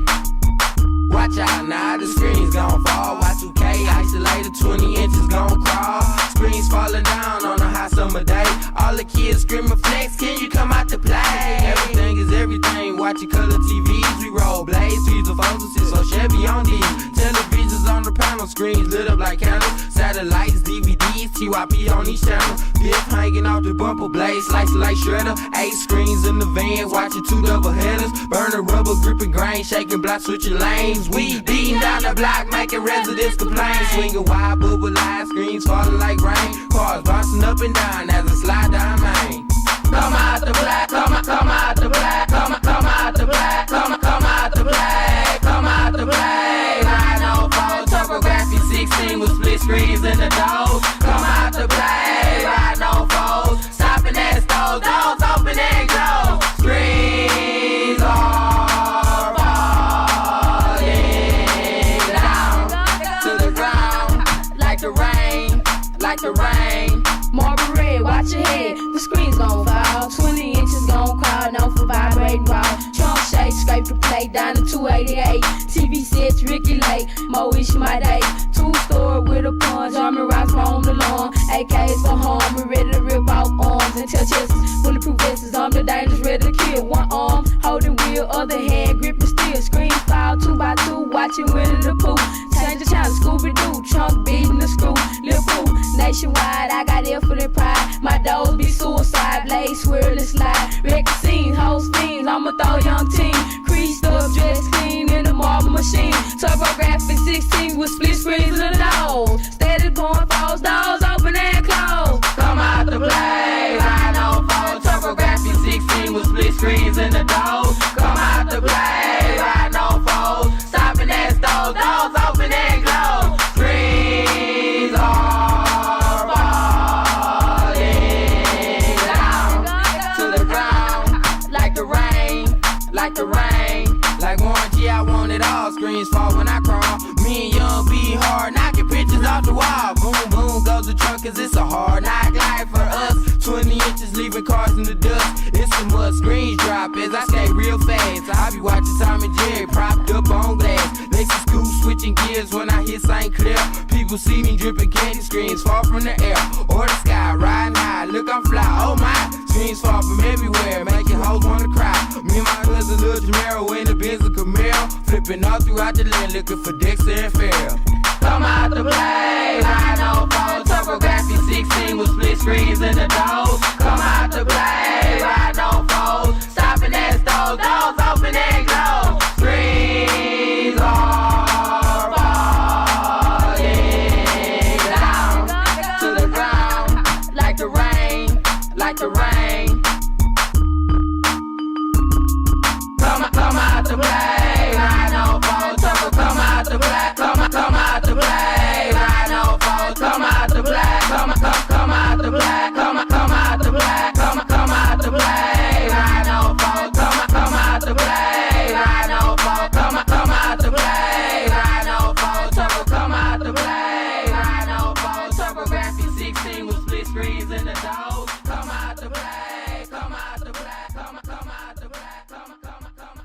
Watch out now, the screen's gon' fall. Y2K isolated, 20 inches gon' crawl. Screens falling down on a hot summer day. All the kids screaming flex, can you come out to play? Everything is everything, watching color TVs. We roll blades, trees of photos, so Chevy on these. Televisions on the panel, screens lit up like candles. Satellites, DVDs, TYP on each channel. Dip hanging off the bumper blade, slicing like shredder. 8 screens in the van, watching 2 double headers. Burning rubber, gripping grain, shaking blocks, switching lanes. We beating down the block, making residents complain. Swinging wide, bubble live, screens falling like rain. Cars bouncing up and down as I slide down Main. Come out the black, come out the black, come out the black, come out the black, come out the black. 904 topography 16 with split screens in the door. Come out the black, 904 stopping at stove, doors open and close. Screens are falling down to the ground like the rain, like the rain. Marble red, watch your head, the screen's gon' fall. 20 inches gon' crawl, known for vibrating raw. Trunk shake, scrape the plate down to 288. TV sets, Ricky Lake, Mo Ish my day. 2-story with a punch, armor rocks roam the lawn. AKs for harm, we ready to rip out arms and touch chests. Bulletproof vests, I'm the dangerous, ready to kill. One arm holding wheel, other hand gripping steel. Screens fall 2 by 2, watching Winnie the Pooh. Change the channel, Scooby-Doo, trunk beating the screw. Lil Pooh, nationwide, I got infinite pride. My doors be suicide, blade swirling slide. Wreck the scene, host fiends, I'ma throw young team. Creased up, dressed clean in the marble machine. Topographic 16 with split screens in the nose. Steady going falls, doors open and close. Come out the blade, 904 topography 16 with split screens in the door. Come out the blade, 904 stopping at stove, doors open and close. Screens are falling down to the ground like the rain, like the rain. Like Warren G, I want it all. Screens fall when I crawl. Me and Young be hard, knocking pictures off the wall. Boom, boom, goes the trunk, cause it's a hard knock life for us. 20 inches leaving cars in the dust. It's some mud, screens drop as I skate real fast. I be watching Tom and Jerry propped up on glass. Lacy scoop, switching gears when I hit St. Clair. People see me dripping candy, screens fall from the air or the sky, riding high. Look, I'm fly, oh my. Screens fall from everywhere, making hoes wanna cry. Me and my cousin Lil Jamero in the Benz and Camaro, flipping all throughout the land, looking for Dexter and Farrell. Come out the blade, 904 topography 16 with split screens in the door. Come out the blade, 904 stopping at stove, doors open and close. Screens are falling down to the ground like the rain, like the rain. Come out the blade, 904 topography, come out the black, come out the blade, 904 come out the black, come out the black, come out the black, come out the blade, 904 come 16 with split screens in the doors. Come out the black, come out the black, come out the black, come out the black.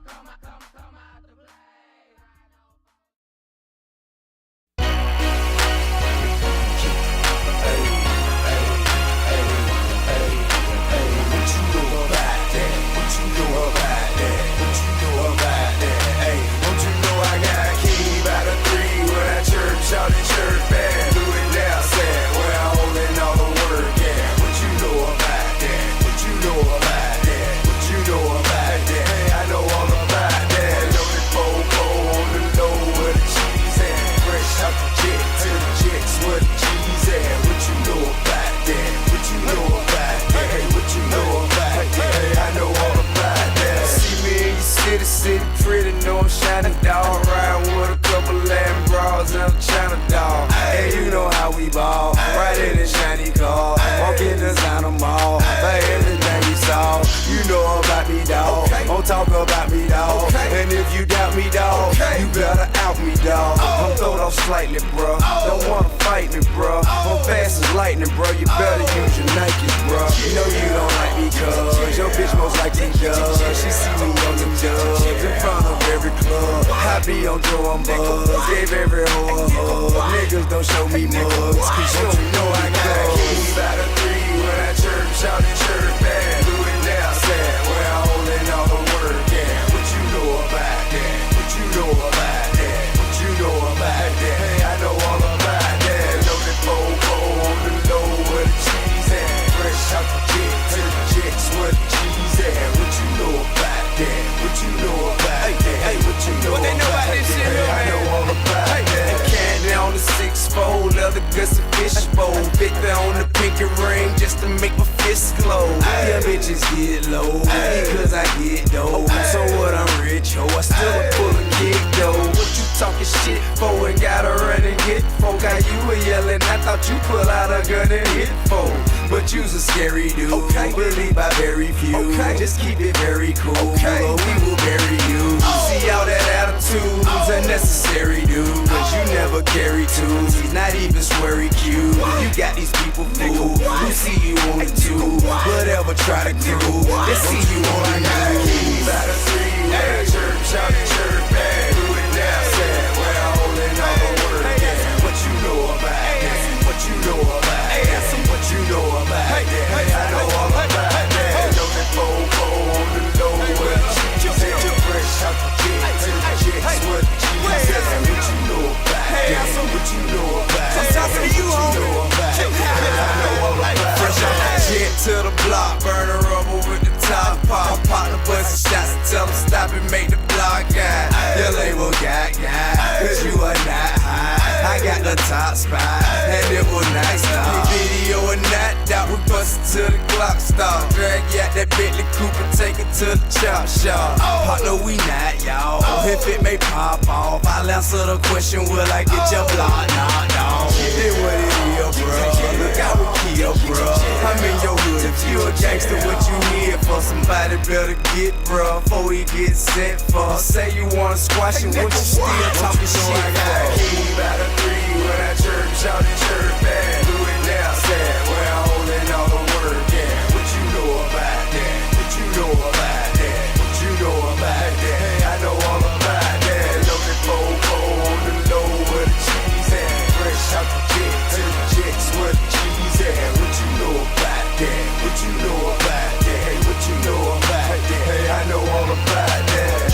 Shout at church band, do it now, sad. Where I'm holding all the work, yeah. What you know about that? What you know about that? What you know about that? Hey, I know all about that. Loaded popo on the low where the cheese at. Fresh out the jet to the jets where the cheese at. What you know about that? What you know about that? Hey, what you know about that? Hey, I know all about that. See me in your city pretty, no I'm shining dog. Riding with a couple Latin bras and I'm China dog. Hey, you know how we ball. Right in the shiny car. Walk in the China mall. Buy everything you saw. You know about me, dog. Don't talk about me, dog. And if you doubt me, dog, you better out me, dog. I'm throwed off slightly, bro. Don't wanna fight me, bro. I'm fast as lightning, bro. You better use your Nikes, bro. You know you don't like me, cuz your bitch most likely does. She see me on the dubs in front of every club. I be on Joe, I'm buzz. Gave every hoe a hug. Niggas don't show me mugs, cause you don't know I got a key by the 3 when I church, shout at church band. Do it now, sad, where I'm holding all the work, yeah. What you know about that? What you know about that? What you know about that? Hey, I know all about that. Loaded popo on the low where the cheese at. Fresh out the jet to the jets where the cheese at. What you know about that? What you know about that? Hey, what you know about that? Hey, I know all about that. Candy on the 6-4, leather guts and fishbowl. 50 on the pinky ring just to make my fist glow. Yeah, bitches get low because I get dough. So what, I'm rich, ho, I still a full of kick though. What you talking shit for and gotta run and get for? Got you a yelling, I thought you pull out a gun and hit for. But you's a scary dude, believe by very few. Just keep it very cool, or we will bury you. See all that attitude's unnecessary, dude. Cause you never carry tools, he's not even sweary cute. You got these people fooled, who see you on the tube. Whatever try to crew, they see you on the news. By the 3, at church, shout at church band. Do it now, sad, where I'm holding all the work, yeah. What you know about that? What you know about that? What you know about that? Hey, I know all about that. Loaded popo on the low where the cheese at. Fresh out the jet to the jets where the cheese at. What you know about that? What you know about that? I'm talking to you, homie. I know all about that. Fresh out the jet to the block, burning rubber with the top pop. Pop the bus shots and tell them stop and make the block guy. Your label got cause you are not high. I got the top spot, and it was nice now. Video and not doubt, we bustin' till the clock stop. Drag you out that Bentley coupe and take it to the chop shop. Partner, we not, y'all. If it may pop off, I'll answer the question, will I get your block knocked off? It what it is, bro. Look how we kill, bro. I'm in your hood. If you a gangster, what you here for? Somebody better get, bro, before he gets sent for. Say you wanna squash it, what you still talking shit for? I got a key by the 3 when I church, shout at church band. Do it now, sad, where I'm holding all the work, yeah. What you know about that? What you know about that? What you know about that? Hey, I know all about that. Loaded popo on the low where the cheese at. Fresh out the jet to the jets where the cheese at. What you know about that? What you know about that? Hey, what you know about that? Hey, I know all about that.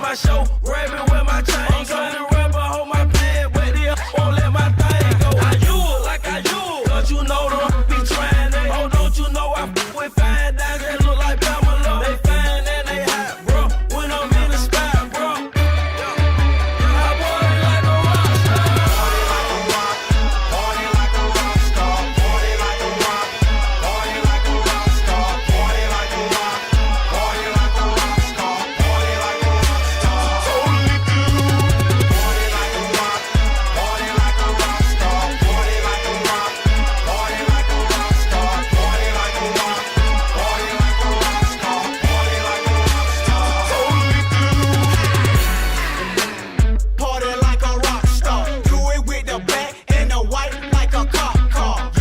my show, grabbing with my chain. I'm trying to rap, I hold my pad, but they won't let my thing go. I you like I you, cause you know them be trying they. Oh, don't you know I f with fine dimes that look like Pamela. They fine and they hot, bro, when I'm in the spot, bro. I party like a rock star. Party like a rock star. Party like a rock. Party like a rock star. Party like a rock. Party like a rock star. Party like a rock star. Totally good. Party like a rock. Party like a rock star. Party like a rock. Party like a rock star. Party like a rock. Party like a rock star. Party like a rock star. Totally good. Party like a rock star. Do it with the black and the white like a cop car.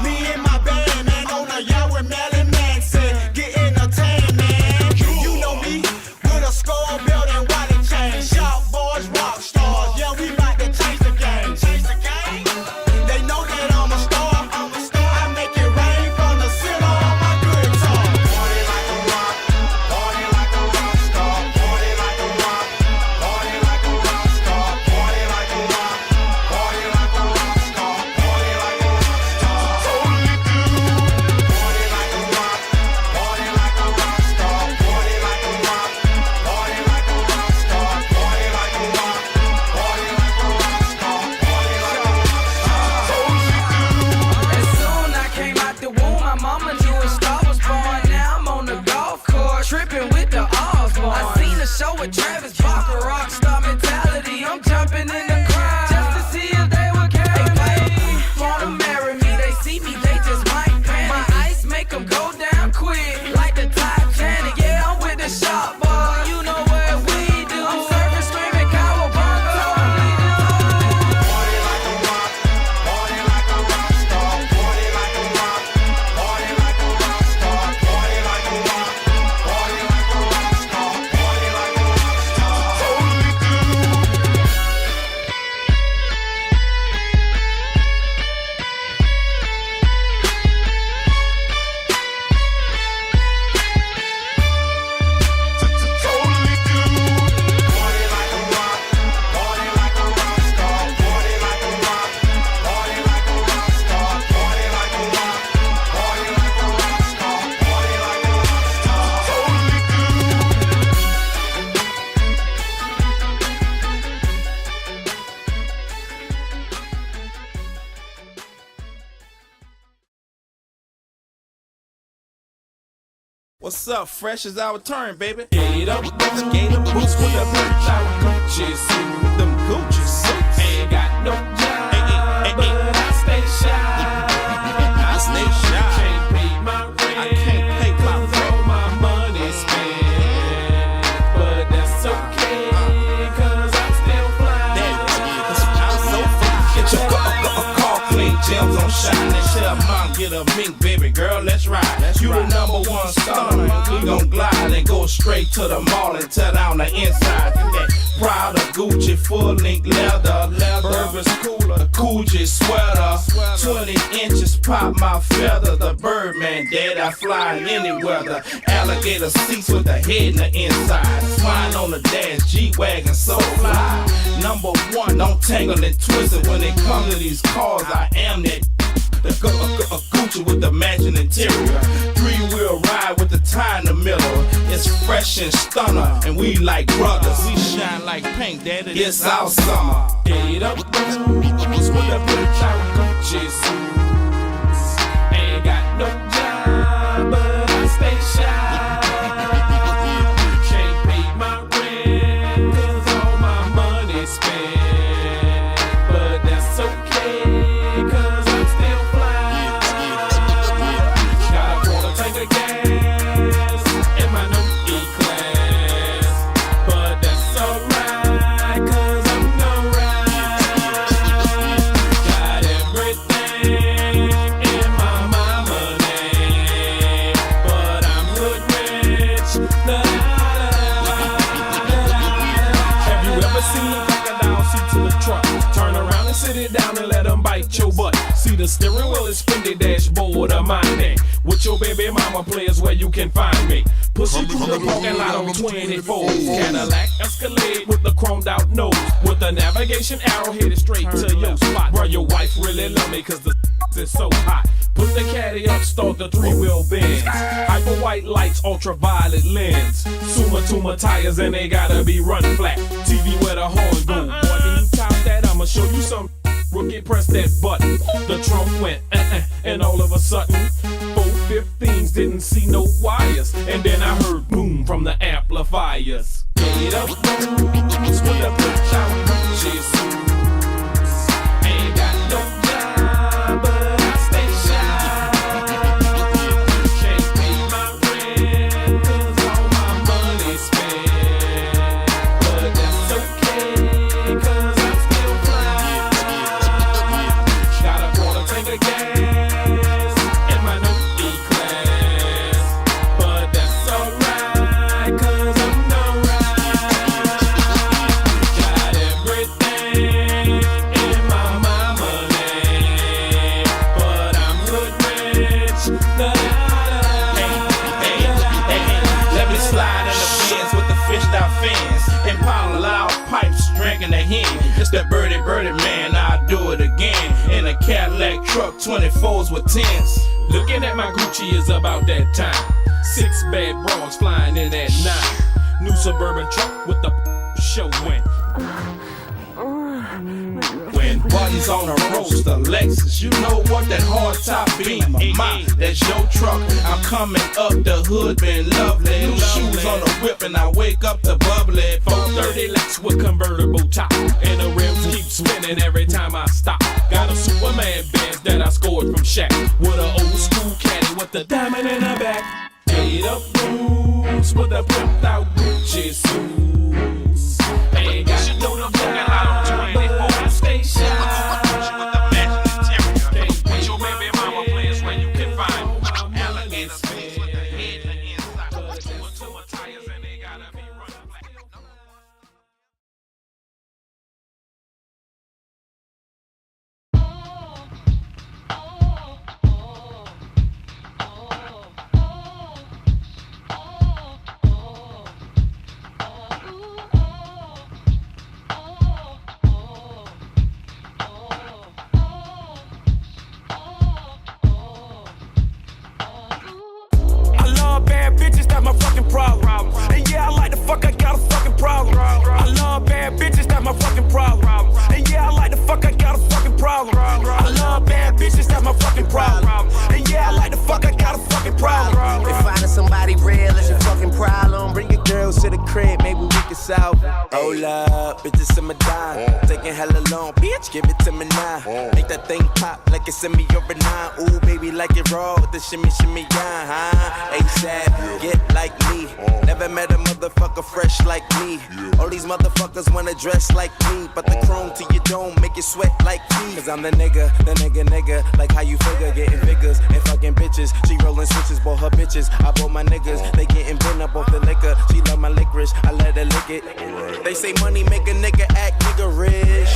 Me and my band, man, on a yacht with Melly Manson. Get entertained, man. You know me with a skull belt and wallet chain. Shop boys, rock stars. Yeah, we bout to change the game. Change the game? They know that I'm a star. I'm a star. I make it rain from the center of my guitar. Party like a rock. Party like a rock star. Party like a rock. Party like a rock star. Party like a rock. Party like a rock star. Party like a rock star. Totally good. Party like a rock. Party like a rock star. Party like a rock. Party like a rock star. Party like a rock. Party like a rock star. Party like a rock star. Totally good. As soon I came out the womb, my mama knew a star was born. Now I'm on the golf course, tripping with the Osborne. I seen a show with Travis Barker, rock star mentality. I'm jumping in the crowd just to see if they would carry me. Wanna marry me, they see me, they just might panic. My ice make them go down quick, like the Titanic. Yeah, I'm with the shop boy, you know what we do. I'm serving, screaming, cowabunga. Totally do. Party like a rock. Party like a rock star. Party like a rock. Party like a rock star. Party like a rock. Party like a rock star. Party like a rock star. Totally good. Totally good. Party like a rock. Party like a rock star. Party like a rock. Party like a rock star. Party like a rock. Party like a rock star. Party like a rock star. Totally good. What's up? Fresh is our turn, baby. Gator boots with the bitch out Gucci suit. Them Gucci suits. Ain't got no job, but I stay shy. I stay shy. Can't pay my rent. I can't pay my rent. All my money spent, but that's okay, cause I'm still fly. I'm so fly. Get your car clean, gems on shining. Tell mom, get a mink, baby girl, let's ride. You the number one stunner, we gon' glide and go straight to the mall and tear down the inside. That Prada, Gucci, full length leather, Burberry's cooler, Coogee sweater, 20 inches pop my feather. The Birdman, dead, I fly in any weather. Alligator seats with the head in the inside. Swine on the dash, G-Wagon, so fly. Number one, don't tangle and twist it. When it comes to these cars, I am that. The Gucci with the matching interior. 3-wheel ride with the tie in the middle. It's fresh and stunner, and we like brothers. We shine like paint, daddy. It's our summer. Gator boots with the bitch out Gucci suits. Ain't got no job, but I stay shy. Can't pay my rent, cause all my money spent, but that's okay, cause I'm still fly. Got a quarter tank of gas in my new E-Class, but that's alright, cause I'm gon' ride. Got everything in my mama name, but I'm hood rich. Have you ever seen a crocodile see to the truck? Turn around and sit it down and let them bite your butt. See the steering wheel is Fendi dashboard of mine. With your baby mama players where you can find me. Pushing through the parking lot on 24. Cadillac Escalade with the chromed out nose. With the navigation arrow headed straight to your spot. Bro, your wife really love me cause the is so hot. Put the caddy up, start the 3-wheel Benz. Hyper white lights, ultraviolet lens. Suma tires and they gotta be run flat. TV where the horn go. Boy, when you top that, I'ma show you some. Rookie, press that button. The trunk went and all of a sudden 415s didn't see no wires. And then I heard boom from the amplifiers. Get up, booms with the bitch out. Jesus. Ain't got no job, but I stay shy. Can't pay my rent, cause all my money's spent. But that's okay, cause I'm still fly. Got a quarter tank of gas in my new E-Class. But that's alright, cause I'm no ride. Got everything in my mama name. But I'm hood rich. Let me slide in the Benz with the fished out fins. And pound loud pipes, drinking a hen. It's that birdie man, I'll do it again. In a Cadillac truck, 24s with 10s. Looking at my Gucci is about that time. 6 bad bras flying in at 9. New suburban truck with the show win. When buddies on a roaster, Lexus, you know what that hard top beam. That's your truck. I'm coming up the hood, been lovely. New shoes on the whip and I wake up to bubbly. 430 Lex with convertible top, and the rims keep spinning every time I stop. Got a Superman Benz that I scored from Shaq with an old school caddy with the diamond in the back. Made up boots with a flipped out Gucci suits. Ain't got no fucking lot on 24. Stay shy. Can't put your baby mama players where you can find alligator space with the head and the inside. Two tires and they gotta be running black. I love bad bitches, that's my fucking problem. And yeah, I like the fuck, I got a fucking problem. I love bad bitches, that's my fucking problem. And yeah, I like the fuck, I got a fucking problem. I love bad bitches, that's my fucking problem. And yeah, I like the fuck, I got a fucking problem. If finding somebody real is your fucking problem, bring your girls to the crib, maybe we can solve it. Hold up, bitches in my dime. Taking hella long, bitch, give it to me now. Make that thing pop like it's in me or a 9. Ooh, baby, like it raw with the shimmy, yeah, huh? ASAP, get like me. Never met a motherfucker fresh like me. All these motherfuckers wanna dress like me, but the chrome to your dome make you sweat like me. Cause I'm the nigga, like how you figure, getting figures and fucking bitches. She rolling switches, bought her bitches. I bought my niggas, they getting bent up off the liquor. She love my licorice, I let her lick it. They say money make a nigga act niggerish.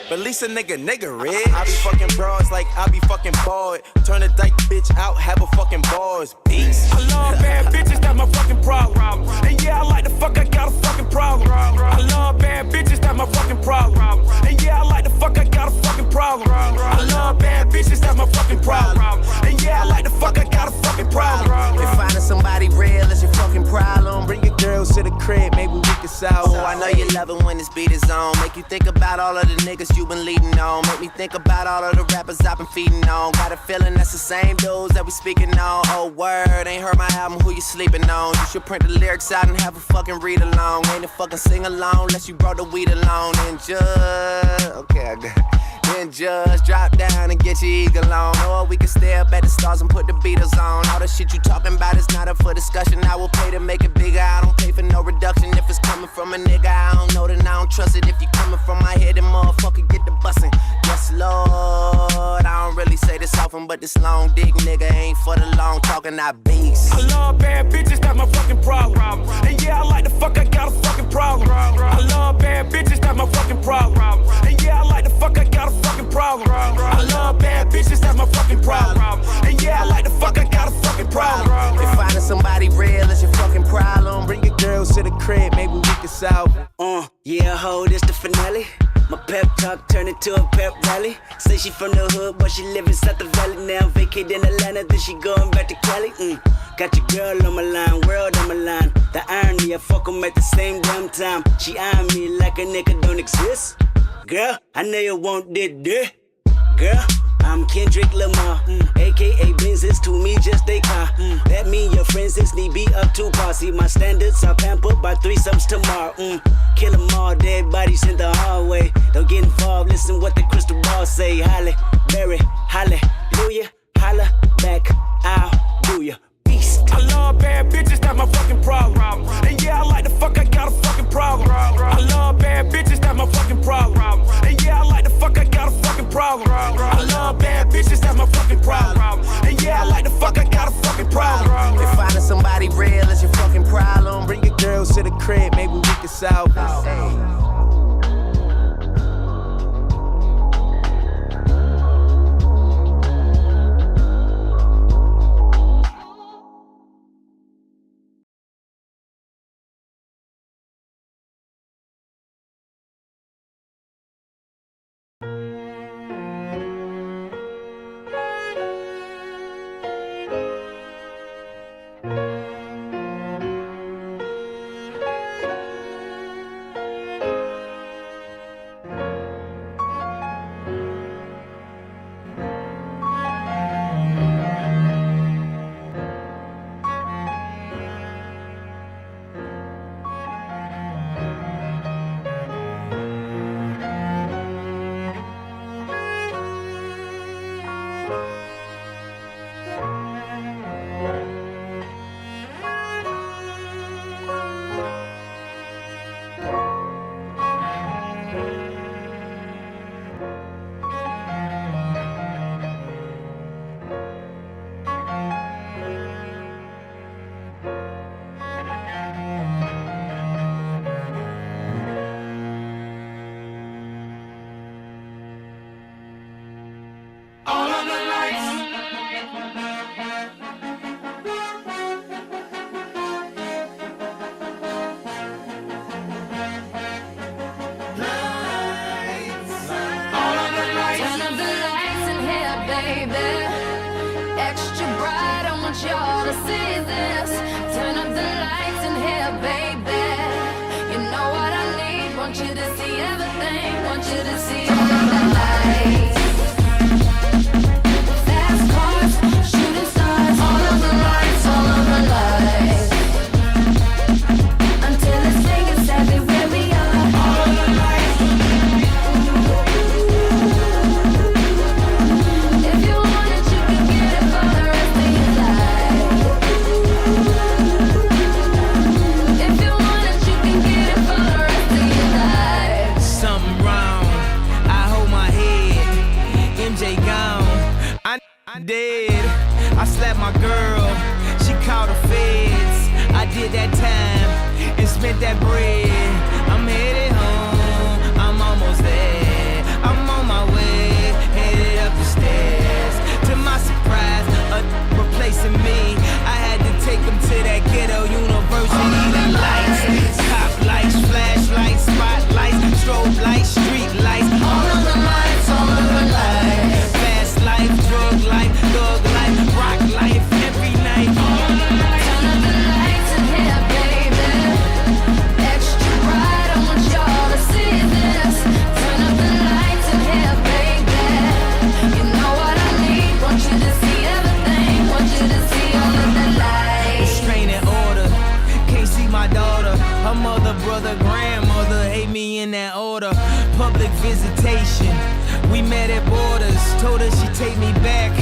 But at least a nigga rich. I be fucking bras like I be fucking bored. Turn a dyke bitch out, have a fucking bars. Peace. I love bad bitches, that's my fucking problem. And yeah, I like the fuck, I got a fucking problem. I love bad bitches, that's my fucking problem. And yeah, I like the fuck, I got a fucking problem. I love bad bitches, that's my fucking problem. And yeah, I like the fuck, I got a fucking problem. If finding somebody real is your fucking problem, bring your girls to the crib, maybe we can solve it. Oh, I know you love it when this beat is on. Make you think about all of the niggas you been leading on. Make me think about all of the rappers I've been feeding on. Got a feeling that's the same dudes that we speaking on. Oh, word, ain't heard my album, who you sleeping on? You should print the lyrics out and have a fucking read along. Ain't a fucking sing along unless you brought the weed along. And just, okay, I got it. Then just drop down and get your eagle on. Or we can stay up at the stars and put the Beatles on. All the shit you talking about is not up for discussion. I will pay to make it bigger. I don't pay for no reduction. If it's coming from a nigga I don't know, then I don't trust it. If you coming from my head, then motherfucker get the bussin'. Yes, Lord. I don't really say this often, but this long dick nigga ain't for the long talking. I beast. I love bad bitches, that's my fucking problem. And yeah, I like the fuck, I got a fucking problem. I love bad bitches, that's my fucking problem. And yeah, I like the fuck, I got a fucking problem. I love bad bitches, that's my fucking problem. And yeah, I like the fuck, I got a south. Yeah, ho, this the finale. My pep talk turned into a pep rally. Say she from the hood, but she live inside the valley now. Vacate in Atlanta, then she going back to Cali. Got your girl on my line, world on my line. The irony, I fuck 'em at the same damn time. She eyeing me like a nigga don't exist. Girl, I know you want this. Girl, I'm Kendrick Lamar, aka Benzes to me just a car. That mean your friends is need be up to par. See my standards are pampered by threesomes tomorrow. Kill 'em all, dead bodies in the hallway. Don't get involved, listen what the crystal ball say. Halle, Berry, hallelujah, holla back, I'll do ya. I love bad bitches, that's my fucking problem. And yeah, I like the fuck, I got a fucking problem. I love bad bitches, that's my fucking problem. And yeah, I like the fuck, I got a fucking problem. I love bad bitches, that's my fucking problem. And yeah, I like the fuck, I got a fucking problem. If finding somebody real is your fucking problem, bring your girls to the crib, maybe we can solve this. Y'all to see this. Turn up the lights in here, baby. You know what I need. Want you to see everything. Want you to see all of the lights. Fast cars, shooting stars. All of the lights, all of the lights. Until it's making savvy where we are. All of the lights. If you want it, you can get it for the rest of your life. Dead. I slapped my girl, she called the feds. I did that time and spent that bread. I'm headed home, I'm almost there. I'm on my way, headed up the stairs. To my surprise, replacing me. I had to take him to that ghetto university. The lights, cop lights, flashlights, spotlights, strobe lights, street lights. All of the lights, all of the lights. Fast life, drug life, thug life, rock life, every night. Turn up the lights in here, baby. Extra bright, I want y'all to see this. Turn up the lights in here, baby. You know what I need. Want you to see everything. Want you to see all of the lights. Restraining order, can't see my daughter. Her mother, brother, grandmother hate me in that order. Public visitation, we met at borders. Told her she'd take me back,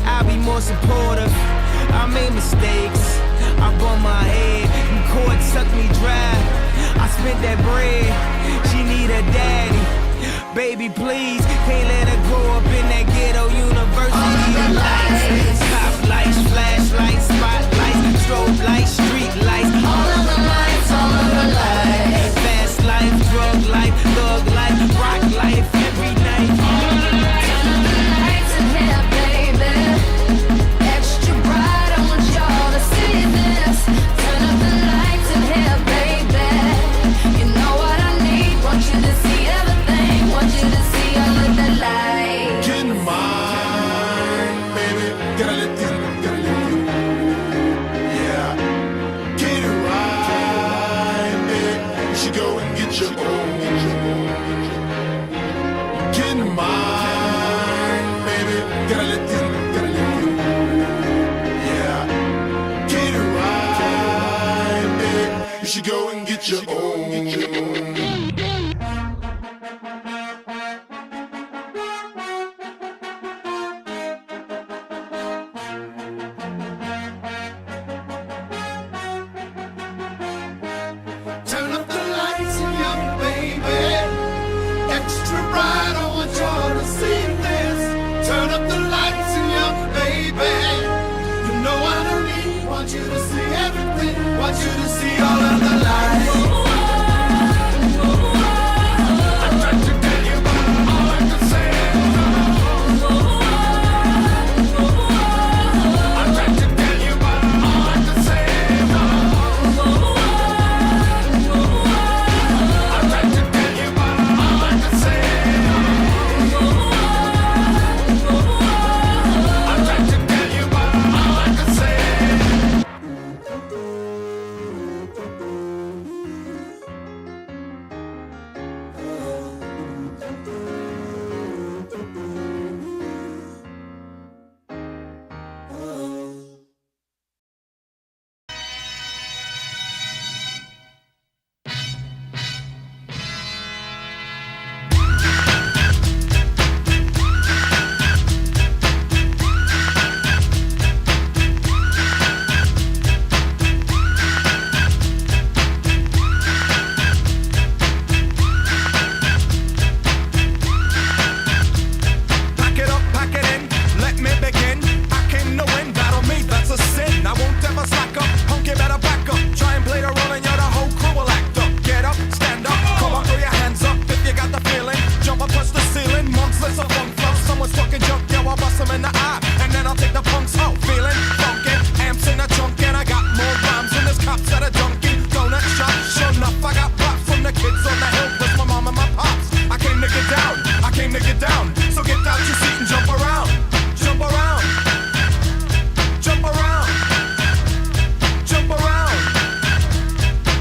I'll be more supportive. I made mistakes, I bumped my head, and court sucked me dry. I spent that bread, she need a daddy. Baby, please, can't let her grow up in that ghetto university. The lights, cop lights, flashlights, spotlights, strobe lights, street lights. All of the lights, all of the lights. Fast life, drug life, thug life, rock life, every night. Turn up the lights in here, baby. Extra bright, I want y'all to see this. Turn up the lights in here, baby. You get your own. Turn up the lights, young baby. Extra bright, I want y'all to see this. Turn up the lights, young baby. You know what I mean. Want you to see everything. Want you to see all of the lights. I tried to tell you, but all I can say is I tried to tell you, but all I can say is I tried to tell you, but all I can say I tried to tell you, but all I can say. Pack it up, pack it in, let me begin. I came to win, battle me, that's a sin. I won't ever slack up, punk, you better back up. Try and play the role and you're the whole crew will act up. Get up, stand up, come on, throw your hands up if you got the feeling. Jump up, touch the ceiling, monks, let's a funk flow. Someone's talking junk, yo, I'll bust them in the eye. And then I'll take the punks out, feeling funky. Amps in a trunk and I got more rhymes than this cops at a Dunkin' Donut shop. Sure enough, I got props from the kids on the hill with my mom and my pops. I came to get down, I came to get down. So get out your seat and jump around, jump around, jump around, jump around,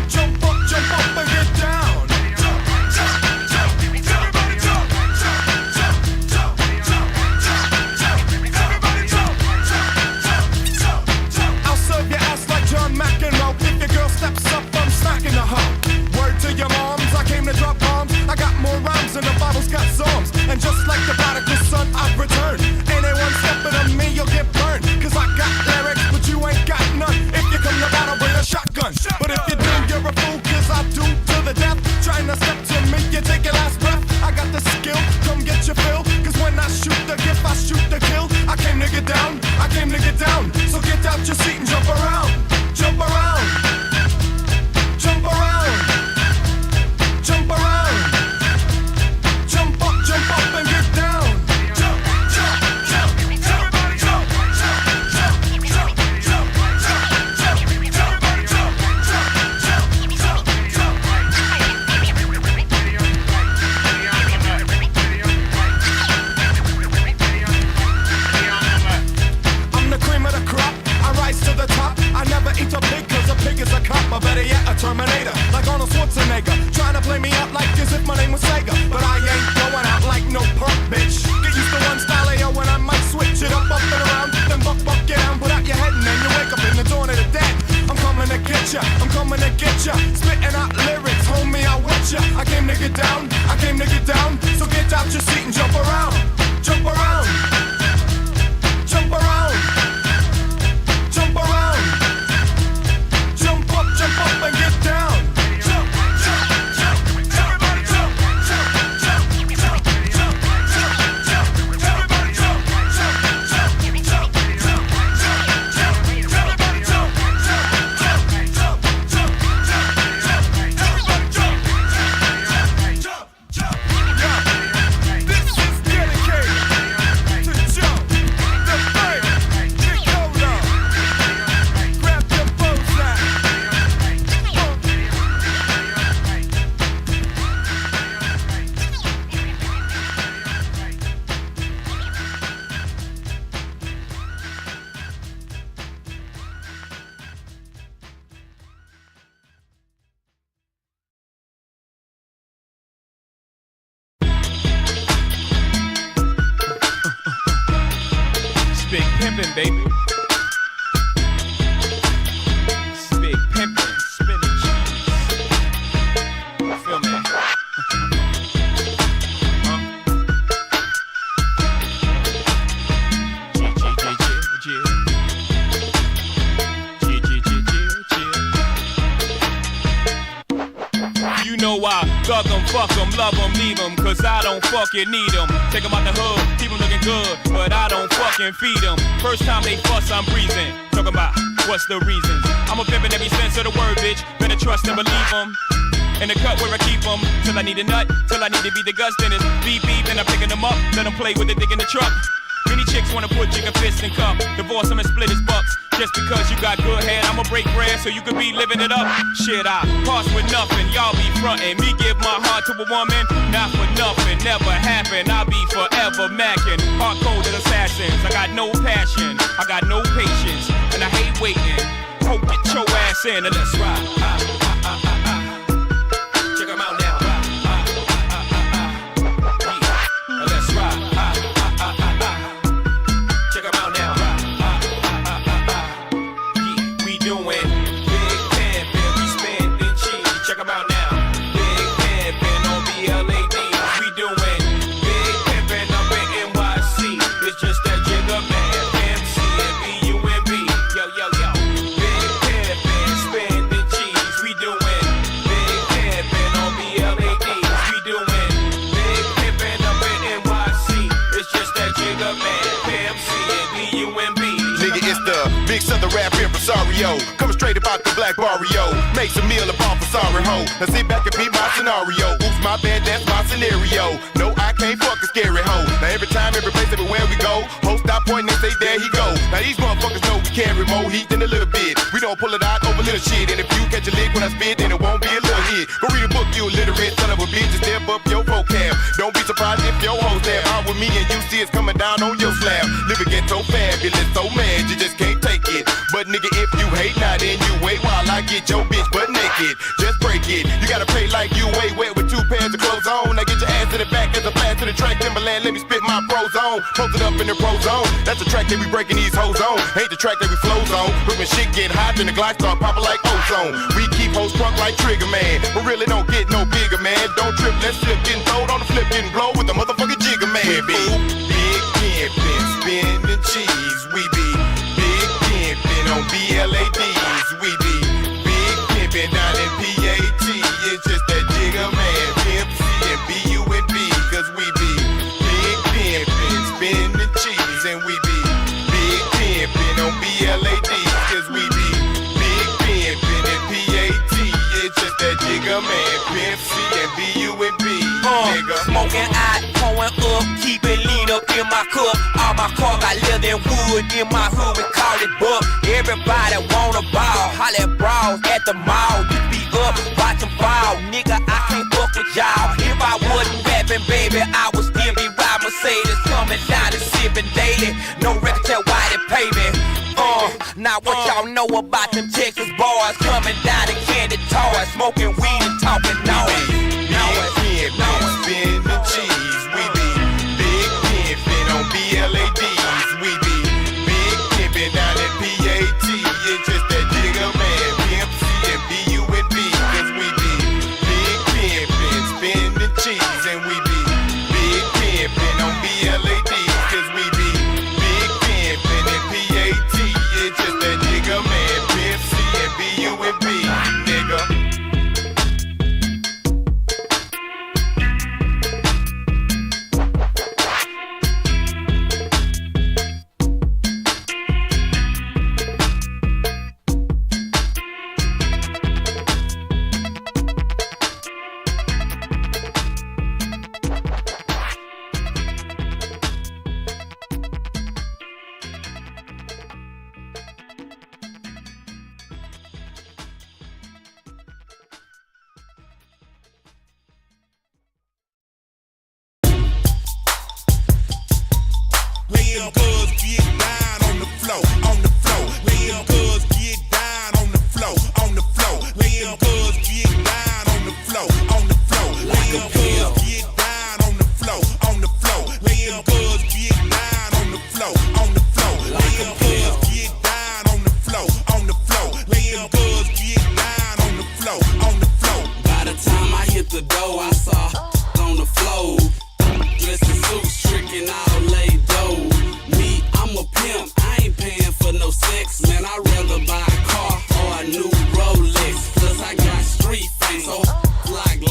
jump up and get down. Jump, jump, jump, everybody jump, jump, jump, jump, jump, jump, jump, everybody jump, jump, jump, jump, jump. I'll serve your ass like John McEnroe. If your girl steps up, I'm smacking the hoe. Word to your moms, I came to drop bombs. I got more rhymes than the Bible's got psalms. And just like the prodigal son, I've returned. Anyone stepping on me, you'll get burned. Cause I got lyrics, but you ain't got none. If you come to battle, bring a shotgun. But if you do, you're a fool, cause I do to the death. Trying to step to me, you take your last breath. I got the skill, come get your fill. Cause when I shoot the gift, I shoot the kill. I came to get down, I came to get down. So get out your seat and jump around, jump around, jump around, jump around, jump up and get down. Jump, jump, jump, everybody jump, jump, jump, jump, jump, jump, jump, everybody jump, jump, jump, jump, jump. I'm the cream of the crop, I rise to the top. I never eat a pig cause a pig is a cop. Or better yet, a Terminator, like Arnold Schwarzenegger. Trying to play me out like as if my name was Sega. But I ain't going out like no punk bitch. Get used to one style of yo when I might switch it up and around. Then buck, get down, put out your head and then you wake up in the dawn of the dead. I'm coming to get ya, I'm coming to get ya. Spitting out lyrics, homie, I wet ya. I came to get down, I came to get down. So get out your seat and jump around, jump around, jump around, jump around, jump up and get down. Jump, jump, jump, everybody jump, jump, jump, jump, jump, jump, jump, everybody jump, jump, jump, jump, jump, jump, jump, everybody jump, jump, jump, jump, jump, jump, everybody jump, jump, jump, jump. This is dedicated to Joe, the third, Nicola. Grab your bullseye. It's big pimpin', baby. It's big pimpin', spinach. know I thug them, fuck them, love them, leave them, cause I don't fucking need them. Take them out the hood, keep them looking good, but I don't fucking feed them. First time they fuss, I'm breezing. Talking about what's the reasons. I'm a pimp in every sense of the word, bitch. Better trust and believe them. In the cut where I keep them, till I need a nut, till I need to be the guts, then it's beep beep, then I'm picking them up, let them play with the dick in the truck. Many chicks wanna put jigger fists in cup, divorce him and split his bucks. Just because you got good head, I'ma break bread so you could be living it up. Shit, I pass with nothing, y'all be frontin'. Me give my heart to a woman, not for nothing, never happen. I'll be forever mackin', hard-coded assassins. I got no passion, I got no patience, and I hate waiting. Oh, get your ass in and let's ride. Check 'em out now. Yeah, let's ride. Check 'em out now. Yeah, we doing big pimpin', we spendin' cheese. Check 'em out now. Big pimpin' on BLAD. We doing big pimpin' up in NYC. It's just that jigger man, MC and BUNB. Yo, yo, yo. Big pimpin', spendin' cheese. We doing big pimpin' on BLAD. We doing big pimpin' up in NYC. It's just that jigger man, MC and BUNB. Nigga, it's the big southern rap impresario. Coming straight about the black barrio. Make some meal about for sorry ho. Now sit back and beat my scenario. Oops, my bad, that's my scenario. No, I can't fuck a scary hoe. Now every time, every place, everywhere we go, host stop pointing and say, there he go. Now these motherfuckers know we carry more heat than a little bit. We don't pull it out over little shit. And if you catch a lick when I spit, then it won't be a little hit. Go read a book, you illiterate son of a bitch, and step up your vocab. Don't be surprised if your hoes have out with me and you see it's coming down on your slab. Living ghetto fabulous, so mad you just can't take it. But nigga, if you hate, now then you wait while I get your bitch butt naked. Just break it. You gotta pay like you way wet with 2 pairs of clothes on. Now get your ass in the back as a blast to the track. Timberland, let me spit my pros on. Post it up in the pro zone. That's the track that we breaking these hoes on. Ain't the track that we flows on. But when shit get hot, then the glide start popping like ozone. We keep hoes crunk like Trigger Man. But really don't get no bigger, man. Don't trip, let's slip, getting throwed on the flip, getting blow with the motherfucking jigger man. We be big pimpin', spinning cheese. We be big pimpin' on BLADs. We be big pimpin' down in PAT. It's just that jigger man, Pimp C and BUNB. Cause we be big pimpin', spinning cheese. And we be big pimpin' on BLADs. Cause we be big pimpin' and PAT. It's just that jigger man, Pimp C and BUNB. Nigga. Smoking out, pouring up, keep it lean up in my cup. All my car got leather and wood in my hood, we call it buck. Everybody wanna ball, holla at bras at the mall. You be up, watch them fall, nigga, I can't fuck with y'all. If I wasn't rapping, baby, I would still be riding Mercedes, coming down and sipping daily. No record tell why they pay me. Now what y'all know about them Texas boys coming down in candy toys, smoking weed and talking noise. Spin the cheese. We be big pimpin' on BLADs. We be big pimpin' down at PAT. It's just that jigger man, Pimp C and BUNB. Cause we be big pimpin', spin the cheese. And we be big pimpin' on BLADs. Cause we be big pimpin' and PAT. It's just that jigger man, Pimp C and BUNB. Nigga. Lay them girls get down on the floor, on the floor. Lay them girls get down on the floor, on the floor. Lay them girls get down on the floor, on the floor. Lay them girls get down on the floor, on the floor. Lay them girls get down on the floor, on the floor. Lay them girls get down on the floor, on the floor. Lay them girls get down on the floor, on the floor. By the time I hit the door, I saw on the floor. Dressed in suits, tricking all laid dough. Me, I'm a pimp, I ain't paying for no sex. Man, I'd rather buy a car or a new Rolex. Plus I got street fame, so like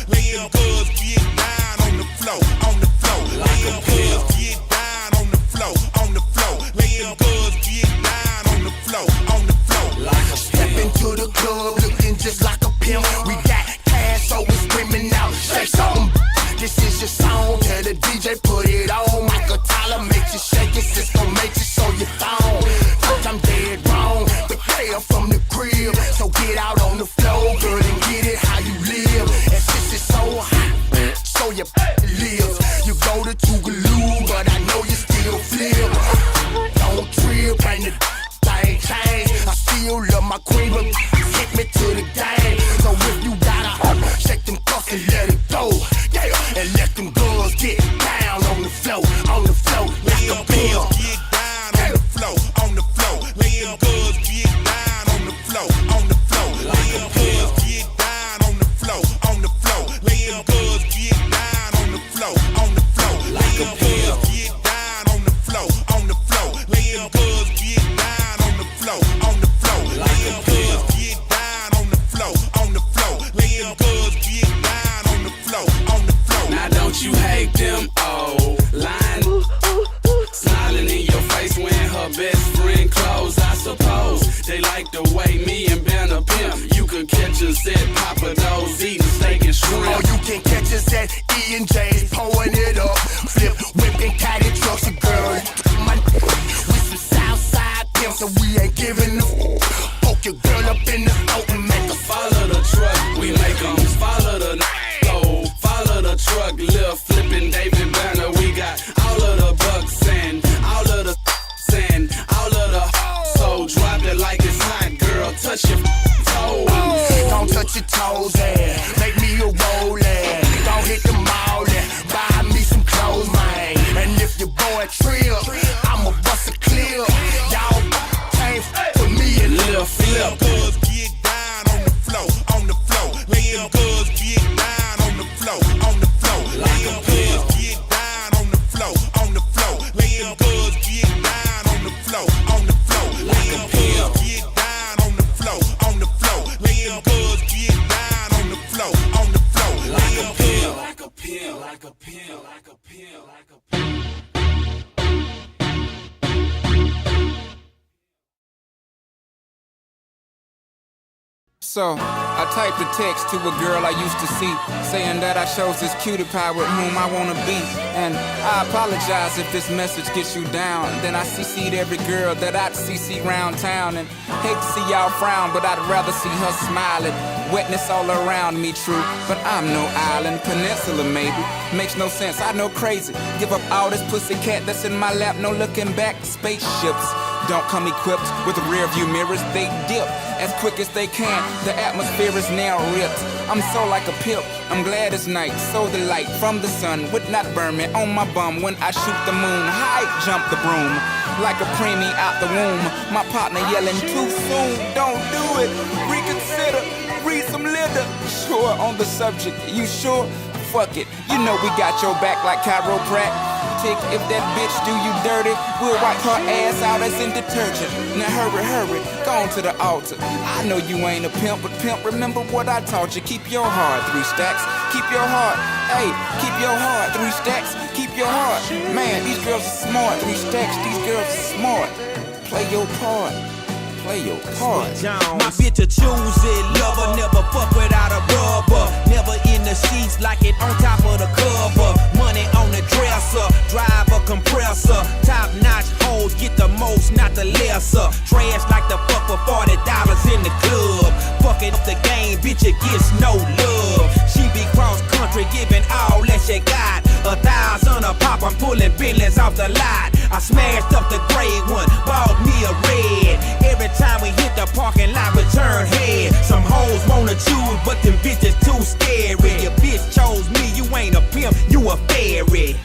Lay them girls get down on the floor, on the floor. Lay them girls get down on the floor, on the floor. Lay them girls get down on the floor, on the floor. Step into the club looking just like a pimp. We got cash, so we screaming out, shake something. This is your song, tell the DJ put it on. Michael Tyler makes you shake it, Cisco makes you show your thong. I'm dead wrong, but they are from the crib. So get out on the floor, girl, and get it how you live. And since it's so hot, so you lives. You go to Tougaloo, but I know you still flip. Don't trip, ain't the thing change. I still love my queen, but hit me to the game. So if you gotta shake them cuffs and let it go, yeah, and let them girls get down on the floor, like a bill. Get down on the floor, on the floor. Lay them girls get down on the floor, on the floor. Lay them girls get down on the floor, on the floor. Lay them girls get down on the floor, on the floor. Lay them girls get down on the floor, on the floor. Lay them girls get down on the floor, on the floor. Lay them girls get down on the floor, on the floor. Lay them girls get down on the floor, on the floor. Now don't you hate them old lying, smiling in your face wearing her best friend clothes, I suppose. They like the way me and Ben a pimp. You could catch us at Papa Do's eating steak and shrimp. Oh, you can catch us at E&J's pouring it up. Flip, whipping caddy trucks, a girl. We some Southside pimps, so we ain't giving a poke your girl up in the throat and make her follow the truck. We make them follow the go. Follow the truck, Lil flipping David Banner. We got all of the bucks and all of the sand, all of the so drop it like it's hot, girl. Touch your toes. Don't touch your toes, and make me a roll, and don't hit the mall, and buy me some clothes, man. And if your boy trill, I'ma bust a clear. Y'all can't for me and Lil Flip. Girls get down on the floor, on the floor. Lay them girls get down on the floor, on the floor. Lay them girls get down on the floor, on the floor. Lay them girls get down on the floor, on the floor. Lay them girls get down on the floor, on the floor. Lay them girls get down on the floor, on the floor. Lay them girls like a pill, like a pill, like a pill, like a So, I typed a text to a girl I used to see, saying that I chose this cutie pie with whom I wanna be. And I apologize if this message gets you down. Then I CC'd every girl that I'd CC round town. And hate to see y'all frown, but I'd rather see her smiling. Wetness all around me, true, but I'm no island, peninsula maybe. Makes no sense, I know crazy. Give up all this pussy cat that's in my lap, no looking back. Spaceships don't come equipped with rear view mirrors, they dip as quick as they can. The atmosphere is now ripped. I'm so like a pimp, I'm glad it's night. So the light from the sun would not burn me on my bum when I shoot the moon. High jump the broom like a preemie out the womb. My partner yelling too soon, don't do it, reconsider, read some litter. Sure on the subject, you sure? Fuck it, you know we got your back like chiropractic. If that bitch do you dirty, we'll wipe her ass out as in detergent. Now hurry, hurry, go on to the altar. I know you ain't a pimp, but pimp, remember what I taught you. Keep your heart, 3 stacks, keep your heart. Hey, keep your heart, 3 stacks, keep your heart. Man, these girls are smart, 3 stacks, these girls are smart. Play your part, play your part. My bitch a choose it, lover, never fuck without a rubber. Never in the sheets like it on top of the cover. Money on the dresser, drive a compressor. Top notch hoes get the most, not the lesser. Trash like the fuck for $40 in the club. Fucking up the game, bitch, it gets no love. She be cross country, giving all that she got. 1,000 a pop, I'm pulling Bentleys off the lot. I smashed up the gray one, bought me a red. Every time we hit the parking lot, we turn head. Some hoes wanna choose, but them bitches too scary. Your bitch chose me, you ain't a pimp, you a fairy.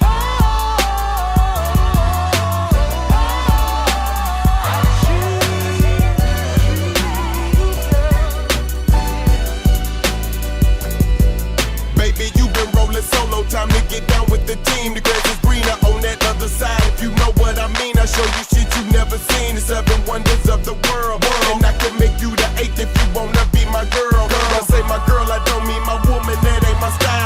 Baby, you been rolling solo, time to get down with the team. The grass is greener on that other side. If you know what I mean, I show you shit you never seen. The 7 wonders of the world. And I can make you the 8th if you wanna be my girl. When I say my girl, I don't mean my woman, that ain't my style.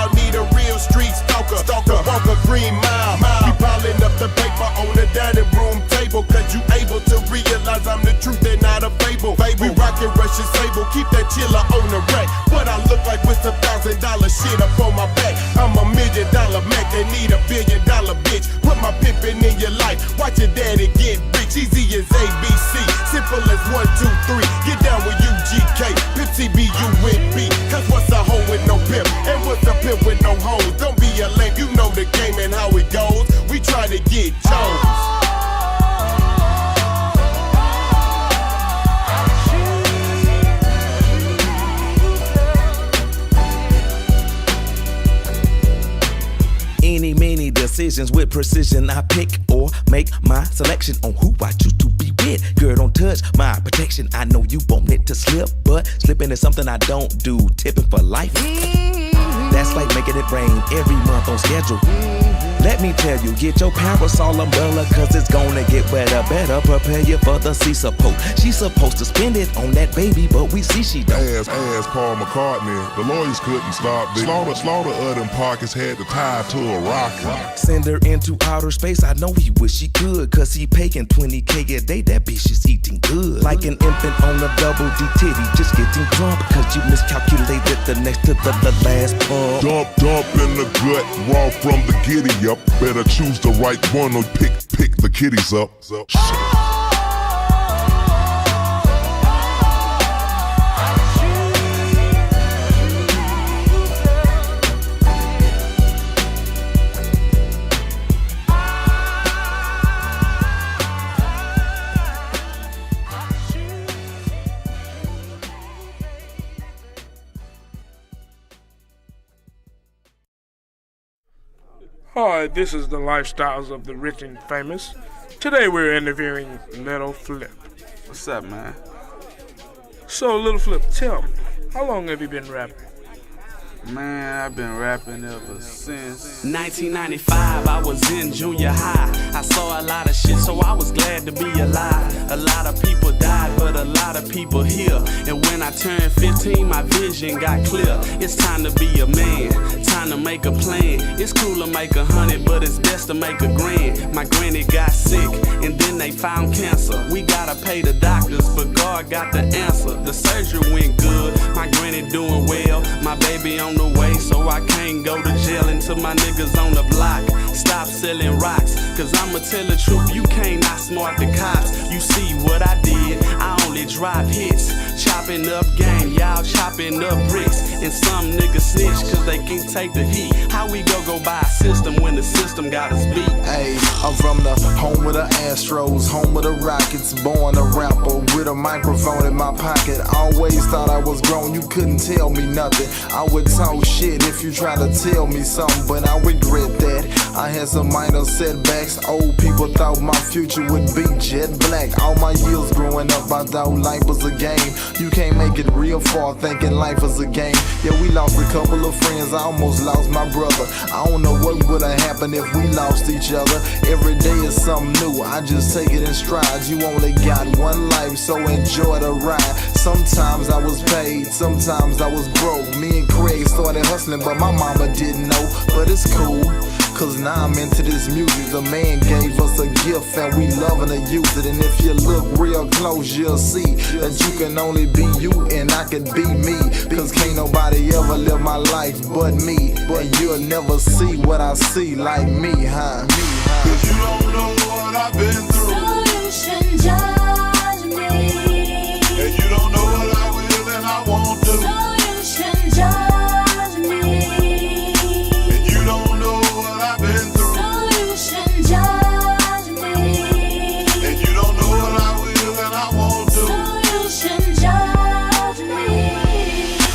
cause you able to realize I'm the truth and not a fable. We rockin' Russian sable, keep that chiller on the rack. What I look like with some $1,000 shit up on my back. I'm $1 million Mac, they need $1 billion bitch. Put my pimpin' in your life, watch your daddy get rich. Easy as ABC, simple as 1, 2, 3. Get down with UGK, Pimp CBU with B. Cause what's a hoe with no pimp, and what's a pimp with no hoes? Don't be a lame, you know the game and how it goes. We try to get Jones. Any, many decisions with precision. I pick or make my selection on who I choose to be with. Girl, don't touch my protection. I know you want it to slip, but slipping is something I don't do. Tipping for life. That's like making it rain every month on schedule. Let me tell you, get your parasol umbrella, cause it's gonna get wetter. Better prepare you for the sea support. She's supposed to spend it on that baby, but we see she don't. Ask Paul McCartney, the lawyers couldn't stop this. Slaughter of them pockets had to tie to a rocket. Send her into outer space, I know he wish he could, cause he paying $20K a day, that bitch is eating good. Like an infant on a double D titty, just getting drunk, cause you miscalculated the next to the last pump. Dump in the gut, raw from the giddy up. Better choose the right one or pick the kitties up. Hi, this is the lifestyles of the rich and famous. Today we're interviewing Little Flip. What's up, man? So, Little Flip, tell me, how long have you been rapping? Man, I've been rapping ever since 1995, I was in junior high. I saw a lot of shit, so I was glad to be alive. A lot of people died, but a lot of people here. And when I turned 15, my vision got clear. It's time to be a man, time to make a plan. It's cool to make 100, but it's best to make $1,000. My granny got sick, and then they found cancer. We gotta pay the doctors, but God got the answer. The surgery went good, my granny doing well. My baby on the way, so I can't go to jail until my niggas on the block stop selling rocks. Cause I'ma tell the truth, you can't outsmart the cops. You see what I did, I only drop hits. Chopping up game, y'all chopping up bricks. And some niggas snitch cause they can't take the heat. How we go buy a system when the system got us beat? Hey, I'm from the home of the Astros, home of the Rockets. Born a rapper with a microphone in my pocket. Always thought I was grown, you couldn't tell me nothing. I would talk shit if you try to tell me something, but I regret that. I had some minor setbacks. Old people thought my future would be jet black. All my years growing up, I thought life was a game. You can't make it real far thinking life is a game. Yeah, we lost a couple of friends, I almost lost my brother. I don't know what would have happened if we lost each other. Every day is something new, I just take it in strides. You only got one life, so enjoy the ride. Sometimes I was paid, sometimes I was broke. Me and Craig started hustling, but my mama didn't know. But it's cool, cause now I'm into this music. The man gave us a gift and we loving to use it. And if you look real close, you'll see that you can only be you and I can be me. Cause can't nobody ever live my life but me. But you'll never see what I see like me, huh? Cause you don't know what I've been through. So you shouldn't judge me. And you don't know what I will and I won't do. So you shouldn't judge me. And you don't know what I've been through. So you shouldn't judge me. And you don't know what I will and I won't do. So you shouldn't judge me.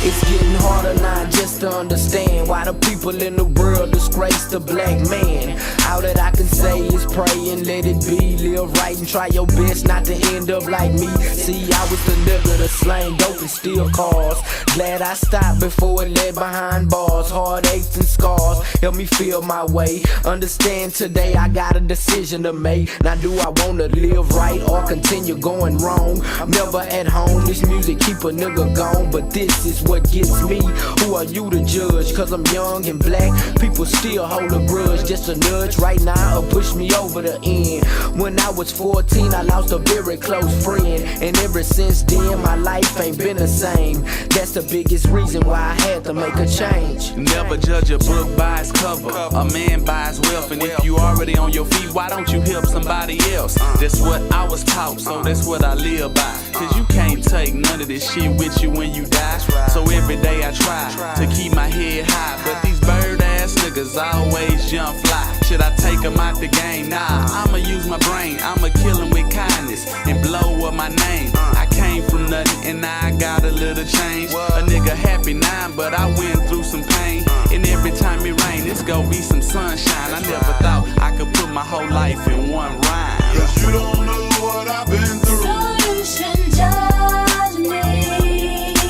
It's getting harder now just to understand why the people in the world disgrace the black man. All that I can say is pray and let it be. Live right and try your best not to end up like me. See, I was the nigga that slang dope and steal cars. Glad I stopped before it led behind bars. Heartaches and scars help me feel my way. Understand today I got a decision to make. Now do I wanna live right or continue going wrong? Never at home, this music keep a nigga gone. But this is what gets me. Who are you to judge? Cause I'm young and black. People still hold a grudge, just a nudge right now or push me over the end. When I was 14, I lost a very close friend, and ever since then my life ain't been the same. That's the biggest reason why I had to make a change. Never judge a book by its cover, a man by his wealth. And if you already on your feet, why don't you help somebody else? That's what I was taught, so that's what I live by. Cause you can't take none of this shit with you when you die. So every day I try to keep my head high, but these bird ass niggas always jump fly. Should I take them out the game? Nah, I'ma use my brain, I'ma kill them with kindness and blow up my name. I came from nothing and now I got a little change. A nigga happy now, but I went through some pain. And every time it rain, it's gonna be some sunshine. I never thought I could put my whole life in one rhyme. Cause you don't know what I've been through. So you shouldn't judge me.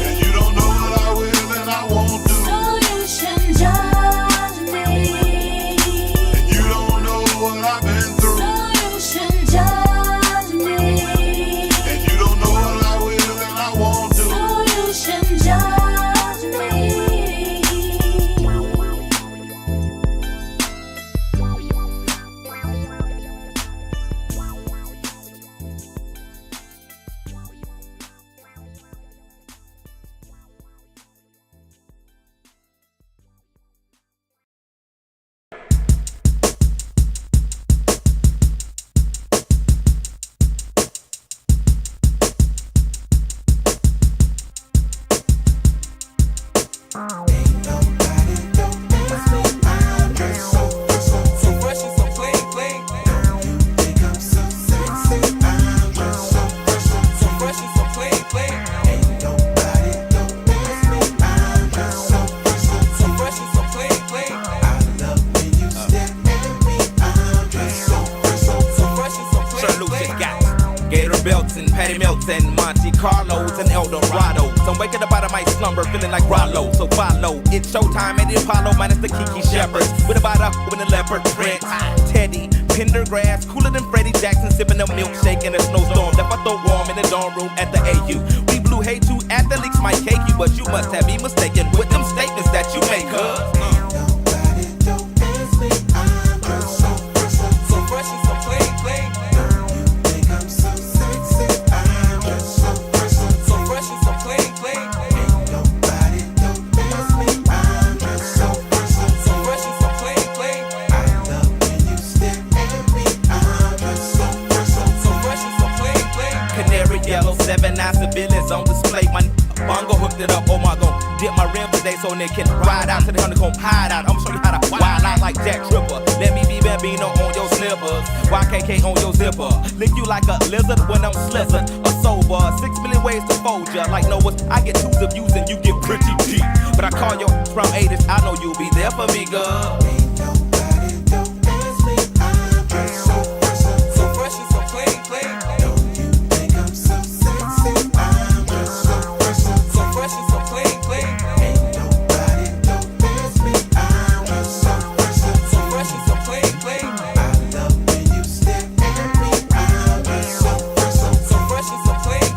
And you don't know what I will and I won't do. So you shouldn't judge me. And you don't know what I've been through. So you shouldn't judge me. And you don't know what I will and I won't do. So you shouldn't judge me. Belts and Patty Melts and Monte Carlos and Eldorado. So I'm waking up out of my slumber feeling like Rollo. So follow, it's showtime at the Apollo minus the Kiki Shepherds. With about a with a leopard print. Teddy, Pendergrass, cooler than Freddie Jackson, sipping a milkshake in a snowstorm. Left I throw warm in the dorm room at the AU. We blew hay to athletes might cake you, but you must have me mistaken with them statements that you make, yellow, 7 9 civilians on display. My bongo hooked it up. Oh my god, dip my rim today so they can ride out to the honeycomb hide out. I'ma show you how to wild out like Jack Tripper. Let me be Bambino on your slippers, YKK on your zipper. Lick you like a lizard when I'm slizzard or sober. 6 million ways to fold ya. Like Noah's, I get 2s of views and you get pretty deep. But I call your from 80s, I know you'll be there for me, girl.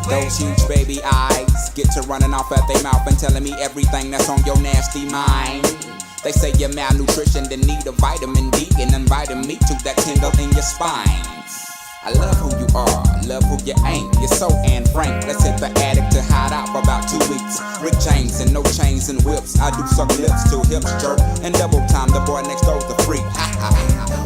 Those huge baby eyes get to running off at their mouth and telling me everything that's on your nasty mind. They say you're malnutrition, then need a vitamin D, and inviting me to that tingle in your spine. I love who you are, love who you ain't. You're so Anne Frank. Let's hit the attic to hide out for about 2 weeks. Rick James and no chains and whips. I do suck lips till hips jerk, and double time the boy next door's the freak. Ha ha ha.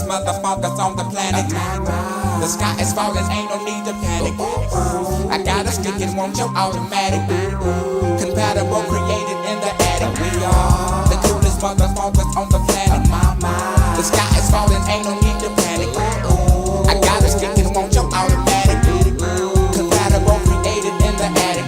Motherfuckers on the planet. The sky is falling, ain't no need to panic. I got a stick and want your automatic. Compatible, created in the attic. We are the coolest motherfuckers on the planet. The sky is falling, ain't no need to panic. I got a stick and want your automatic. Compatible, created in the attic.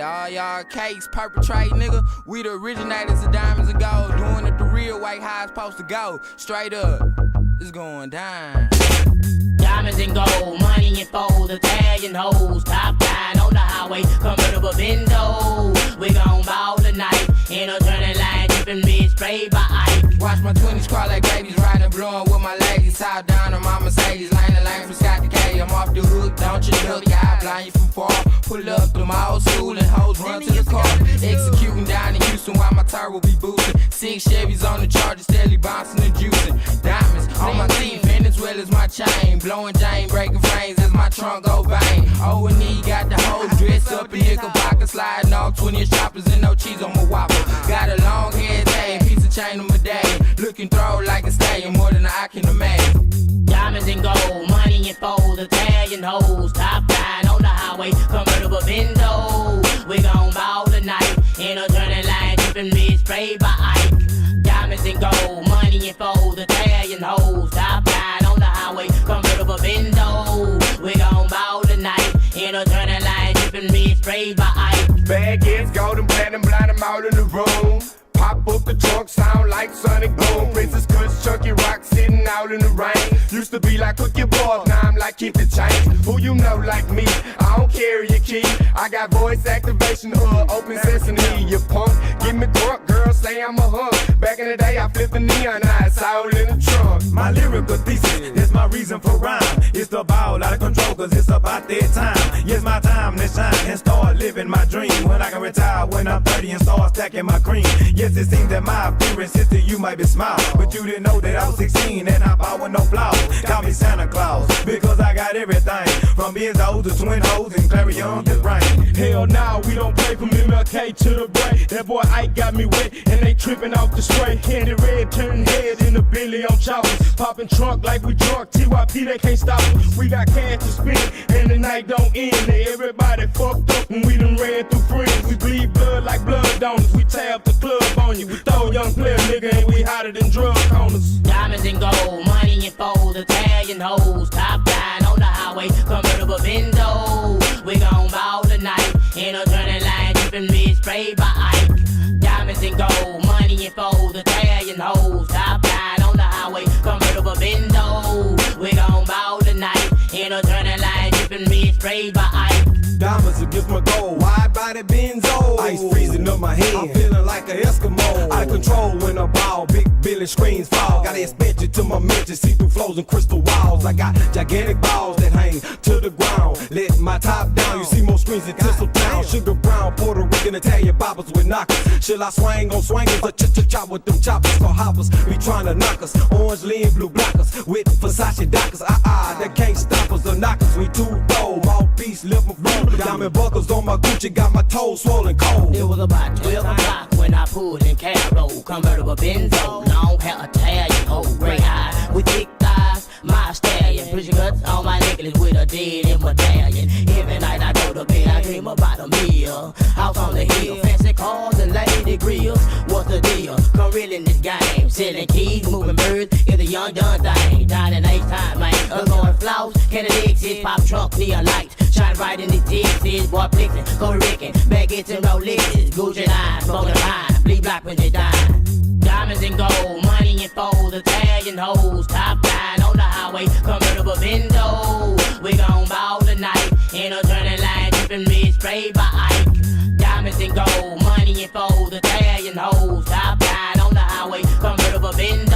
Hey, all y'all cakes perpetrate, nigga. We the originators of diamonds and gold, doing it the real way how it's supposed to go. Straight up, it's going down. Diamonds and gold, money and fold, Italian hoes, top line on the highway, convertible window. We gon' ball tonight, in a turning line, drippin' mid sprayed by Ike. Watch my 20s crawl like babies, riding blowing with my ladies. Top down on my Mercedes, lane to lane from Scott to K. I'm off the hook, don't you look, yeah, I blind you from far. Pull up to my old school and hoes run to the car. Executing down in Houston while my turbo be boosting. 6 Chevys on the charger, steadily bouncing and juicing. Diamonds on my teeth and as well as my chain. Blowing Jane, breaking frames as my trunk go bang. O&E got the hoes dressed up in nickel pocket, sliding off 20 choppers and no cheese on my whopper. Got a long head day, piece of chain on my day. Looking throw like a stallion, more than I can imagine. Diamonds and gold, money and fold, Italian hoes, top line on the highway, convertible window. We gon' ball tonight, in a turning line, drippin' mid sprayed by Ike. Diamonds and gold, money and fold, Italian hoes, top line on the highway, convertible window. We gon' ball tonight, in a turning line, drippin' mid sprayed by Ike. Bad gets golden, platinum, blind them out in the room. Pop up the trunk, sound like Sonic Boom. Princess Kush, Chucky Rock, sitting out in the rain. Used to be like Cookie Boy, now I'm like keep the change. Who you know like me? I don't carry your key. I got voice activation, hood, open sesame. You punk, give me drunk, girl, say I'm a hunk. Back in the day, I flipped the neon eyes, all in the trunk. My lyrical thesis is my reason for rhyme. It's the ball out of control, cause it's about that time. Yes, my time to shine and start living my dream. When I can retire when I'm 30 and start stacking my cream. Yes, it seems that my appearance is to you might be smile, but you didn't know that I was 16 and I bought with no flaws. Call me Santa Claus, because I got everything, from Benzo to twin hoes and Clarion to brain. Hell nah, we don't play from MLK to the break. That boy Ike got me wet, and they tripping off the spray. Candy red, turning head in the Billy on choppers. Popping trunk like we drunk, TYP, they can't stop us. We got cash to spend, and the night don't end. Everybody fucked up when we done ran through friends. We bleed blood like blood donors. We tab the club on you. We throw young player nigga, and we hotter than drug corners. Diamonds and gold, money and fold, Italian hoes, top line on the highway, convertible window. We gon' ball tonight, in a turning line, drippin' mid sprayed by Ike. Diamonds and gold, money and fold, Italian hoes, top line on the highway, convertible window. We gon' ball tonight, in a turning line, drippin' mid sprayed by Ike. Diamonds against my gold, wide body Benzo. Ice freezing up my head, I'm feeling like an Eskimo. Out of control when I ball, big Billy screens fall. Got expansion to my mention, see through flows and crystal walls. I got gigantic balls that hang to the ground. Let my top down, you see more screens in Tinseltown. Sugar brown, Puerto Rican, Italian boppers with knockers. Shall I swing on swingers or chop with them choppers? For hoppers, be trying to knock us. Orange, lean, blue blockers with Versace dockers. That can't stop us or knock us. We too dope, mouthpiece, lip and flow. Diamond buckles on my Gucci, got my toes swollen cold. It was about 12 o'clock when I pulled in Caro, convertible Benzo, long hair Italian, hoe, gray eyes with thick thighs, my stallion, pushing guts on my necklace with a dead in medallion. Every night I go to bed, I dream about a meal, house on the hill, fancy cars and lady grills. What's the deal? Come real in this game, selling keys, moving birds, it's a young done thing. Down in H-time, man, us going floss, Kennedy exits, pop trunk, neon lights. Shine right in the Texas, boy flexing, go Rickin', baguettes and Rolexes, Gucci line, smoking pine, bleed black when they die. Diamonds and gold, money and fold, Italian hoes, top line on the highway, convertible window. We gon' ball tonight, in a turning line, drippin' mid sprayed by Ike. Diamonds and gold, money and fold, Italian hoes, top line on the highway, convertible window.